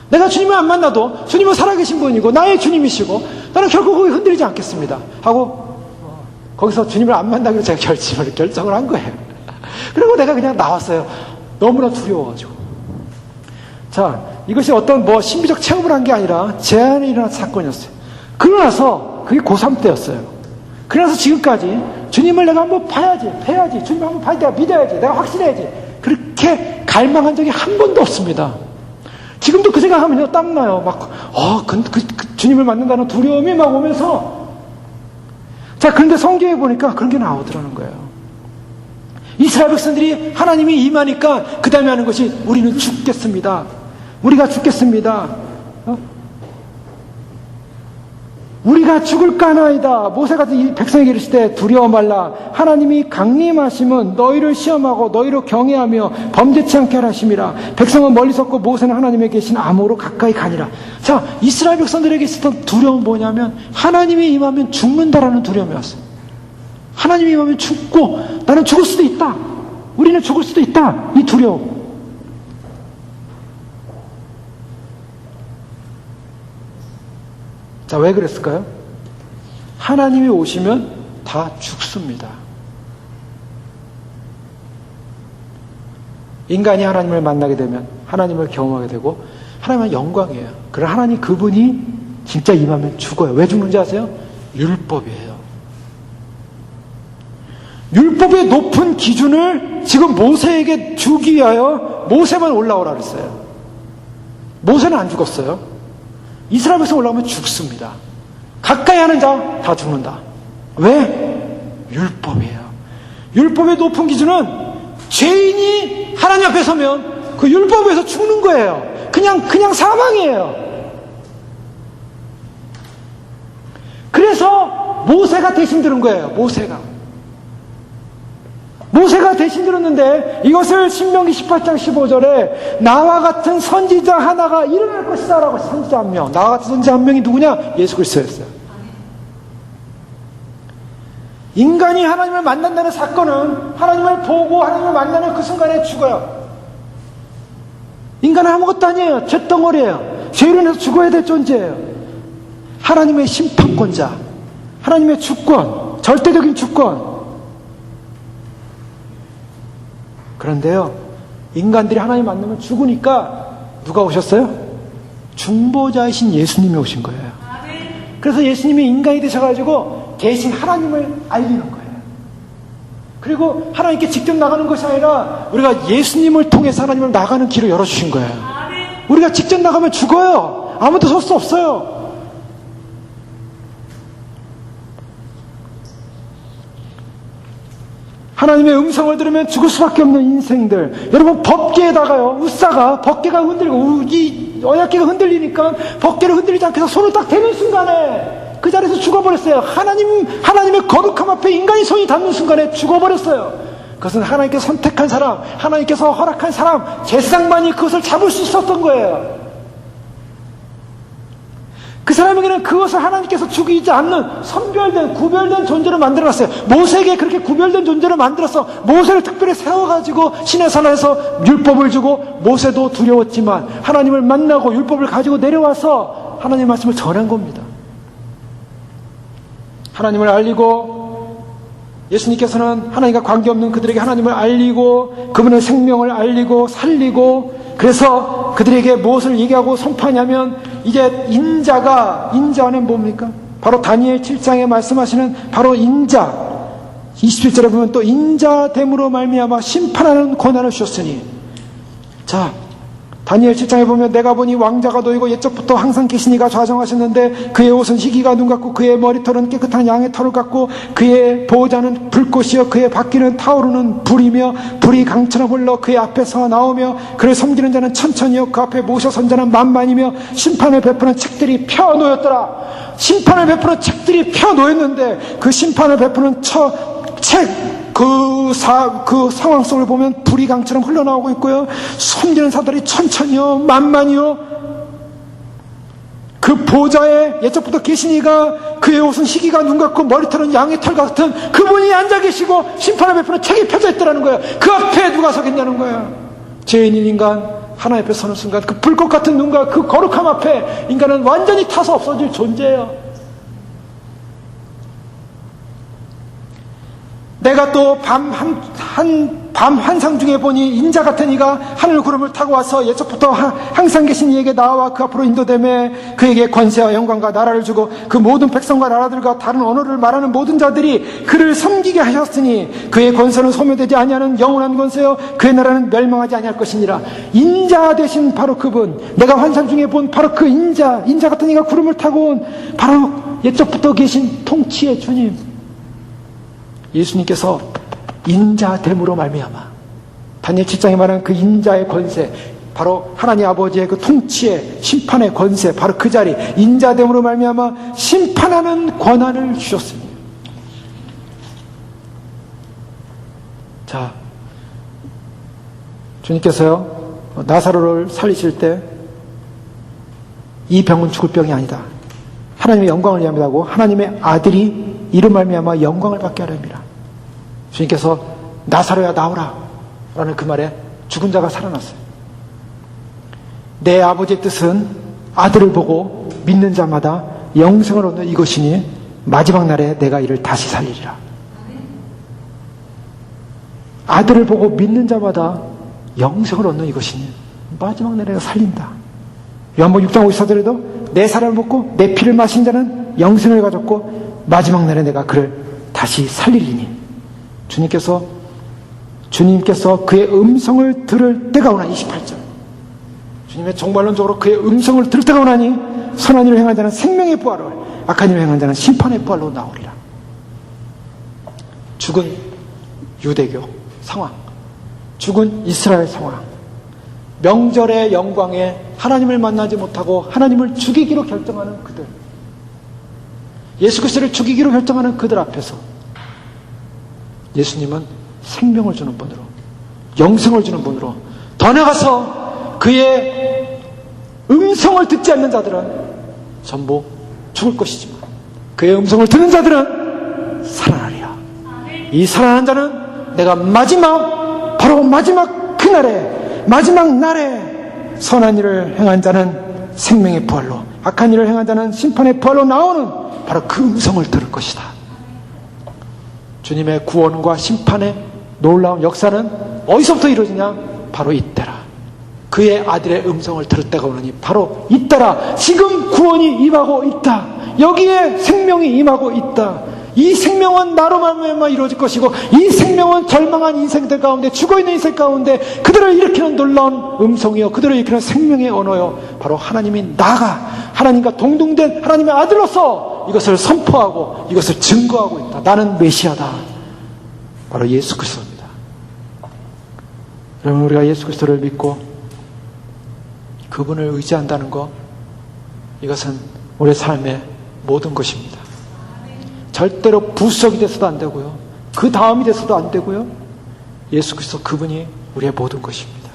[SPEAKER 1] 내가 주님을 안 만나도 주님은 살아계신 분이고 나의 주님이시고 나는 결코 거기 흔들리지 않겠습니다 하고 거기서 주님을 안 만나기로 제가 결정을 한 거예요. 그리고 내가 그냥 나왔어요. 너무나 두려워가지고. 자, 이것이 어떤 신비적 체험을 한 게 아니라 제 안에 일어난 사건이었어요. 그러고 나서 그게 고3 때였어요. 그래서 지금까지 주님을 내가 한번 봐야지, 주님을 한번 봐야지, 내가 믿어야지, 내가 확신해야지, 그렇게 갈망한 적이 한 번도 없습니다. 지금도 그 생각하면요, 땀나요. 주님을 만난다는 두려움이 막 오면서. 자, 그런데 성경에 보니까 그런 게 나오더라는 거예요. 이스라엘 백성들이 하나님이 임하니까 그 다음에 하는 것이, 우리는 죽겠습니다. 우리가 죽겠습니다. 우리가 죽을까나이다. 모세가 이 백성에게 이르실 때 두려워 말라. 하나님이 강림하심은 너희를 시험하고 너희로 경외하며 범죄치 않게 하심이라. 백성은 멀리 섰고 모세는 하나님의 계신 암호로 가까이 가니라. 자, 이스라엘 백성들에게 있었던 두려움은 뭐냐면 하나님이 임하면 죽는다라는 두려움이었어요. 하나님이 임하면 죽고 나는 죽을 수도 있다. 우리는 죽을 수도 있다. 이 두려움. 자, 왜 그랬을까요? 하나님이 오시면 다 죽습니다. 인간이 하나님을 만나게 되면 하나님을 경험하게 되고 하나님은 영광이에요. 그러나 하나님 그분이 진짜 임하면 죽어요. 왜 죽는지 아세요? 율법이에요. 율법의 높은 기준을 지금 모세에게 주기 위하여 모세만 올라오라 그랬어요. 모세는 안 죽었어요. 이스라엘 백성 올라오면 죽습니다. 가까이 하는 자 다 죽는다. 왜? 율법이에요. 율법의 높은 기준은 죄인이 하나님 앞에 서면 그 율법에서 죽는 거예요. 그냥 사망이에요. 그래서 모세가 대신 들은 거예요. 모세가 대신 들었는데 이것을 신명기 18장 15절에 나와 같은 선지자 하나가 일어날 것이다 라고. 선지자 한 명, 나와 같은 선지자 한 명이 누구냐? 예수 그리스도였어요. 인간이 하나님을 만난다는 사건은 하나님을 보고 하나님을 만나는 그 순간에 죽어요. 인간은 아무것도 아니에요. 쇳덩어리예요. 죄로 인해서 죽어야 될 존재예요. 하나님의 심판권자, 하나님의 주권, 절대적인 주권. 그런데요, 인간들이 하나님 만나면 죽으니까 누가 오셨어요? 중보자이신 예수님이 오신 거예요. 그래서 예수님이 인간이 되셔가지고 계신 하나님을 알리는 거예요. 그리고 하나님께 직접 나가는 것이 아니라 우리가 예수님을 통해서 하나님을 나가는 길을 열어주신 거예요. 우리가 직접 나가면 죽어요. 아무도 설 수 없어요. 하나님의 음성을 들으면 죽을 수밖에 없는 인생들. 여러분, 법궤에다가요, 우사가 법궤가 흔들리고 이 언약궤가 흔들리니까 법궤를 흔들리지 않게 해서 손을 딱 대는 순간에 그 자리에서 죽어버렸어요. 하나님의 거룩함 앞에 인간이 손이 닿는 순간에 죽어버렸어요. 그것은 하나님께서 선택한 사람, 하나님께서 허락한 사람, 제사장만이 그것을 잡을 수 있었던 거예요. 그 사람에게는 그것을 하나님께서 죽이지 않는 선별된, 구별된 존재를 만들어놨어요. 모세에게 그렇게 구별된 존재를 만들어서 모세를 특별히 세워가지고 신의 산에서 율법을 주고, 모세도 두려웠지만 하나님을 만나고 율법을 가지고 내려와서 하나님의 말씀을 전한 겁니다. 하나님을 알리고, 예수님께서는 하나님과 관계없는 그들에게 하나님을 알리고 그분의 생명을 알리고 살리고, 그래서 그들에게 무엇을 얘기하고 선포하냐면, 이제 인자 안에 뭡니까? 바로 다니엘 7장에 말씀하시는 바로 인자. 27절에 보면 또 인자됨으로 말미암아 심판하는 권한을 주셨으니. 자, 다니엘 7장에 보면 내가 보니 왕자가 놓이고 옛적부터 항상 계시니가 좌정하셨는데 그의 옷은 희기가 눈 같고 그의 머리털은 깨끗한 양의 털을 같고 그의 보호자는 불꽃이요 그의 바퀴는 타오르는 불이며 불이 강처럼 흘러 그의 앞에서 나오며 그를 섬기는 자는 천천히요 그 앞에 모셔 선 자는 만만이며 심판을 베푸는 책들이 펴놓였더라. 심판을 베푸는 책들이 펴놓였는데 그 심판을 베푸는 그 상황 속을 보면 불이 강처럼 흘러나오고 있고요. 섬기는 사람들이 천천히요, 만만히요. 보좌에 옛적부터 계신 이가 그의 옷은 희기가 눈 같고 머리털은 양의 털 같은 그분이 앉아 계시고 심판을 베푸는 책이 펴져 있다는 거예요. 그 앞에 누가 서겠냐는 거예요. 죄인인 인간 하나님 앞에 서는 순간 그 불꽃 같은 눈과 그 거룩함 앞에 인간은 완전히 타서 없어질 존재예요. 내가 또 밤 환상 중에 보니 인자 같은 이가 하늘 구름을 타고 와서 예적부터 항상 계신 이에게 나와 그 앞으로 인도되매 그에게 권세와 영광과 나라를 주고 그 모든 백성과 나라들과 다른 언어를 말하는 모든 자들이 그를 섬기게 하셨으니 그의 권세는 소멸되지 아니하는 영원한 권세요 그의 나라는 멸망하지 아니할 것이니라. 인자 되신 바로 그분, 내가 환상 중에 본 바로 그 인자 같은 이가 구름을 타고 온 바로 옛적부터 계신 통치의 주님, 예수님께서 인자됨으로 말미암아 다니엘 7장에 말하는 그 인자의 권세, 바로 하나님 아버지의 그 통치의 심판의 권세, 바로 그 자리 인자됨으로 말미암아 심판하는 권한을 주셨습니다. 자, 주님께서요 나사로를 살리실 때 이 병은 죽을 병이 아니다, 하나님의 영광을 위함이라고 하나님의 아들이 이로 말미암아 영광을 받게 하렵니다. 주님께서 나사로야 나오라 라는 그 말에 죽은 자가 살아났어요. 내 아버지의 뜻은 아들을 보고 믿는 자마다 영생을 얻는 이것이니 마지막 날에 내가 이를 다시 살리리라. 아들을 보고 믿는 자마다 영생을 얻는 이것이니 마지막 날에 내가 살린다. 요한복음 6장 54절에도 내 살을 먹고 내 피를 마신 자는 영생을 가졌고 마지막 날에 내가 그를 다시 살리리니. 주님께서 그의 음성을 들을 때가 오나니, 28절 주님의 종말론적으로 그의 음성을 들을 때가 오나니 선한 일을 행한 자는 생명의 부활을, 악한 일을 행한 자는 심판의 부활로 나오리라. 죽은 유대교 상황, 죽은 이스라엘 상황, 명절의 영광에 하나님을 만나지 못하고 하나님을 죽이기로 결정하는 그들, 예수 그리스도를 죽이기로 결정하는 그들 앞에서 예수님은 생명을 주는 분으로, 영생을 주는 분으로, 더 나아가서 그의 음성을 듣지 않는 자들은 전부 죽을 것이지만 그의 음성을 듣는 자들은 살아나리라. 이 살아난 자는 내가 바로 마지막 그날에, 마지막 날에 선한 일을 행한 자는 생명의 부활로, 악한 일을 행한 자는 심판의 부활로 나오는 바로 그 음성을 들을 것이다. 주님의 구원과 심판의 놀라운 역사는 어디서부터 이루어지냐? 바로 이때라. 그의 아들의 음성을 들을 때가 오느니 바로 이때라. 지금 구원이 임하고 있다. 여기에 생명이 임하고 있다. 이 생명은 나로 말미암아 이루어질 것이고, 이 생명은 절망한 인생들 가운데, 죽어있는 인생 가운데 그들을 일으키는 놀라운 음성이요, 그들을 일으키는 생명의 언어요, 바로 하나님이 나가 하나님과 동등된 하나님의 아들로서 이것을 선포하고 이것을 증거하고 있다. 나는 메시아다. 바로 예수 그리스도입니다. 여러분, 우리가 예수 그리스도를 믿고 그분을 의지한다는 것, 이것은 우리의 삶의 모든 것입니다. 절대로 부석이 돼서도 안 되고요, 그 다음이 돼서도 안 되고요. 예수 그리스도 그분이 우리의 모든 것입니다.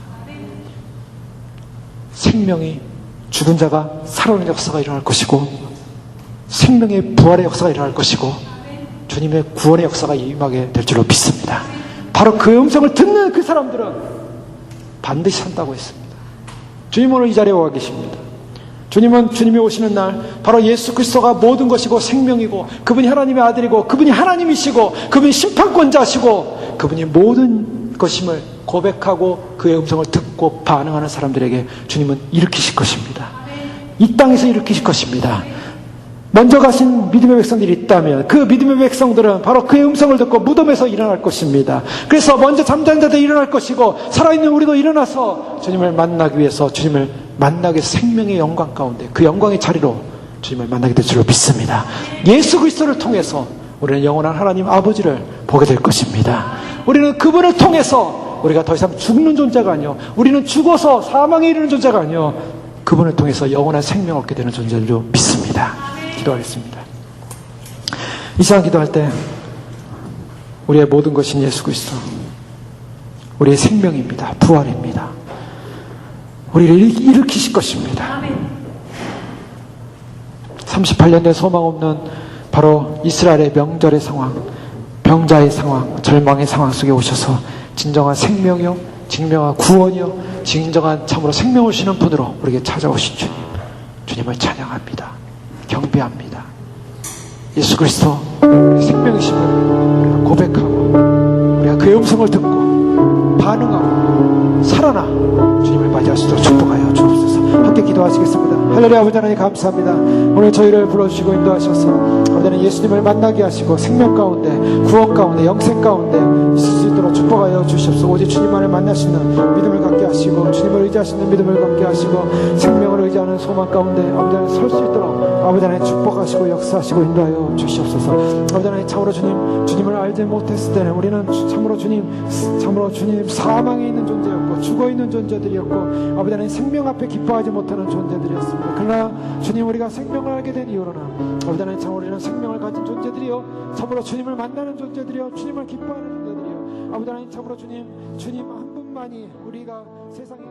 [SPEAKER 1] 생명이, 죽은 자가 살아오는 역사가 일어날 것이고, 생명의 부활의 역사가 일어날 것이고, 주님의 구원의 역사가 임하게 될 줄로 믿습니다. 바로 그 음성을 듣는 그 사람들은 반드시 산다고 했습니다. 주님 오늘 이 자리에 와 계십니다. 주님은 주님이 오시는 날 바로 예수 그리스도가 모든 것이고 생명이고, 그분이 하나님의 아들이고, 그분이 하나님이시고, 그분이 심판권자시고, 그분이 모든 것임을 고백하고 그의 음성을 듣고 반응하는 사람들에게 주님은 일으키실 것입니다. 이 땅에서 일으키실 것입니다. 먼저 가신 믿음의 백성들이 있다면 그 믿음의 백성들은 바로 그의 음성을 듣고 무덤에서 일어날 것입니다. 그래서 먼저 잠자는 자들이 일어날 것이고, 살아있는 우리도 일어나서 주님을 만나기 위해서, 주님을 만나기 위해서 생명의 영광 가운데, 그 영광의 자리로 주님을 만나게 될 줄로 믿습니다. 예수 그리스도를 통해서 우리는 영원한 하나님 아버지를 보게 될 것입니다. 우리는 그분을 통해서 우리가 더 이상 죽는 존재가 아니요, 우리는 죽어서 사망에 이르는 존재가 아니요, 그분을 통해서 영원한 생명을 얻게 되는 존재로 믿습니다. 기도하겠습니다. 이 시간 기도할 때 우리의 모든 것인 예수 그리스도, 우리의 생명입니다. 부활입니다. 우리를 일으키실 것입니다. 38년 된 소망 없는 바로 이스라엘의 명절의 상황, 병자의 상황, 절망의 상황 속에 오셔서 진정한 생명이요, 진정한 구원이요, 진정한 참으로 생명을 주시는 분으로 우리에게 찾아오신 주님, 주님을 찬양합니다. 경배합니다. 예수 그리스도 우리 생명이심을 우리가 고백하고 우리가 그의 음성을 듣고 반응하고 살아나 주님을 맞이할 수 있도록 축복하여 주옵소서. 함께 기도하시겠습니다. 할렐루야. 아버지 하나님 감사합니다. 오늘 저희를 불러주시고 인도하셔서 아버지 하나님 예수님을 만나게 하시고 생명 가운데, 구원 가운데, 영생 가운데 있을 수 있도록 축복하여 주시옵소서. 오직 주님만을 만날 수 있는 믿음을 갖게 하시고 주님을 의지하시는 믿음을 갖게 하시고 생명을 의지하는 소망 가운데 아버지 하나님 설 수 있도록 아버지 하나님 축복하시고 역사하시고 인도하여 주시옵소서. 아버지 하나님 참으로 주님을 알지 못했을 때는 우리는 참으로 주님 사망에 있는 존재였고 죽어있는 존재들이었고 아버지 하나님 생명 앞에 기뻐하지 못하는 존재들이었습니다. 그러나 주님 우리가 생명을 알게 된 이후로는 아버지 하나님 참 우리는 생명을 가진 존재들이요 참으로 주님을 만나는 존재들이요 주님을 기뻐하는 존재들이요 아버지 하나님 참으로 주님 한 분만이 우리가 세상에